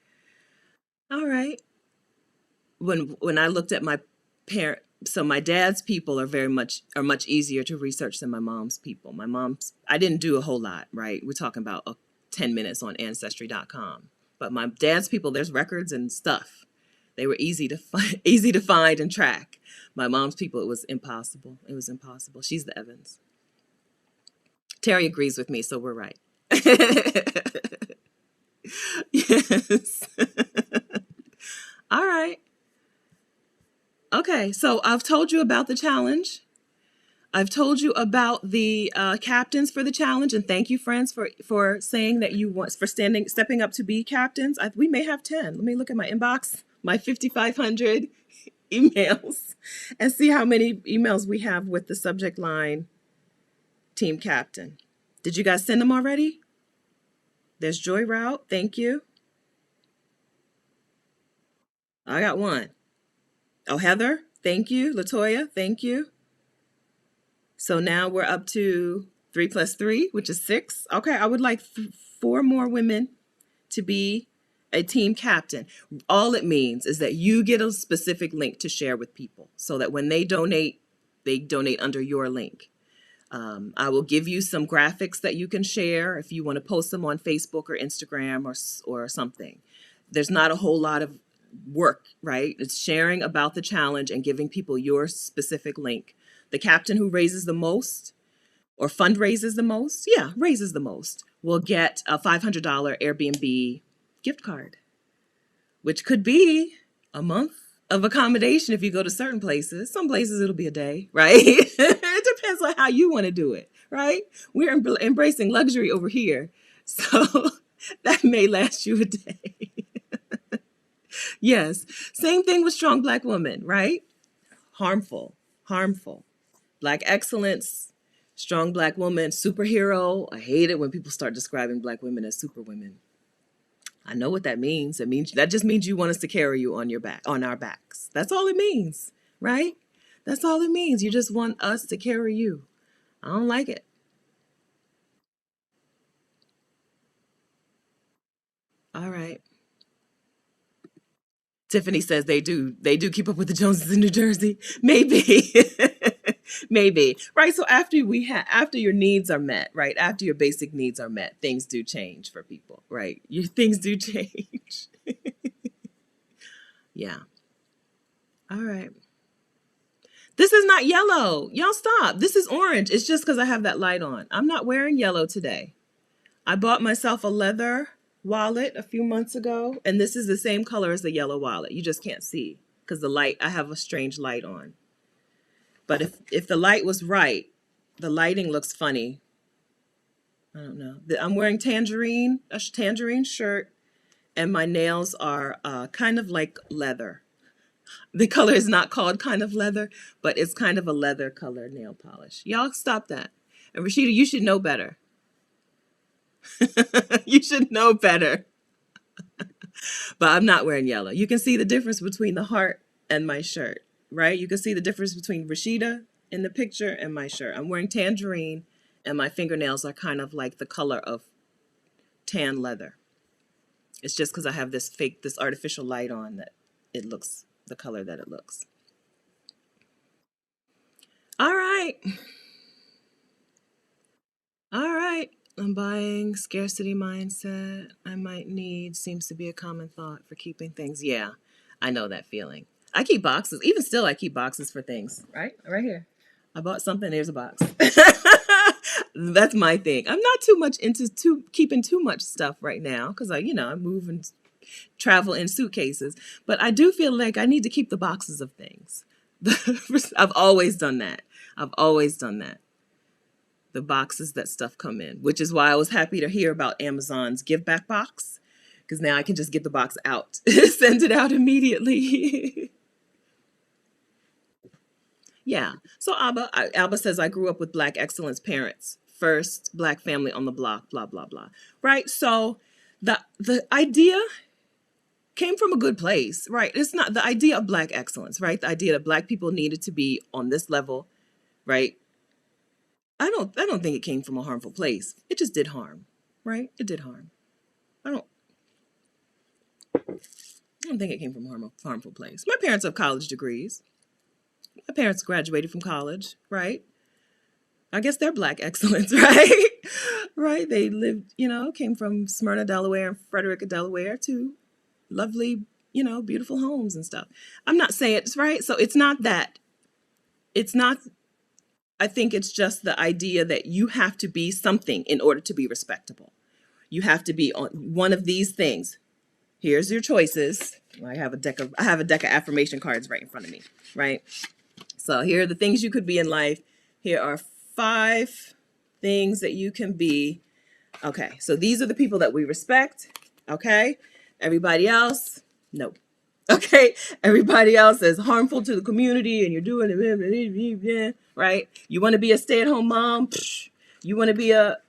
All right. When I looked at my parent, so my dad's people are much easier to research than my mom's people. My mom's, I didn't do a whole lot, right? We're talking about 10 minutes on ancestry.com. But my dad's people, there's records and stuff. They were easy to find, easy to find and track. My mom's people, it was impossible. It was impossible. She's the Evans. Terry agrees with me, so we're right. Yes. All right. Okay, so I've told you about the challenge. I've told you about the captains for the challenge, and thank you, friends, for saying that you want for stepping up to be captains. We may have 10. Let me look at my inbox, my 5,500 emails, and see how many emails we have with the subject line team captain. Did you guys send them already? There's Joy Route. Thank you. I got one. Oh, Heather. Thank you. Latoya. Thank you. So now we're up to 3 plus 3, which is 6. Okay, I would like 4 more women to be a team captain. All it means is that you get a specific link to share with people so that when they donate under your link. I will give you some graphics that you can share if you want to post them on Facebook or Instagram or something. There's not a whole lot of work, right? It's sharing about the challenge and giving people your specific link. The captain who raises the most or fundraises the most, raises the most, will get a $500 Airbnb gift card, which could be a month of accommodation if you go to certain places. Some places it'll be a day, right? It depends on how you want to do it, right? We're embracing luxury over here. So that may last you a day. Yes. Same thing with strong Black women, right? Harmful. Black excellence, strong Black woman, superhero. I hate it when people start describing Black women as superwomen. I know what that means. That just means you want us to carry you on our backs. That's all it means, right? That's all it means. You just want us to carry you. I don't like it. All right. Tiffany says they do keep up with the Joneses in New Jersey. Maybe. Maybe. Right. So after your needs are met, right? After your basic needs are met, things do change for people, right? Things do change. Yeah. All right. This is not yellow. Y'all stop. This is orange. It's just because I have that light on. I'm not wearing yellow today. I bought myself a leather wallet a few months ago, and this is the same color as the yellow wallet. You just can't see because I have a strange light on. But if the light was right, the lighting looks funny. I don't know. I'm wearing a tangerine shirt, and my nails are kind of like leather. The color is not called kind of leather, but it's kind of a leather color nail polish. Y'all stop that. And Rashida, you should know better. You should know better. But I'm not wearing yellow. You can see the difference between the heart and my shirt, right? You can see the difference between Rashida in the picture and my shirt. I'm wearing tangerine, and my fingernails are kind of like the color of tan leather. It's just because I have this artificial light on that it looks the color that it looks. All right. All right. I'm buying scarcity mindset. I might need seems to be a common thought for keeping things. Yeah, I know that feeling. I keep boxes. Even still, I keep boxes for things. Right here. I bought something. There's a box. That's my thing. I'm not too much into keeping too much stuff right now because I move and travel in suitcases. But I do feel like I need to keep the boxes of things. I've always done that. The boxes that stuff come in, which is why I was happy to hear about Amazon's give back box, because now I can just get the box out, send it out immediately. Yeah. So Alba says, I grew up with Black excellence parents, first Black family on the block, blah, blah, blah. Right. So the idea came from a good place, right? It's not the idea of Black excellence, right? The idea that Black people needed to be on this level, right? I don't think it came from a harmful place. It just did harm, right? It did harm. I I don't think it came from a harmful place. My parents have college degrees. My parents graduated from college, right? I guess they're Black excellence, right? Right? They lived, came from Smyrna, Delaware, and Frederica, Delaware, to lovely, beautiful homes and stuff. I'm not saying it's right. So it's not that. It's not. I think it's just the idea that you have to be something in order to be respectable. You have to be on one of these things. Here's your choices. I have a deck of affirmation cards right in front of me, right? So here are the things you could be in life. Here are 5 things that you can be. Okay, so these are the people that we respect. Okay, everybody else, no. Okay, everybody else is harmful to the community, and you're doing it, right? You want to be a stay-at-home mom? You want to be a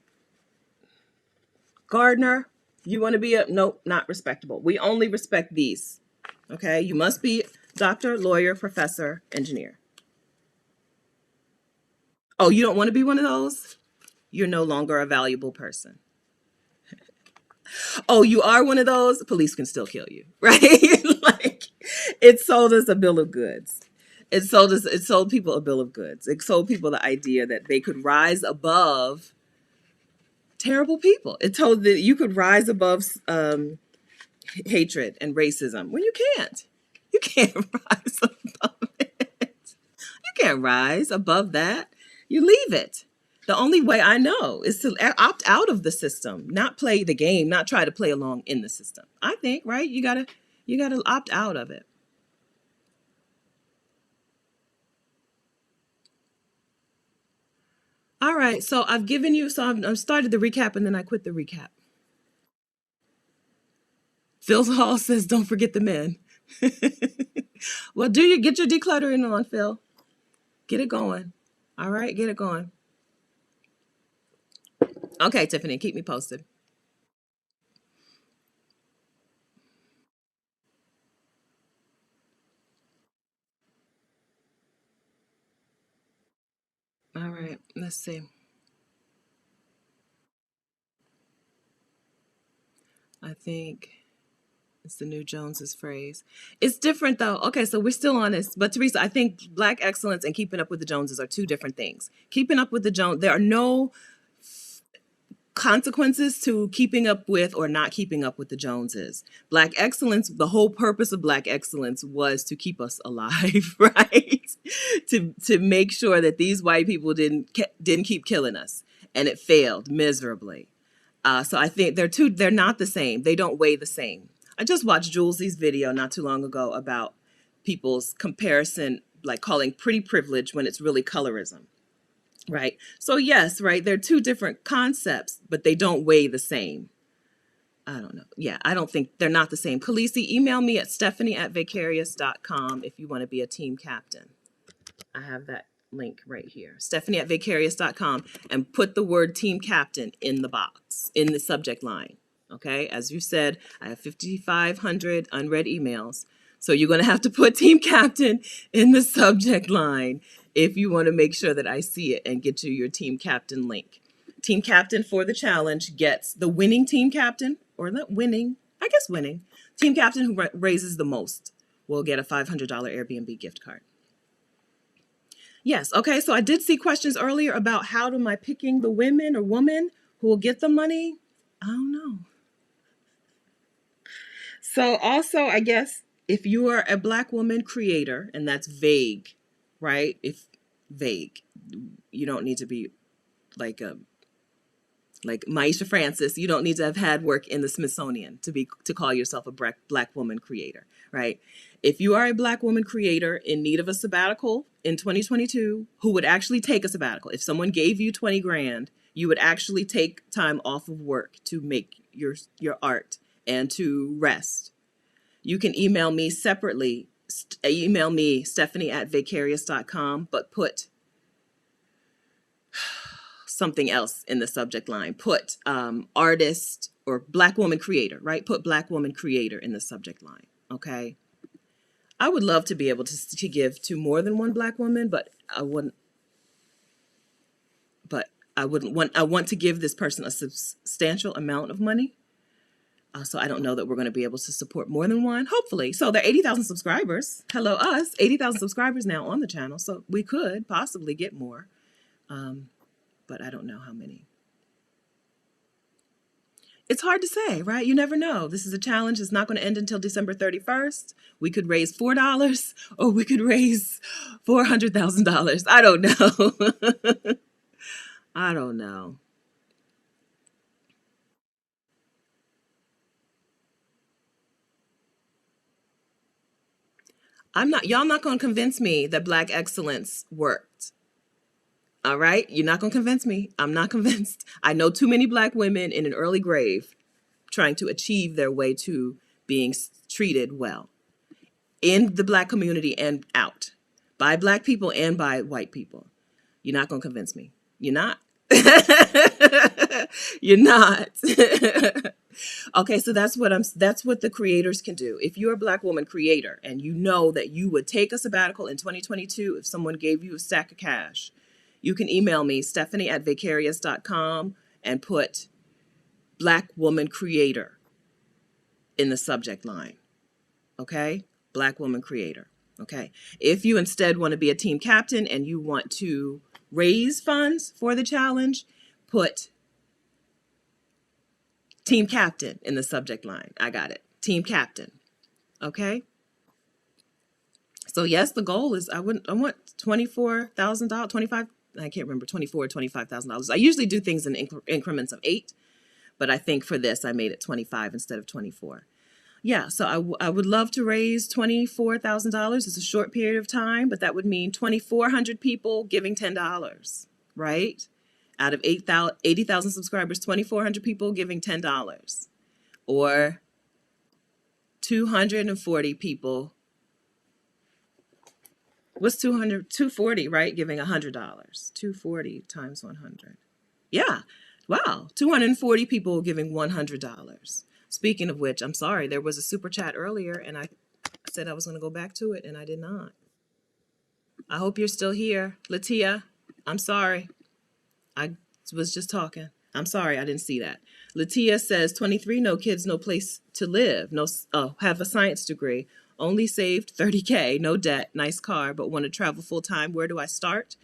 gardener? You want to be a nope, not respectable. We only respect these. Okay, you must be doctor, lawyer, professor, engineer. Oh, you don't want to be one of those? You're no longer a valuable person. Oh, you are one of those? Police can still kill you, right? Like, it sold us a bill of goods. It sold people a bill of goods. It sold people the idea that they could rise above terrible people. It told that you could rise above hatred and racism. Well, you can't. You can't rise above it. You can't rise above that. You leave it. The only way I know is to opt out of the system, not play the game, not try to play along in the system. I think, right? You gotta opt out of it. All right, so I've given you, so I've started the recap and then I quit the recap. Phil Hall says, don't forget the men. Well, get your decluttering on, Phil. Get it going. All right, get it going. Okay, Tiffany, keep me posted. All right, let's see. I think it's the new Jones's phrase. It's different though. Okay, so we're still on this. But Teresa, I think Black excellence and keeping up with the Joneses are 2 different things. Keeping up with the Jones, there are no consequences to keeping up with or not keeping up with the Joneses. Black excellence, the whole purpose of Black excellence was to keep us alive, right? To make sure that these white people didn't keep killing us, and it failed miserably. So I think they're not the same. They don't weigh the same. I just watched Jules's video not too long ago about people's comparison, like calling pretty privilege when it's really colorism. Right. So yes, right. They're 2 different concepts, but they don't weigh the same. I don't know. Yeah, I don't think they're not the same. Khaleesi, email me at stephanie@vicarious.com if you want to be a team captain. I have that link right here. Stephanie@vicarious.com, and put the word team captain in the box, in the subject line. Okay. As you said, I have 5,500 unread emails. So you're going to have to put team captain in the subject line if you want to make sure that I see it and get you your team captain link. Team captain for the challenge gets the winning team captain, or not winning, I guess winning. Team captain who raises the most will get a $500 Airbnb gift card. Yes. Okay. So I did see questions earlier about how am I picking the women or woman who will get the money? I don't know. So also, I guess if you are a Black woman creator, and that's vague, right? If vague, you don't need to be like Maisha Francis. You don't need to have had work in the Smithsonian to call yourself a Black woman creator, right? If you are a Black woman creator in need of a sabbatical in 2022, who would actually take a sabbatical? If someone gave you 20 grand, you would actually take time off of work to make your art and to rest. You can email me separately. Email me, stephanie@vicarious.com, but put something else in the subject line. Put artist or Black woman creator, right? Put Black woman creator in the subject line, okay? I would love to be able to give to more than one Black woman, but I wouldn't want to give this person a substantial amount of money. So I don't know that we're going to be able to support more than one, hopefully. So there are 80,000 subscribers. Hello, us, 80,000 subscribers now on the channel. So we could possibly get more, but I don't know how many. It's hard to say, right? You never know. This is a challenge. It's not going to end until December 31st. We could raise $4 or we could raise $400,000. I don't know. I don't know. Y'all not going to convince me that Black excellence worked. All right? You're not going to convince me. I'm not convinced. I know too many Black women in an early grave trying to achieve their way to being treated well in the Black community and out by Black people and by white people. You're not going to convince me. You're not. You're not. Okay, so that's what the creators can do. If you're a Black woman creator and you know that you would take a sabbatical in 2022 if someone gave you a stack of cash, you can email me, stephanie@vicarious.com, and put Black woman creator in the subject line. Okay? Black woman creator. Okay? If you instead want to be a team captain and you want to raise funds for the challenge, put team captain in the subject line. I got it. Team captain. Okay? So yes, the goal is I want $24,000, 25, I can't remember, $24,000 or $25,000. I usually do things in increments of 8, but I think for this I made it 25 instead of 24. Yeah, so I would love to raise $24,000. It's a short period of time, but that would mean 2,400 people giving $10, right? Out of 80,000 subscribers, 2,400 people giving $10. Or 240 people. What's 200? 240, right? Giving $100. 240 times 100. Yeah. Wow. 240 people giving $100. Speaking of which, I'm sorry, there was a super chat earlier and I said I was going to go back to it and I did not. I hope you're still here. Latia, I'm sorry. I was just talking. I'm sorry, I didn't see that. Latia says, 23, no kids, no place to live. Have a science degree. Only saved $30K, no debt, nice car, but want to travel full time. Where do I start?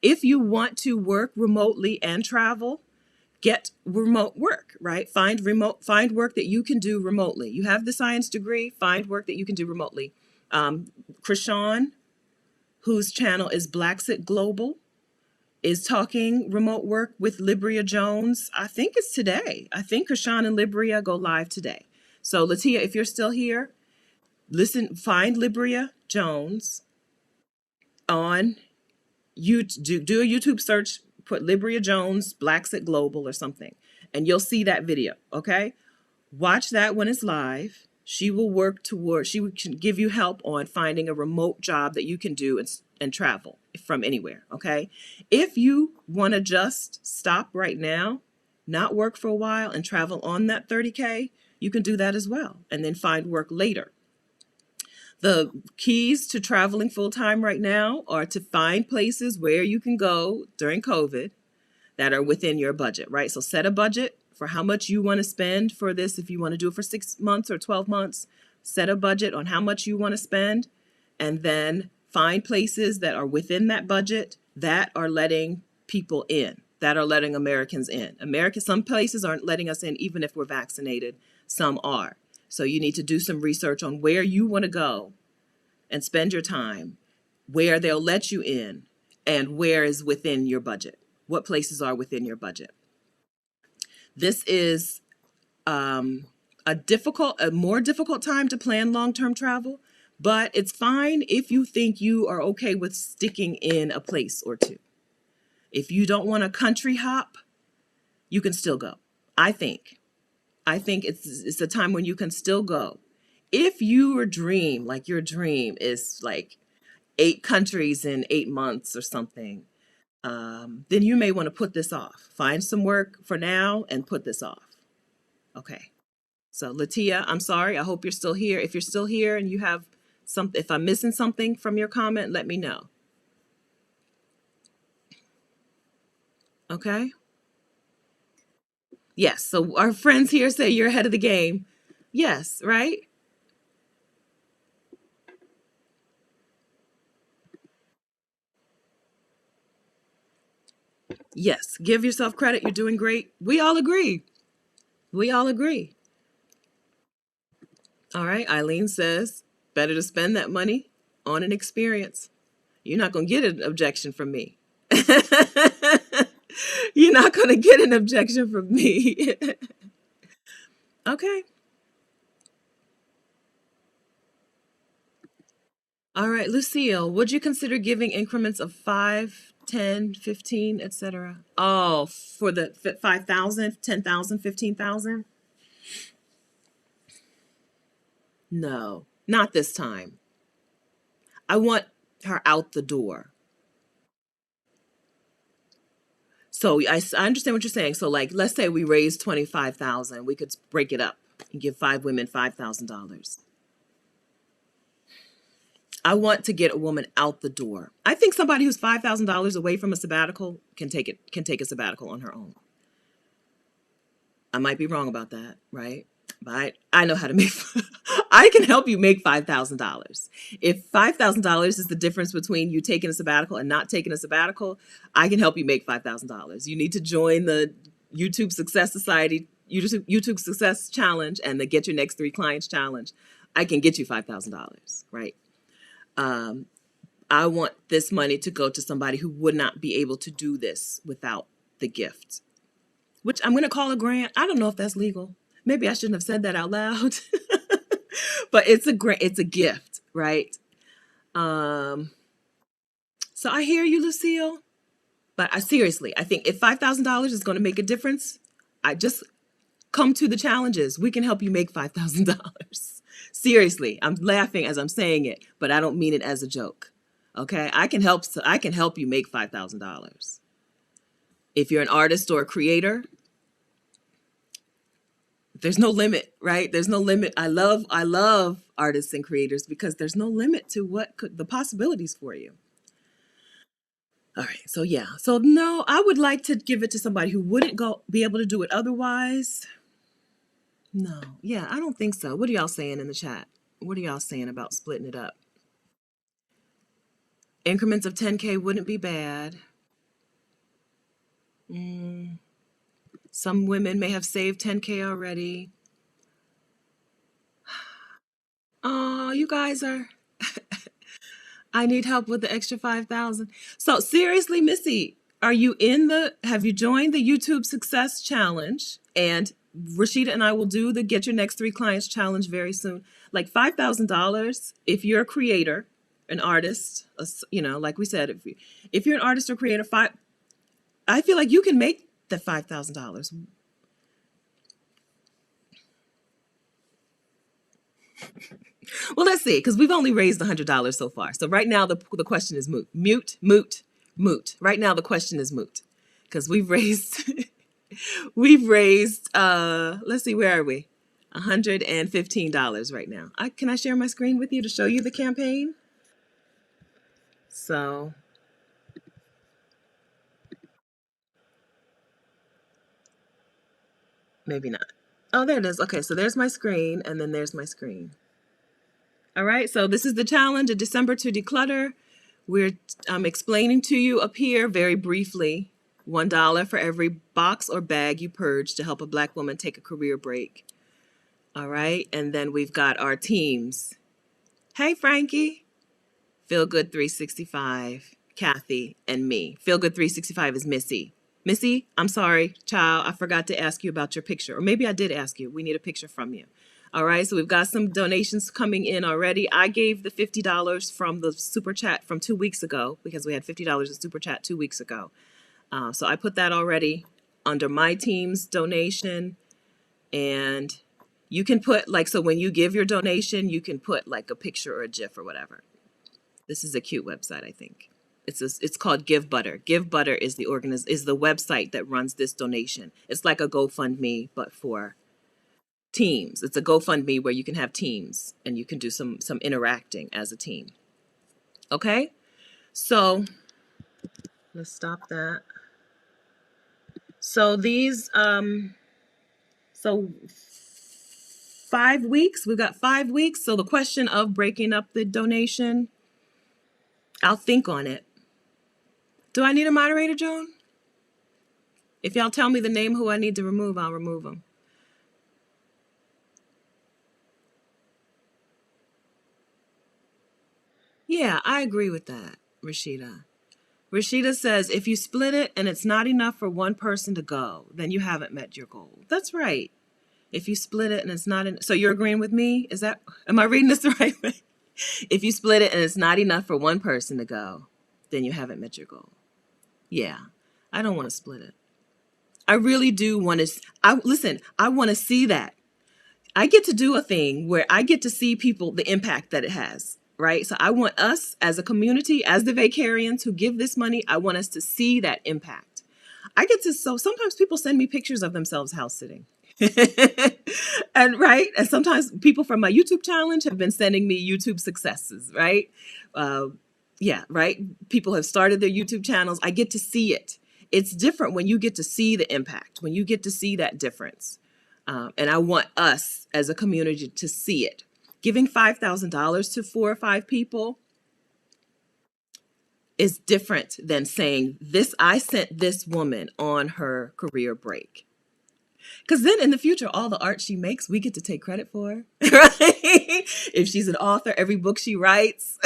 If you want to work remotely and travel, get remote work, right? Find work that you can do remotely. You have the science degree, find work that you can do remotely. Krishan, whose channel is Blacksit Global, is talking remote work with Libria Jones. I think it's today. I think Krishan and Libria go live today. So Latia, if you're still here, find Libria Jones on YouTube, do a YouTube search, put Libria Jones, Blacksit Global or something, and you'll see that video, okay? Watch that when it's live. She can give you help on finding a remote job that you can do and travel from anywhere, okay? If you want to just stop right now, not work for a while and travel on that 30K, you can do that as well and then find work later. The keys to traveling full-time right now are to find places where you can go during COVID that are within your budget, right? So set a budget for how much you want to spend for this. If you want to do it for 6 months or 12 months, set a budget on how much you want to spend, and then find places that are within that budget that are letting people in, that are letting Americans in. Some places aren't letting us in even if we're vaccinated. Some are. So you need to do some research on where you want to go and spend your time, where they'll let you in, and where is within your budget. What places are within your budget. This is a more difficult time to plan long-term travel, but it's fine if you think you are okay with sticking in a place or two. If you don't want a country hop, you can still go. I think it's a time when you can still go. If your dream is like 8 countries in 8 months or something, then you may want to put this off. Find some work for now and put this off. Okay. So Latia, I'm sorry. I hope you're still here. If you're still here and you have if I'm missing something from your comment, let me know. Okay. Yes. So our friends here say you're ahead of the game. Yes, right? Yes. Give yourself credit. You're doing great. We all agree. We all agree. All right. Eileen says, better to spend that money on an experience. You're not going to get an objection from me. You're not going to get an objection from me. Okay. All right, Lucille, would you consider giving increments of 5, 10, 15, etc.? Oh, for the 5,000, 10,000, 15,000? No, not this time. I want her out the door. So I understand what you're saying. So like, let's say we raise 25,000, we could break it up and give 5 women $5,000. I want to get a woman out the door. I think somebody who's $5,000 away from a sabbatical can take a sabbatical on her own. I might be wrong about that, right? But I know how to make. I can help you make $5,000. If $5,000 is the difference between you taking a sabbatical and not taking a sabbatical, I can help you make $5,000. You need to join the YouTube Success Society, YouTube Success Challenge, and the Get Your Next 3 Clients Challenge. I can get you $5,000, right? I want this money to go to somebody who would not be able to do this without the gift, which I'm going to call a grant. I don't know if that's legal. Maybe I shouldn't have said that out loud, but it's a grant. It's a gift, right? Um, so I hear you, Lucille, but seriously, I think if $5,000 is going to make a difference, I just come to the challenges. We can help you make $5,000. Seriously, I'm laughing as I'm saying it, but I don't mean it as a joke. Okay, I can help. I can help you make $5,000. If you're an artist or a creator, there's no limit, right? There's no limit. I love artists and creators because there's no limit to what could the possibilities for you. All right. So yeah. So no, I would like to give it to somebody who wouldn't go be able to do it otherwise. No. Yeah, I don't think so. What are y'all saying in the chat? What are y'all saying about splitting it up? Increments of 10K wouldn't be bad. Some women may have saved 10K already. Oh, you guys are I need help with the extra 5,000. So seriously, Missy, have you joined the YouTube Success Challenge? And Rashida and I will do the Get Your Next 3 Clients Challenge very soon. Like $5,000 if you're a creator, an artist, like we said, if you're an artist or creator, I feel like you can make the $5,000. Well, let's see, because we've only raised $100 so far. So right now the question is moot. Moot. Right now the question is moot because we've raised let's see, where are we? $115 right now. Can I share my screen with you to show you the campaign? So maybe not. Oh, there it is. Okay, so there's my screen and then there's my screen. All right, so this is the challenge of December to Declutter. We're explaining to you up here very briefly, $1 for every box or bag you purge to help a Black woman take a career break. All right, and then we've got our teams. Hey, Frankie. Feel Good 365, Kathy, and me. Feel Good 365 is Missy. Missy, I'm sorry, child, I forgot to ask you about your picture. Or maybe I did ask you. We need a picture from you. All right, so we've got some donations coming in already. I gave the $50 from the super chat from 2 weeks ago because we had $50 in super chat 2 weeks ago. So I put that already under my team's donation. And you can put so when you give your donation, you can put like a picture or a GIF or whatever. This is a cute website, I think. It's called Give Butter. Give Butter is the website that runs this donation. It's like a GoFundMe, but for teams. It's a GoFundMe where you can have teams and you can do some interacting as a team. Okay? So let's stop that. So these so 5 weeks. We've got 5 weeks. So the question of breaking up the donation, I'll think on it. Do I need a moderator, Joan? If y'all tell me the name who I need to remove, I'll remove them. Yeah, I agree with that, Rashida. Rashida says, if you split it and it's not enough for one person to go, then you haven't met your goal. That's right. If you split it and it's not so you're agreeing with me? Am I reading this the right way? If you split it and it's not enough for one person to go, then you haven't met your goal. Yeah, I don't want to split it. I really do want to. I want to see that. I get to do a thing where I get to see people, the impact that it has, right? So I want us as a community, as the Vacarians who give this money, I want us to see that impact. So sometimes people send me pictures of themselves house sitting. And sometimes people from my YouTube challenge have been sending me YouTube successes, right? Yeah, right. People have started their YouTube channels. I get to see it. It's different when you get to see the impact, when you get to see that difference. And I want us as a community to see it. Giving $5,000 to 4 or 5 people is different than saying I sent this woman on her career break. Because then in the future, all the art she makes, we get to take credit for, right? If she's an author, every book she writes.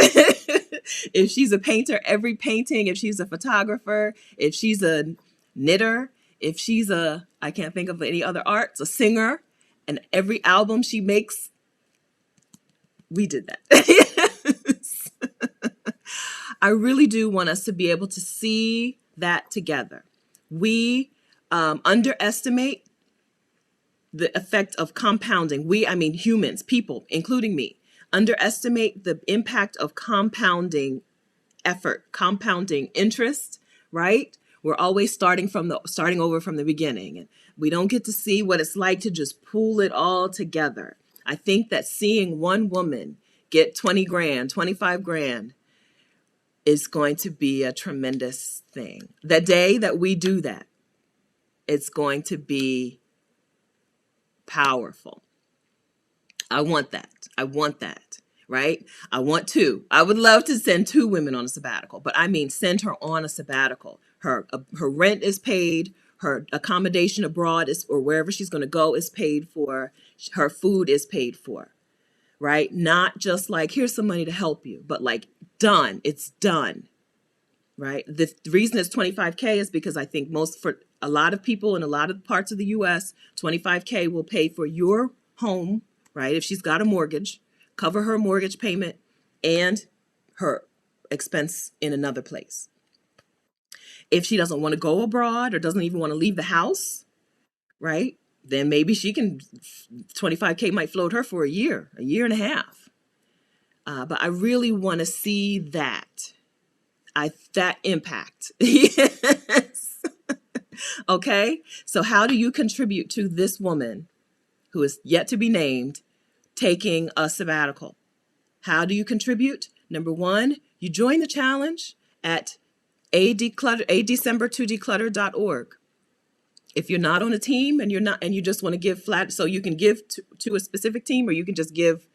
If she's a painter, every painting. If she's a photographer, if she's a knitter, if she's I can't think of any other arts, a singer, and every album she makes, we did that. I really do want us to be able to see that together. We underestimate the effect of compounding. Humans, people, including me, underestimate the impact of compounding effort, compounding interest, right? We're always starting over from the beginning. And we don't get to see what it's like to just pull it all together. I think that seeing one woman get 20 grand, 25 grand is going to be a tremendous thing. The day that we do that, it's going to be powerful. I want that, right? I would love to send 2 women on a sabbatical, but send her on a sabbatical. Her rent is paid, her accommodation abroad or wherever she's going to go is paid for, her food is paid for, right? Not just like, here's some money to help you, but like done, it's done, right? The reason it's 25K is because I think for a lot of people in a lot of parts of the US, 25K will pay for your home, right? If she's got a mortgage, cover her mortgage payment and her expense in another place. If she doesn't want to go abroad or doesn't even want to leave the house, right? Then maybe 25K might float her for a year and a half. But I really want to see that impact. Yes. Okay. So how do you contribute to this woman who is yet to be named taking a sabbatical? How do you contribute? Number 1, you join the challenge at adecember2declutter.org. If you're not on a team and you just want to give flat, so you can give to a specific team or you can just give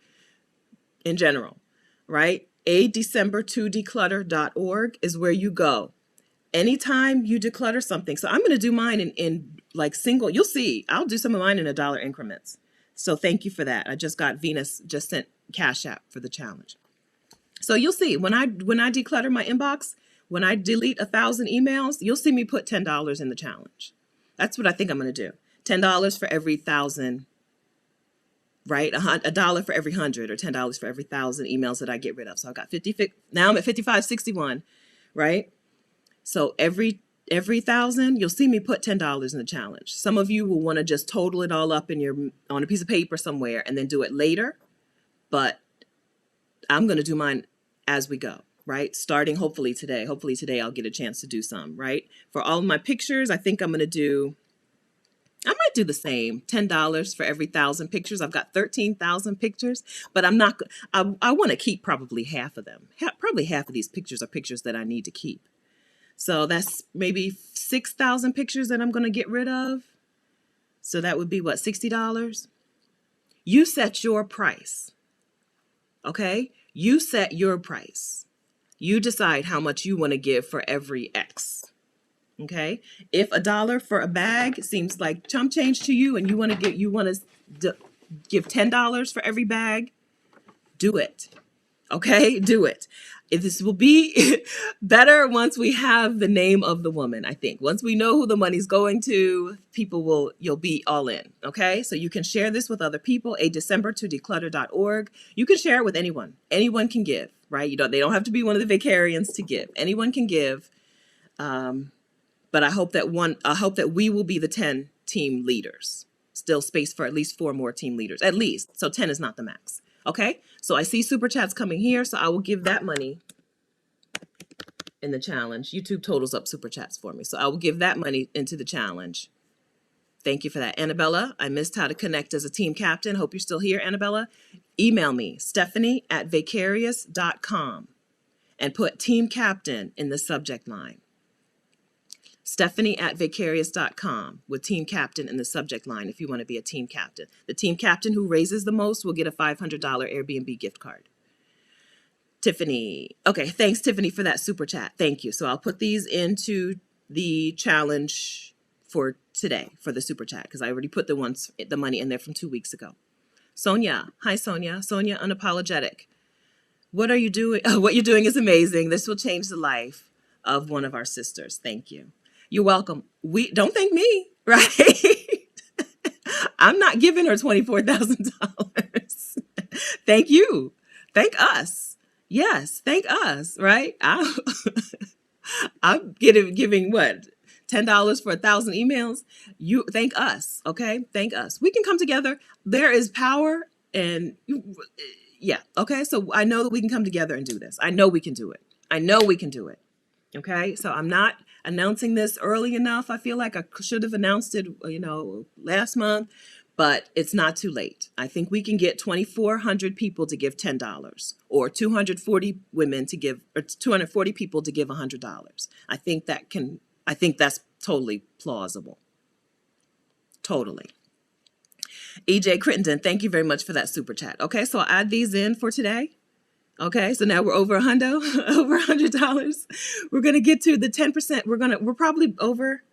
in general, right? adecember2declutter.org is where you go. Anytime you declutter something. So I'm going to do mine in like single, you'll see, I'll do some of mine in $1 increments. So thank you for that. I just got Venus just sent Cash App for the challenge. So you'll see when I declutter my inbox, when I delete 1,000 emails, you'll see me put $10 in the challenge. That's what I think I'm going to do. $10 for every 1,000, right? $1 for every 100 or $10 for every 1,000 emails that I get rid of. So I've got 50, now I'm at 55.61, right? So every 1,000, you'll see me put $10 in the challenge. Some of you will want to just total it all up on a piece of paper somewhere and then do it later. But I'm going to do mine as we go, right? Starting hopefully today. Hopefully today I'll get a chance to do some, right? For all of my pictures, I think I might do the same, $10 for every 1,000 pictures. I've got 13,000 pictures, but I want to keep probably half of them. Probably half of these pictures are pictures that I need to keep. So that's maybe 6,000 pictures that I'm going to get rid of. So that would be what, $60? You set your price. Okay? You set your price. You decide how much you want to give for every X. Okay? If $1 for a bag seems like chump change to you and you want to give $10 for every bag, do it. Okay? Do it. This will be better once we have the name of the woman, I think. Once we know who the money's going to, you'll be all in. Okay? So you can share this with other people, declutter.org. You can share it with anyone. Anyone can give, right? They don't have to be one of the Vicarians to give. Anyone can give. But I hope that we will be the 10 team leaders. Still space for at least 4 more team leaders, at least. So 10 is not the max. Okay, so I see super chats coming here, so I will give that money in the challenge. YouTube totals up super chats for me, so I will give that money into the challenge. Thank you for that. Annabella, I missed how to connect as a team captain. Hope you're still here, Annabella. Email me, Stephanie@vicarious.com, and put team captain in the subject line. Stephanie@vicarious.com with team captain in the subject line if you want to be a team captain. The team captain who raises the most will get a $500 Airbnb gift card. Tiffany. Okay, thanks, Tiffany, for that super chat. Thank you. So I'll put these into the challenge for today for the super chat because I already put the money in there from 2 weeks ago. Sonia. Hi, Sonia. Sonia, unapologetic. What are you doing? What you're doing is amazing. This will change the life of one of our sisters. Thank you. You're welcome. Don't thank me, right? I'm not giving her $24,000. Thank you. Thank us. Yes, thank us, right? I'm giving what? $10 for 1,000 emails. You thank us, okay? Thank us. We can come together. There is power and yeah, okay? So I know that we can come together and do this. I know we can do it. I know we can do it. Okay, so I'm not announcing this early enough. I feel like I should have announced it, last month, but it's not too late. I think we can get 2,400 people to give $10 or 240 women to give, or 240 people to give $100. I think that's totally plausible. Totally. EJ Crittenden, thank you very much for that super chat. Okay, so I'll add these in for today. Okay, so now we're over $100. We're gonna get to the 10%. We're probably over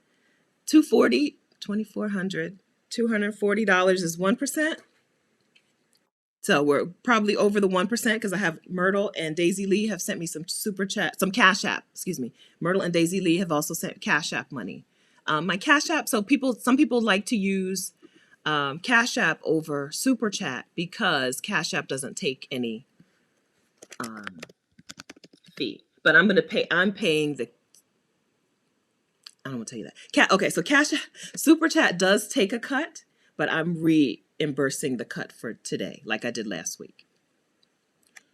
240, 2,400, $240 is 1%. So we're probably over the 1% because I have Myrtle and Daisy Lee have sent me some Cash App, excuse me. Myrtle and Daisy Lee have also sent Cash App money. My Cash App, some people like to use Cash App over Super Chat because Cash App doesn't take any fee, but I'm paying the, I don't want to tell you that. Okay, so Super Chat does take a cut, but I'm reimbursing the cut for today, like I did last week.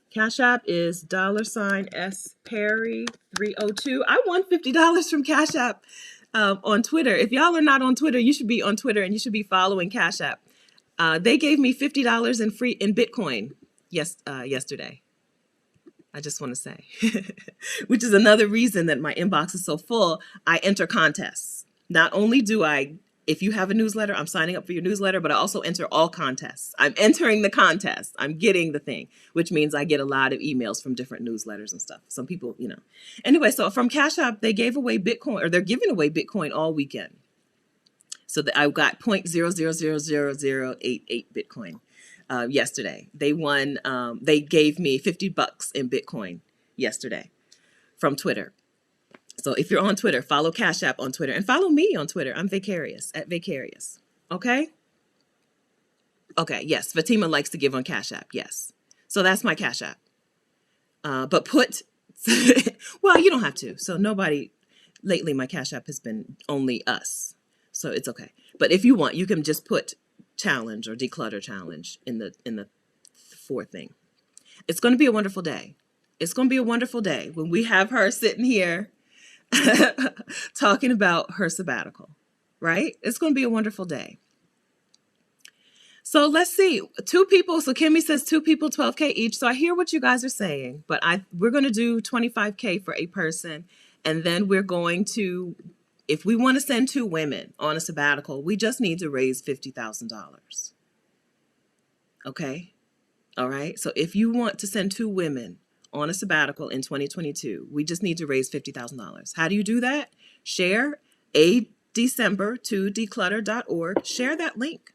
Cash App is $S Perry 302. I won $50 from Cash App on Twitter. If y'all are not on Twitter, you should be on Twitter and you should be following Cash App. They gave me $50 in Bitcoin yesterday. I just want to say, which is another reason that my inbox is so full. I enter contests. Not only do if you have a newsletter, I'm signing up for your newsletter, but I also enter all contests. I'm entering the contest. I'm getting the thing, which means I get a lot of emails from different newsletters and stuff. Some people, Anyway, so from Cash App, they gave away Bitcoin, or they're giving away Bitcoin all weekend. So I got 0.000088 Bitcoin. Yesterday. They won, they gave me $50 in Bitcoin yesterday from Twitter. So if you're on Twitter, follow Cash App on Twitter and follow me on Twitter. I'm Vicarious @Vicarious. Okay? Okay, yes. Fatima likes to give on Cash App. Yes. So that's my Cash App. But well, you don't have to. So lately my Cash App has been only us. So it's okay. But if you want, you can just put challenge or declutter challenge in the fourth thing. It's going to be a wonderful day. It's going to be a wonderful day when we have her sitting here talking about her sabbatical, right? It's going to be a wonderful day. So let's see, 2 people. So Kimmy says 2 people, $12K each. So I hear what you guys are saying, but we're going to do $25K for a person. And then we're going to, if we want to send 2 women on a sabbatical, we just need to raise $50,000. Okay. All right. So if you want to send 2 women on a sabbatical in 2022, we just need to raise $50,000. How do you do that? Share a December to declutter.org. Share that link.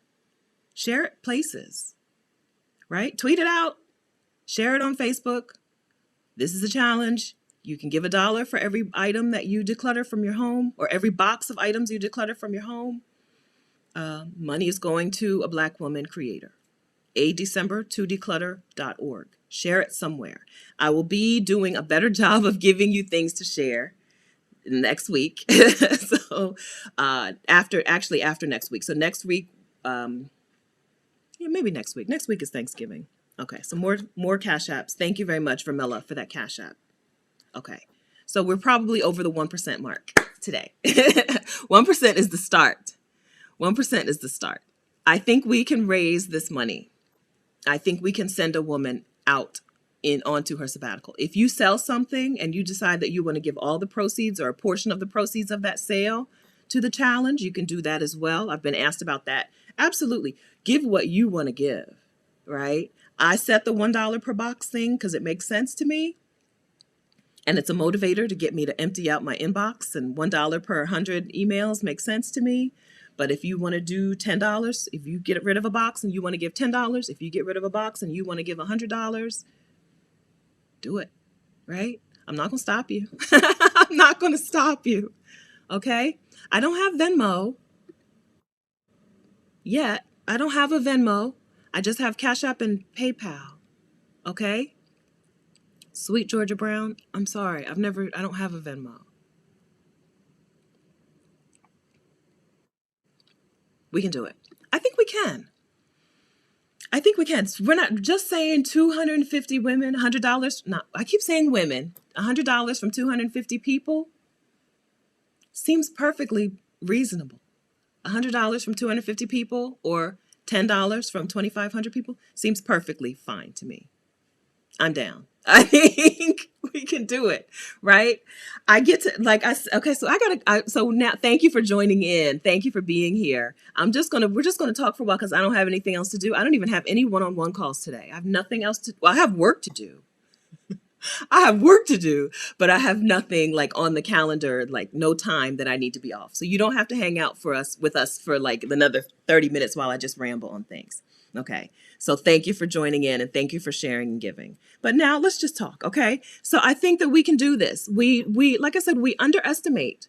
Share it places, right? Tweet it out. Share it on Facebook. This is a challenge. You can give $1 for every item that you declutter from your home, or every box of items you declutter from your home. Money is going to a Black woman creator. A December to declutter.org. Share it somewhere. I will be doing a better job of giving you things to share next week. So after next week. So next week, maybe next week. Next week is Thanksgiving. Okay, so more Cash Apps. Thank you very much, Vermilla, for that Cash App. Okay, so we're probably over the 1% mark today. 1% is the start. 1% is the start. I think we can raise this money. I think we can send a woman out onto her sabbatical. If you sell something and you decide that you want to give all the proceeds or a portion of the proceeds of that sale to the challenge, you can do that as well. I've been asked about that. Absolutely. Give what you want to give, right? I set the $1 per box thing because it makes sense to me. And it's a motivator to get me to empty out my inbox, and $1 per 100 emails makes sense to me. But if you want to do $10, if you get rid of a box and you want to give $10, if you get rid of a box and you want to give $100, do it, right? I'm not going to stop you. I'm not going to stop you, okay? I don't have Venmo yet. I don't have a Venmo. I just have Cash App and PayPal, okay? Sweet Georgia Brown, I'm sorry. I don't have a Venmo. We can do it. I think we can. I think we can. We're not just saying 250 women, $100. No, I keep saying women. $100 from 250 people seems perfectly reasonable. $100 from 250 people or $10 from 2,500 people seems perfectly fine to me. I'm down. I think we can do it, right? I get to okay. So so now, thank you for joining in. Thank you for being here. We're just gonna talk for a while because I don't have anything else to do. I don't even have any one-on-one calls today. I have nothing else to. Well, I have work to do. I have work to do, but I have nothing like on the calendar, like no time that I need to be off. So you don't have to hang out with us for like another 30 minutes while I just ramble on things. Okay. So thank you for joining in and thank you for sharing and giving. But now let's just talk. Okay. So I think that we can do this. We, like I said, we underestimate,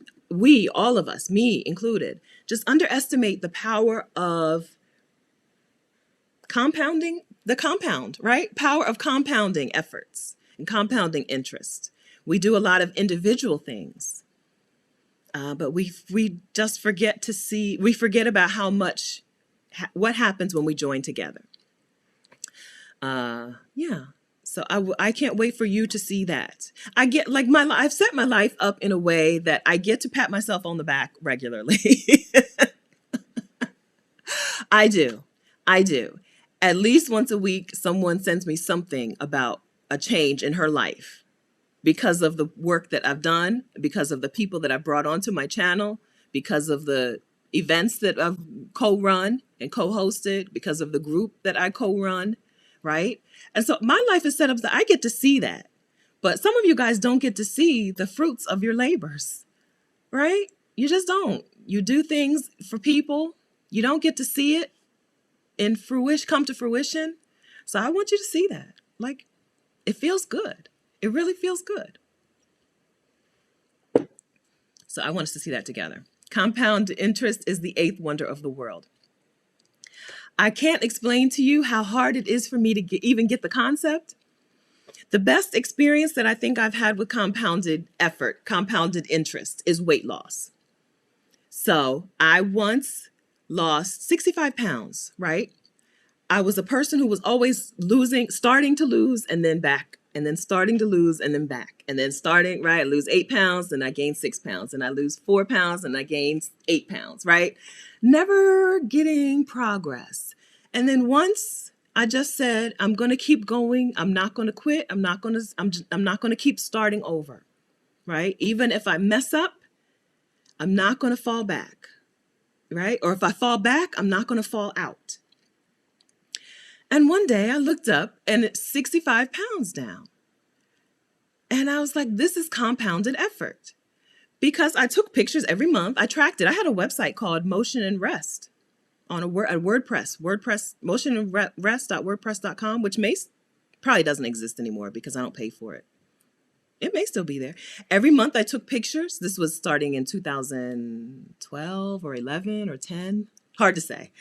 all of us, me included, just underestimate the power of compounding, right? Power of compounding efforts and compounding interest. We do a lot of individual things, but we just forget to see, we forget about how much, what happens when we join together. Yeah. So I can't wait for you to see that. I get like I've set my life up in a way that I get to pat myself on the back regularly. I do. At least once a week, someone sends me something about a change in her life because of the work that I've done, because of the people that I brought onto my channel, because of the events that I've co-run and co-hosted, because of the group that I co-run, right? And so my life is set up so I get to see that. But some of you guys don't get to see the fruits of your labors, right? You just don't. You do things for people. You don't get to see it come to fruition. So I want you to see that. Like, it feels good. It really feels good. So I want us to see that together. Compound interest is the 8th wonder of the world. I can't explain to you how hard it is for me to even get the concept. The best experience that I think I've had with compounded effort, compounded interest, is weight loss. So I once lost 65 pounds, right? I was a person who was always starting to lose and then back, and then starting to lose and then back, and then starting, right? I lose 8 pounds and I gain 6 pounds, and I lose 4 pounds and I gain 8 pounds, right? Never getting progress. And then once I just said, I'm going to keep going. I'm not going to quit. I'm not going to keep starting over, right? Even if I mess up, I'm not going to fall back, right? Or if I fall back, I'm not going to fall out. And one day I looked up and it's 65 pounds down. And I was like, this is compounded effort. Because I took pictures every month. I tracked it. I had a website called Motion and Rest on a WordPress, motionandrest.wordpress.com, which probably doesn't exist anymore because I don't pay for it. It may still be there. Every month I took pictures. This was starting in 2012 or 11 or 10. Hard to say.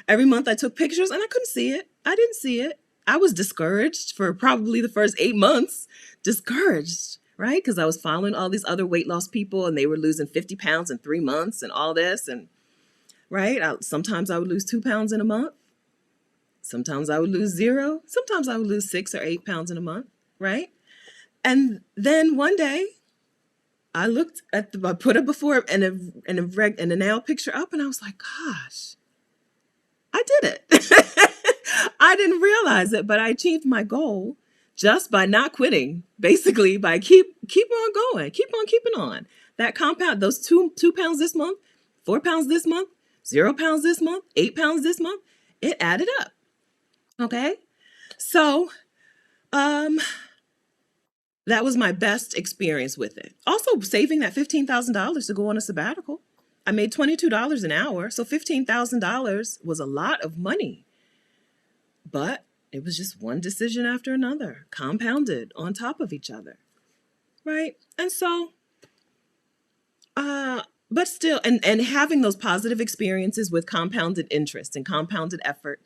Every month I took pictures and I couldn't see it. I didn't see it. I was discouraged for probably the first 8 months. Discouraged, right? Because I was following all these other weight loss people and they were losing 50 pounds in 3 months and all this. And right, sometimes I would lose 2 pounds in a month. Sometimes I would lose 0. Sometimes I would lose 6 or 8 pounds in a month, right? And then one day I looked at I put a before and a now picture up and I was like, gosh, I did it. I didn't realize it, but I achieved my goal just by not quitting, basically by keep on going, keep on keeping on. That compound, those 2 pounds this month, 4 pounds this month, 0 pounds this month, 8 pounds this month, it added up. Okay. So, that was my best experience with it. Also, saving that $15,000 to go on a sabbatical. I made $22 an hour, so $15,000 was a lot of money. But it was just one decision after another, compounded on top of each other, right? And so, but still, and having those positive experiences with compounded interest and compounded effort,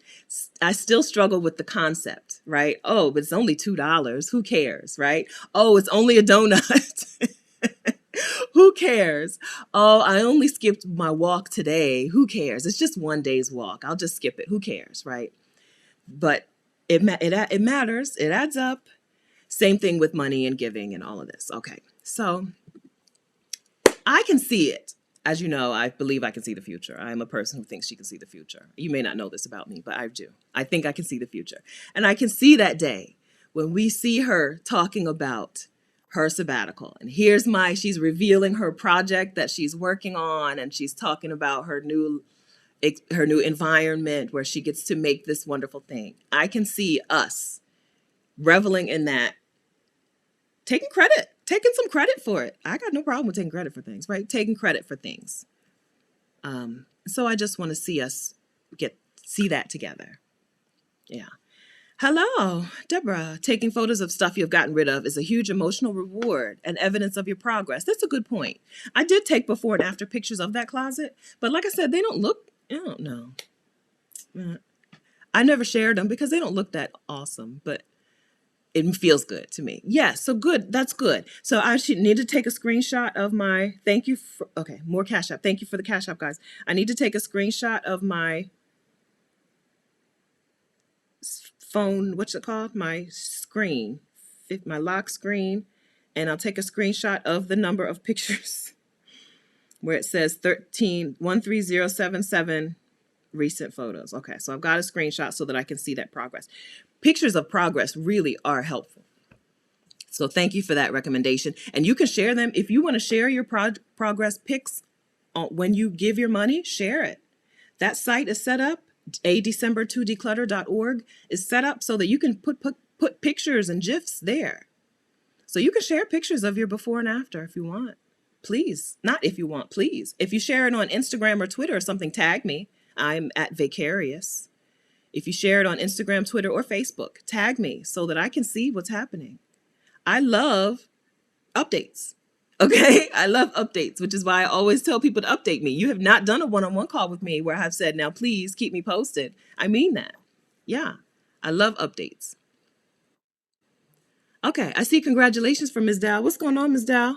I still struggle with the concept, right? Oh, but it's only $2. Who cares, right? Oh, it's only a donut. Who cares? Oh, I only skipped my walk today. Who cares? It's just one day's walk. I'll just skip it. Who cares, right? But it matters. It adds up. Same thing with money and giving and all of this. Okay, so I can see it. As you know, I believe I can see the future. I am a person who thinks she can see the future. You may not know this about me, but I do. I think I can see the future. And I can see that day when we see her talking about her sabbatical. And she's revealing her project that she's working on, and she's talking about her new environment where she gets to make this wonderful thing. I can see us reveling in that, taking some credit for it. I got no problem with taking credit for things, right? Taking credit for things. So I just want to see us see that together. Yeah. Hello, Deborah. Taking photos of stuff you've gotten rid of is a huge emotional reward and evidence of your progress. That's a good point. I did take before and after pictures of that closet, but like I said, I don't know. I never shared them because they don't look that awesome, but it feels good to me. Yeah, so good. That's good. So I need to take a screenshot of my, more Cash App. Thank you for the Cash App, guys. I need to take a screenshot of my phone, what's it called? My screen, my lock screen. And I'll take a screenshot of the number of pictures where it says 13077 recent photos. Okay, so I've got a screenshot so that I can see that progress. Pictures of progress really are helpful. So thank you for that recommendation. And you can share them. If you want to share your progress pics when you give your money, share it. That site is set up, adecember2declutter.org is set up so that you can put pictures and GIFs there. So you can share pictures of your before and after if you want. Please. Not if you want, please. If you share it on Instagram or Twitter or something, tag me. I'm at Vicarious. If you share it on Instagram, Twitter, or Facebook, tag me so that I can see what's happening. I love updates. Okay? I love updates, which is why I always tell people to update me. You have not done a one-on-one call with me where I've said, now please keep me posted. I mean that. Yeah. I love updates. Okay. I see congratulations from Ms. Dow. What's going on, Ms. Dow?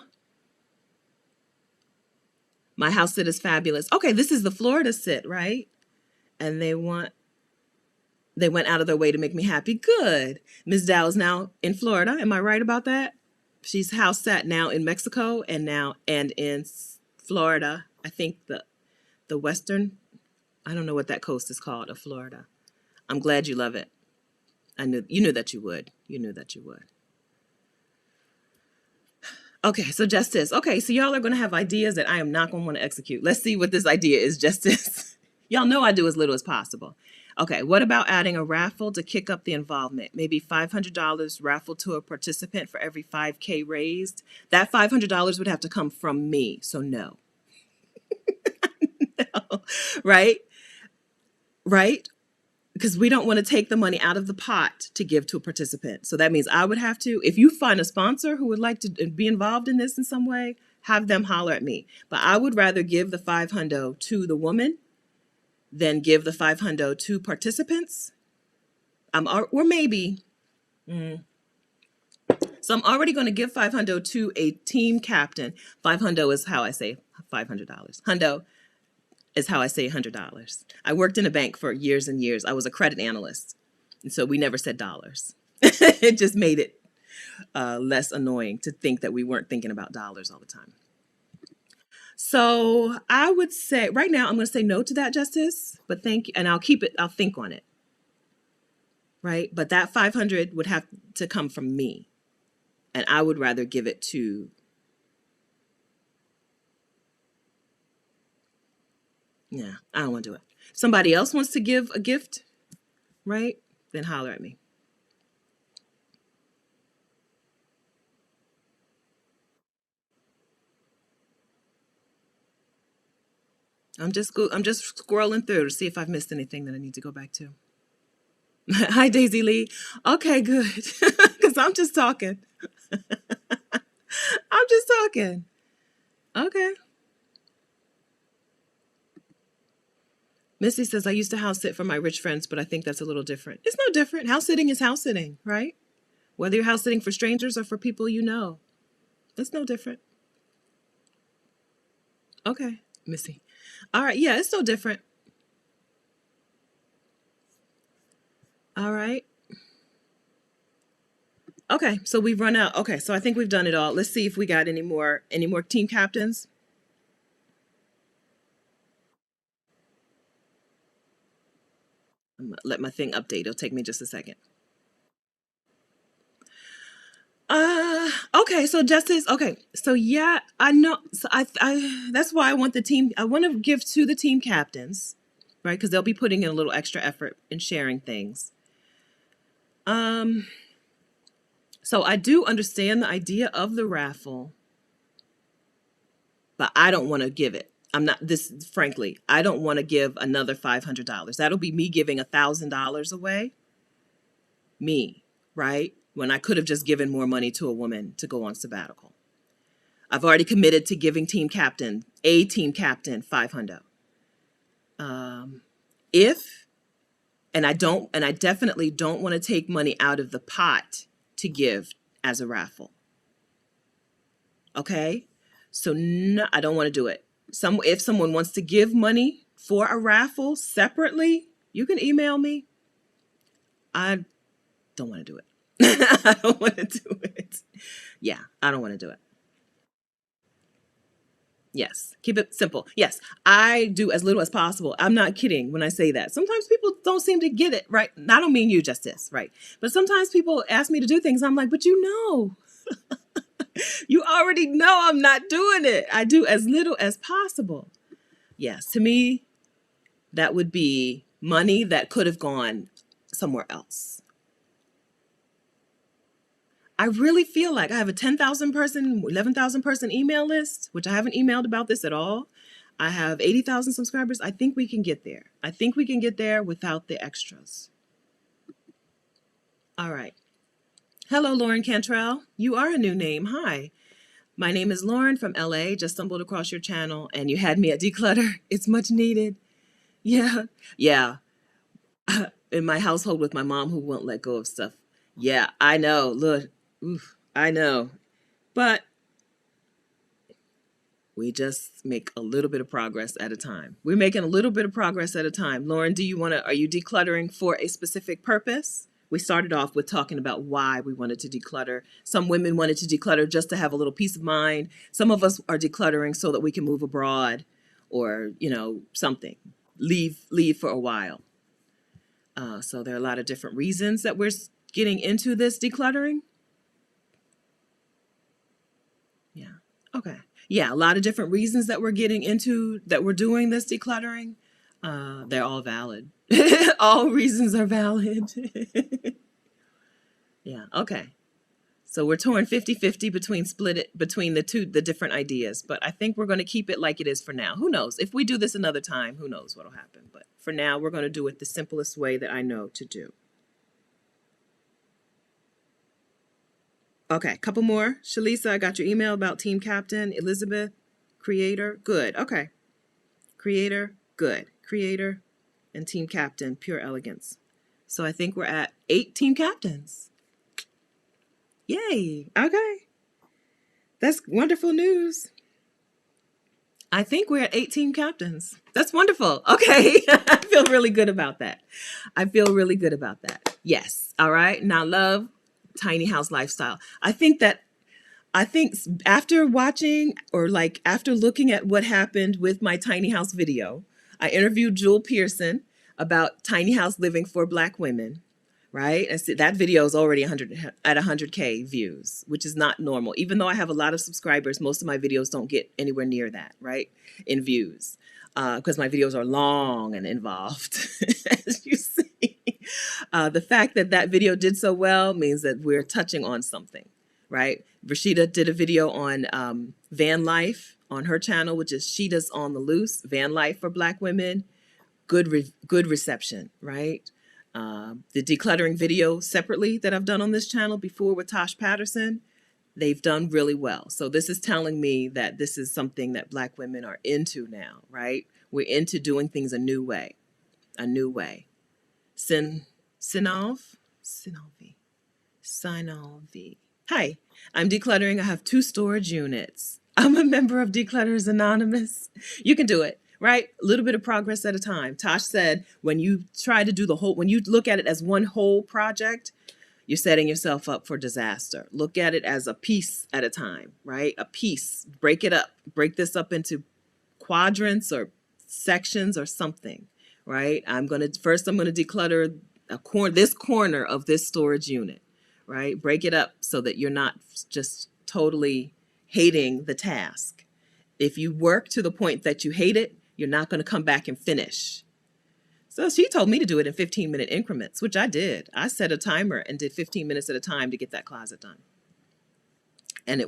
My house sit is fabulous. Okay. This is the Florida sit, right? And they went out of their way to make me happy. Good. Ms. Dow is now in Florida. Am I right about that? She's house sat now in Mexico and in Florida. I think the western, I don't know what that coast is called of Florida. I'm glad you love it. You knew that you would. You knew that you would. Okay, so Justice. Okay, so y'all are going to have ideas that I am not going to want to execute. Let's see what this idea is, Justice. Y'all know I do as little as possible. Okay, what about adding a raffle to kick up the involvement? Maybe $500 raffle to a participant for every 5K raised. That $500 would have to come from me, so no. Right? Right? Because we don't want to take the money out of the pot to give to a participant. So that means I would have to, if you find a sponsor who would like to be involved in this in some way, have them holler at me. But I would rather give the 500 to the woman than give the 500 to participants. Or maybe, so I'm already going to give 500 to a team captain. 500 is how I say $500. Hundo is how I say $100. I worked in a bank for years and years. I was a credit analyst. And so we never said dollars. It just made it less annoying to think that we weren't thinking about dollars all the time. So I would say right now, I'm going to say no to that, Justice, but thank you. And I'll keep it. I'll think on it. Right. But that 500 would have to come from me. And I would rather give it to. Yeah, I don't want to do it. Somebody else wants to give a gift, right? Then holler at me. I'm just scrolling through to see if I've missed anything that I need to go back to. Hi, Daisy Lee. Okay, good. Because I'm just talking. I'm just talking. Okay. Missy says, I used to house sit for my rich friends, but I think that's a little different. It's no different. House sitting is house sitting, right? Whether you're house sitting for strangers or for people you know. It's no different. Okay, Missy. All right, yeah, it's no different. All right. Okay, so we've run out. Okay, so I think we've done it all. Let's see if we got any more team captains. I'm gonna let my thing update. It'll take me just a second. Okay, so Justice, okay. So yeah, I know. So I that's why I want the team. I want to give to the team captains, right? Because they'll be putting in a little extra effort in sharing things. So I do understand the idea of the raffle, but I don't want to give it. I'm not this, frankly, I don't want to give another $500. That'll be me giving $1,000 away. Me, right? When I could have just given more money to a woman to go on sabbatical. I've already committed to giving a team captain 500. If, and I definitely don't want to take money out of the pot to give as a raffle. Okay? So no, I don't want to do it. If someone wants to give money for a raffle separately, you can email me. I don't want to do it. I don't want to do it. Yeah, I don't want to do it. Yes, keep it simple. Yes, I do as little as possible. I'm not kidding when I say that. Sometimes people don't seem to get it right. I don't mean you, Justice, right? But sometimes people ask me to do things. I'm like, but you know, you already know I'm not doing it. I do as little as possible. Yes, to me, that would be money that could have gone somewhere else. I really feel like I have a 10,000 person, 11,000 person email list, which I haven't emailed about this at all. I have 80,000 subscribers. I think we can get there. I think we can get there without the extras. All right. Hello, Lauren Cantrell. You are a new name. Hi. My name is Lauren from LA. Just stumbled across your channel and you had me at Declutter. It's much needed. Yeah. Yeah. In my household with my mom who won't let go of stuff. Yeah, I know. Look, oof, I know. But we just make a little bit of progress at a time. We're making a little bit of progress at a time. Lauren, are you decluttering for a specific purpose? We started off with talking about why we wanted to declutter. Some women wanted to declutter just to have a little peace of mind. Some of us are decluttering so that we can move abroad or, something. Leave for a while. So there are a lot of different reasons that we're getting into this decluttering. Yeah. Okay. Yeah, a lot of different reasons that we're doing this decluttering. They're all valid. All reasons are valid. Yeah, okay. So we're torn 50-50 between between the different ideas, but I think we're going to keep it like it is for now. Who knows? If we do this another time, who knows what'll happen. But for now, we're going to do it the simplest way that I know to do. Okay, couple more. Shalisa, I got your email about team captain. Elizabeth, creator, good. Okay. Creator, good. Creator and team captain, pure elegance. So I think we're at 8 team captains. Yay. Okay. That's wonderful news. I think we're at 18 captains. That's wonderful. Okay. I feel really good about that. I feel really good about that. Yes. All right. Now, love, tiny house lifestyle. I think after watching or like after looking at what happened with my tiny house video, I interviewed Jewel Pearson about tiny house living for Black women. Right? I see that video is already 100K views, which is not normal. Even though I have a lot of subscribers, most of my videos don't get anywhere near that, right? In views, because my videos are long and involved, as you see. The fact that that video did so well means that we're touching on something, right? Rashida did a video on van life on her channel, which is Sheeta's on the Loose, van life for Black women. Good reception, right? The decluttering video separately that I've done on this channel before with Tosh Patterson, they've done really well. So this is telling me that this is something that Black women are into now, right? We're into doing things a new way. Sinalvi. Hi, I'm decluttering. I have 2 storage units. I'm a member of Declutters Anonymous. You can do it. Right? A little bit of progress at a time. Tosh said, when you try to do when you look at it as one whole project, you're setting yourself up for disaster. Look at it as a piece at a time, right? A piece. Break it up. Break this up into quadrants or sections or something, right? First I'm going to declutter this corner of this storage unit, right? Break it up so that you're not just totally hating the task. If you work to the point that you hate it, you're not going to come back and finish. So she told me to do it in 15-minute increments, which I did. I set a timer and did 15 minutes at a time to get that closet done. And I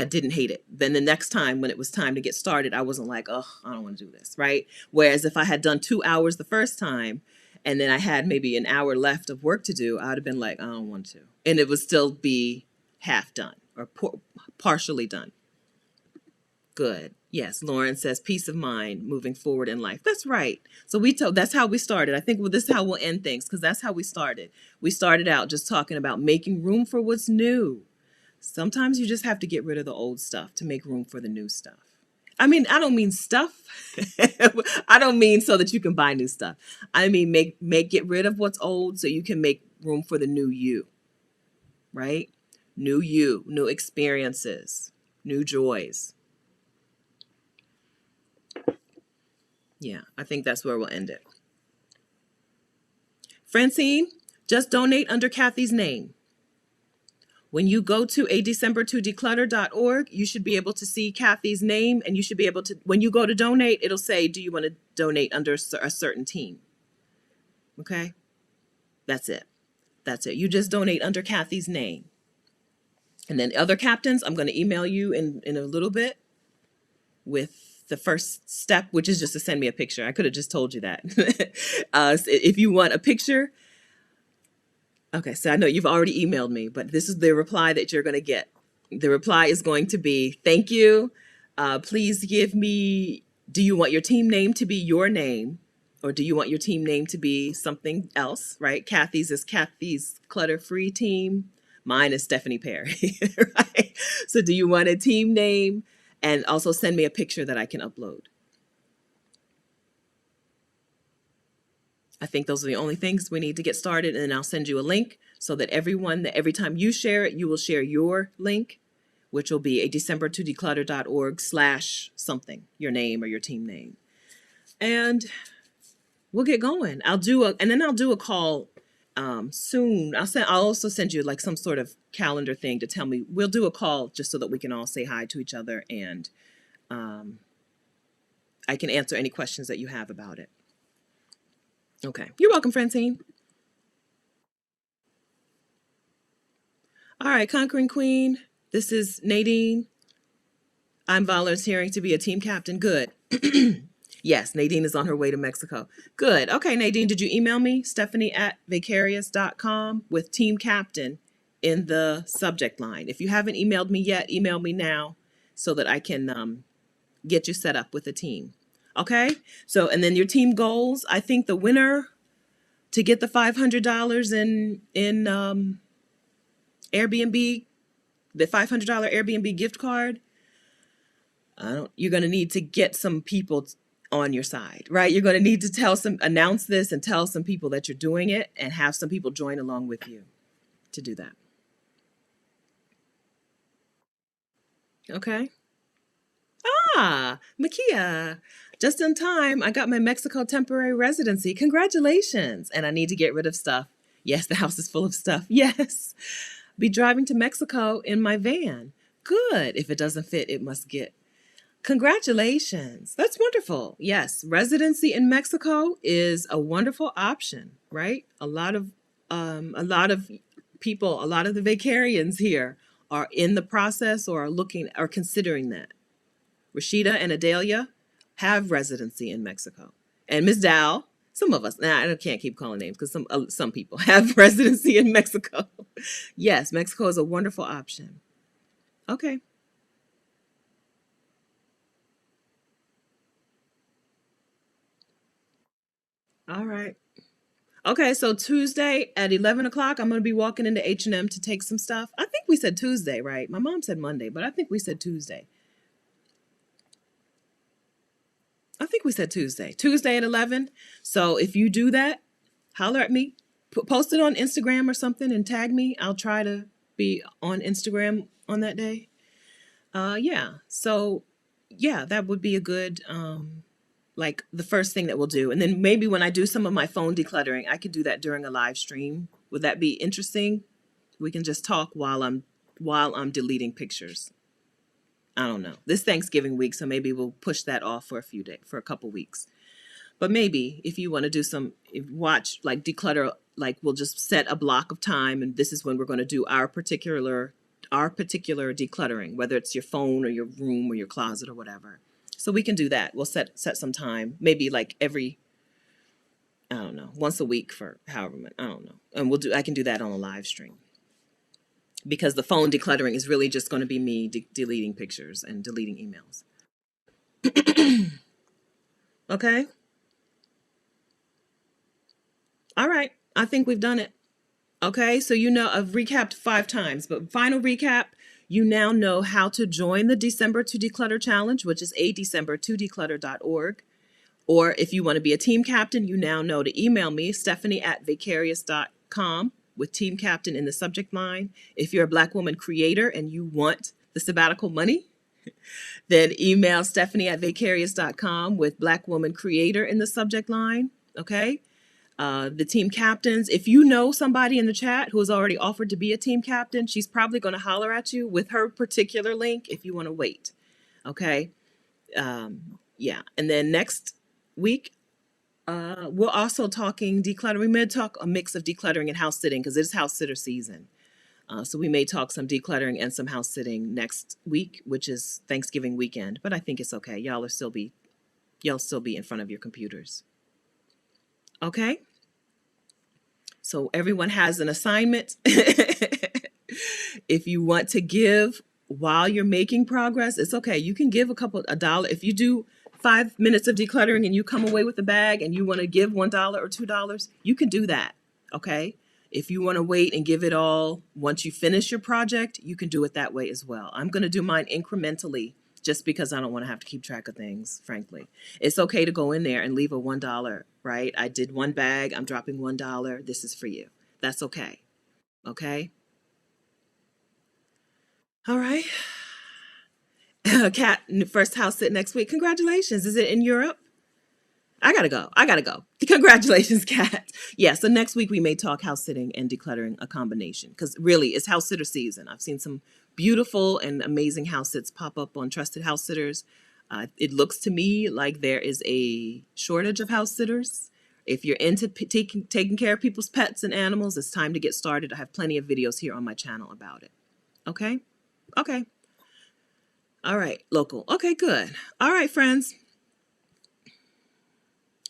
didn't hate it. Then the next time when it was time to get started, I wasn't like, oh, I don't want to do this, right? Whereas if I had done 2 hours the first time and then I had maybe an hour left of work to do, I would have been like, I don't want to. And it would still be half done or partially done. Good. Yes, Lauren says peace of mind moving forward in life. That's right. So that's how we started. I think this is how we'll end things because that's how we started. We started out just talking about making room for what's new. Sometimes you just have to get rid of the old stuff to make room for the new stuff. I mean, I don't mean stuff. I don't mean so that you can buy new stuff. I mean, get rid of what's old so you can make room for the new you, right? New you, new experiences, new joys. Yeah, I think that's where we'll end it. Francine, just donate under Kathy's name. When you go to adecember2declutter.org, you should be able to see Kathy's name, and you should be able to, when you go to donate, it'll say, do you want to donate under a certain team? Okay? That's it. You just donate under Kathy's name. And then other captains, I'm going to email you in a little bit with the first step, which is just to send me a picture. I could have just told you that. If you want a picture, okay, so I know you've already emailed me, but this is the reply that you're going to get. The reply is going to be, thank you. Please give me, do you want your team name to be your name? Or do you want your team name to be something else, right? Kathy's is Kathy's Clutter-Free Team. Mine is Stephanie Perry, right? So do you want a team name? And also send me a picture that I can upload. I think those are the only things we need to get started. And then I'll send you a link so that every time you share it, you will share your link, which will be adecember2declutter.org/something, your name or your team name. And we'll get going. I'll do a call soon. I'll also send you like some sort of calendar thing to tell me. We'll do a call just so that we can all say hi to each other and I can answer any questions that you have about it. Okay. You're welcome, Francine. All right, Conquering Queen. This is Nadine. I'm volunteering to be a team captain. Good. Yes, Nadine is on her way to Mexico. Good. Okay, Nadine, did you email me? Stephanie@vicarious.com with team captain in the subject line. If you haven't emailed me yet, email me now so that I can get you set up with a team. Okay? So, and then your team goals. I think the winner to get the $500 in Airbnb, the $500 Airbnb gift card, you're going to need to get some people on your side, right? You're going to need to announce this and tell some people that you're doing it and have some people join along with you to do that. Okay. Makia, just in time. I got my Mexico temporary residency. Congratulations. And I need to get rid of stuff. Yes, the house is full of stuff. Yes. Be driving to Mexico in my van. Good. If it doesn't fit, it must get. Congratulations. That's wonderful. Yes, residency in Mexico is a wonderful option, right? A lot of people, a lot of the Vicarians here are in the process or are looking or considering that. Rashida and Adelia have residency in Mexico. And Ms. Dow, some of us, I can't keep calling names because some people have residency in Mexico. Yes, Mexico is a wonderful option. Okay. All right. Okay, so Tuesday at 11 o'clock, I'm going to be walking into H&M to take some stuff. I think we said Tuesday, right? My mom said Monday, but I think we said Tuesday. I think we said Tuesday. Tuesday at 11. So if you do that, holler at me. Post it on Instagram or something and tag me. I'll try to be on Instagram on that day. Yeah. So, yeah, that would be a good, like the first thing that we'll do. And then maybe when I do some of my phone decluttering, I could do that during a live stream. Would that be interesting? We can just talk while I'm deleting pictures. I don't know. This Thanksgiving week, so maybe we'll push that off for a couple weeks. But maybe if you want to do watch like declutter, like we'll just set a block of time and this is when we're going to do our particular decluttering, whether it's your phone or your room or your closet or whatever. So we can do that. We'll set some time, maybe like every, I don't know, once a week for however much, I don't know. And I can do that on a live stream. Because the phone decluttering is really just going to be me deleting pictures and deleting emails. Okay. All right. I think we've done it. Okay. So I've recapped 5 times, but final recap, you now know how to join the December to Declutter Challenge, which is adecember2declutter.org. Or if you want to be a team captain, you now know to email me, stephanie@vicarious.com with team captain in the subject line. If you're a Black woman creator and you want the sabbatical money, then email stephanie@vicarious.com with Black woman creator in the subject line. Okay. The team captains, if you know somebody in the chat who has already offered to be a team captain, she's probably going to holler at you with her particular link if you want to wait. Okay. Yeah. And then next week, we're also talking decluttering. We may talk a mix of decluttering and house sitting because it's house sitter season. So we may talk some decluttering and some house sitting next week, which is Thanksgiving weekend. But I think it's okay. Y'all still be in front of your computers. Okay. So everyone has an assignment. If you want to give while you're making progress, it's okay. You can give a dollar. If you do 5 minutes of decluttering and you come away with a bag and you want to give $1 or $2, you can do that. Okay. If you want to wait and give it all once you finish your project, you can do it that way as well. I'm going to do mine incrementally just because I don't want to have to keep track of things, frankly. It's okay to go in there and leave a $1, right? I did 1 bag. I'm dropping $1. This is for you. That's okay. Okay. All right. Kat, first house sit next week. Congratulations. Is it in Europe? I gotta go. Congratulations, Kat. Yeah, so next week we may talk house sitting and decluttering, a combination, because really it's house sitter season. I've seen some beautiful and amazing house sits pop up on Trusted House Sitters. It looks to me like there is a shortage of house sitters, If you're into taking care of people's pets and animals, it's time to get started. I have plenty of videos here on my channel about it. Okay? Okay. All right, local. Okay, good. All right, friends.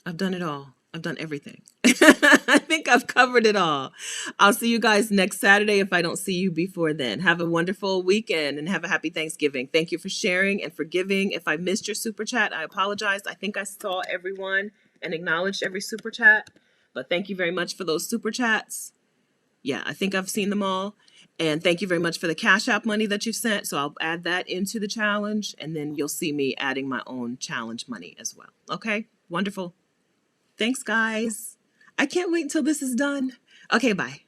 I've done it all. I've done everything. I think I've covered it all. I'll see you guys next Saturday if I don't see you before then. Have a wonderful weekend and have a happy Thanksgiving. Thank you for sharing and for giving. If I missed your super chat, I apologize. I think I saw everyone and acknowledged every super chat. But thank you very much for those super chats. Yeah, I think I've seen them all. And thank you very much for the Cash App money that you've sent. So I'll add that into the challenge. And then you'll see me adding my own challenge money as well. Okay, wonderful. Thanks, guys. I can't wait until this is done. Okay, bye.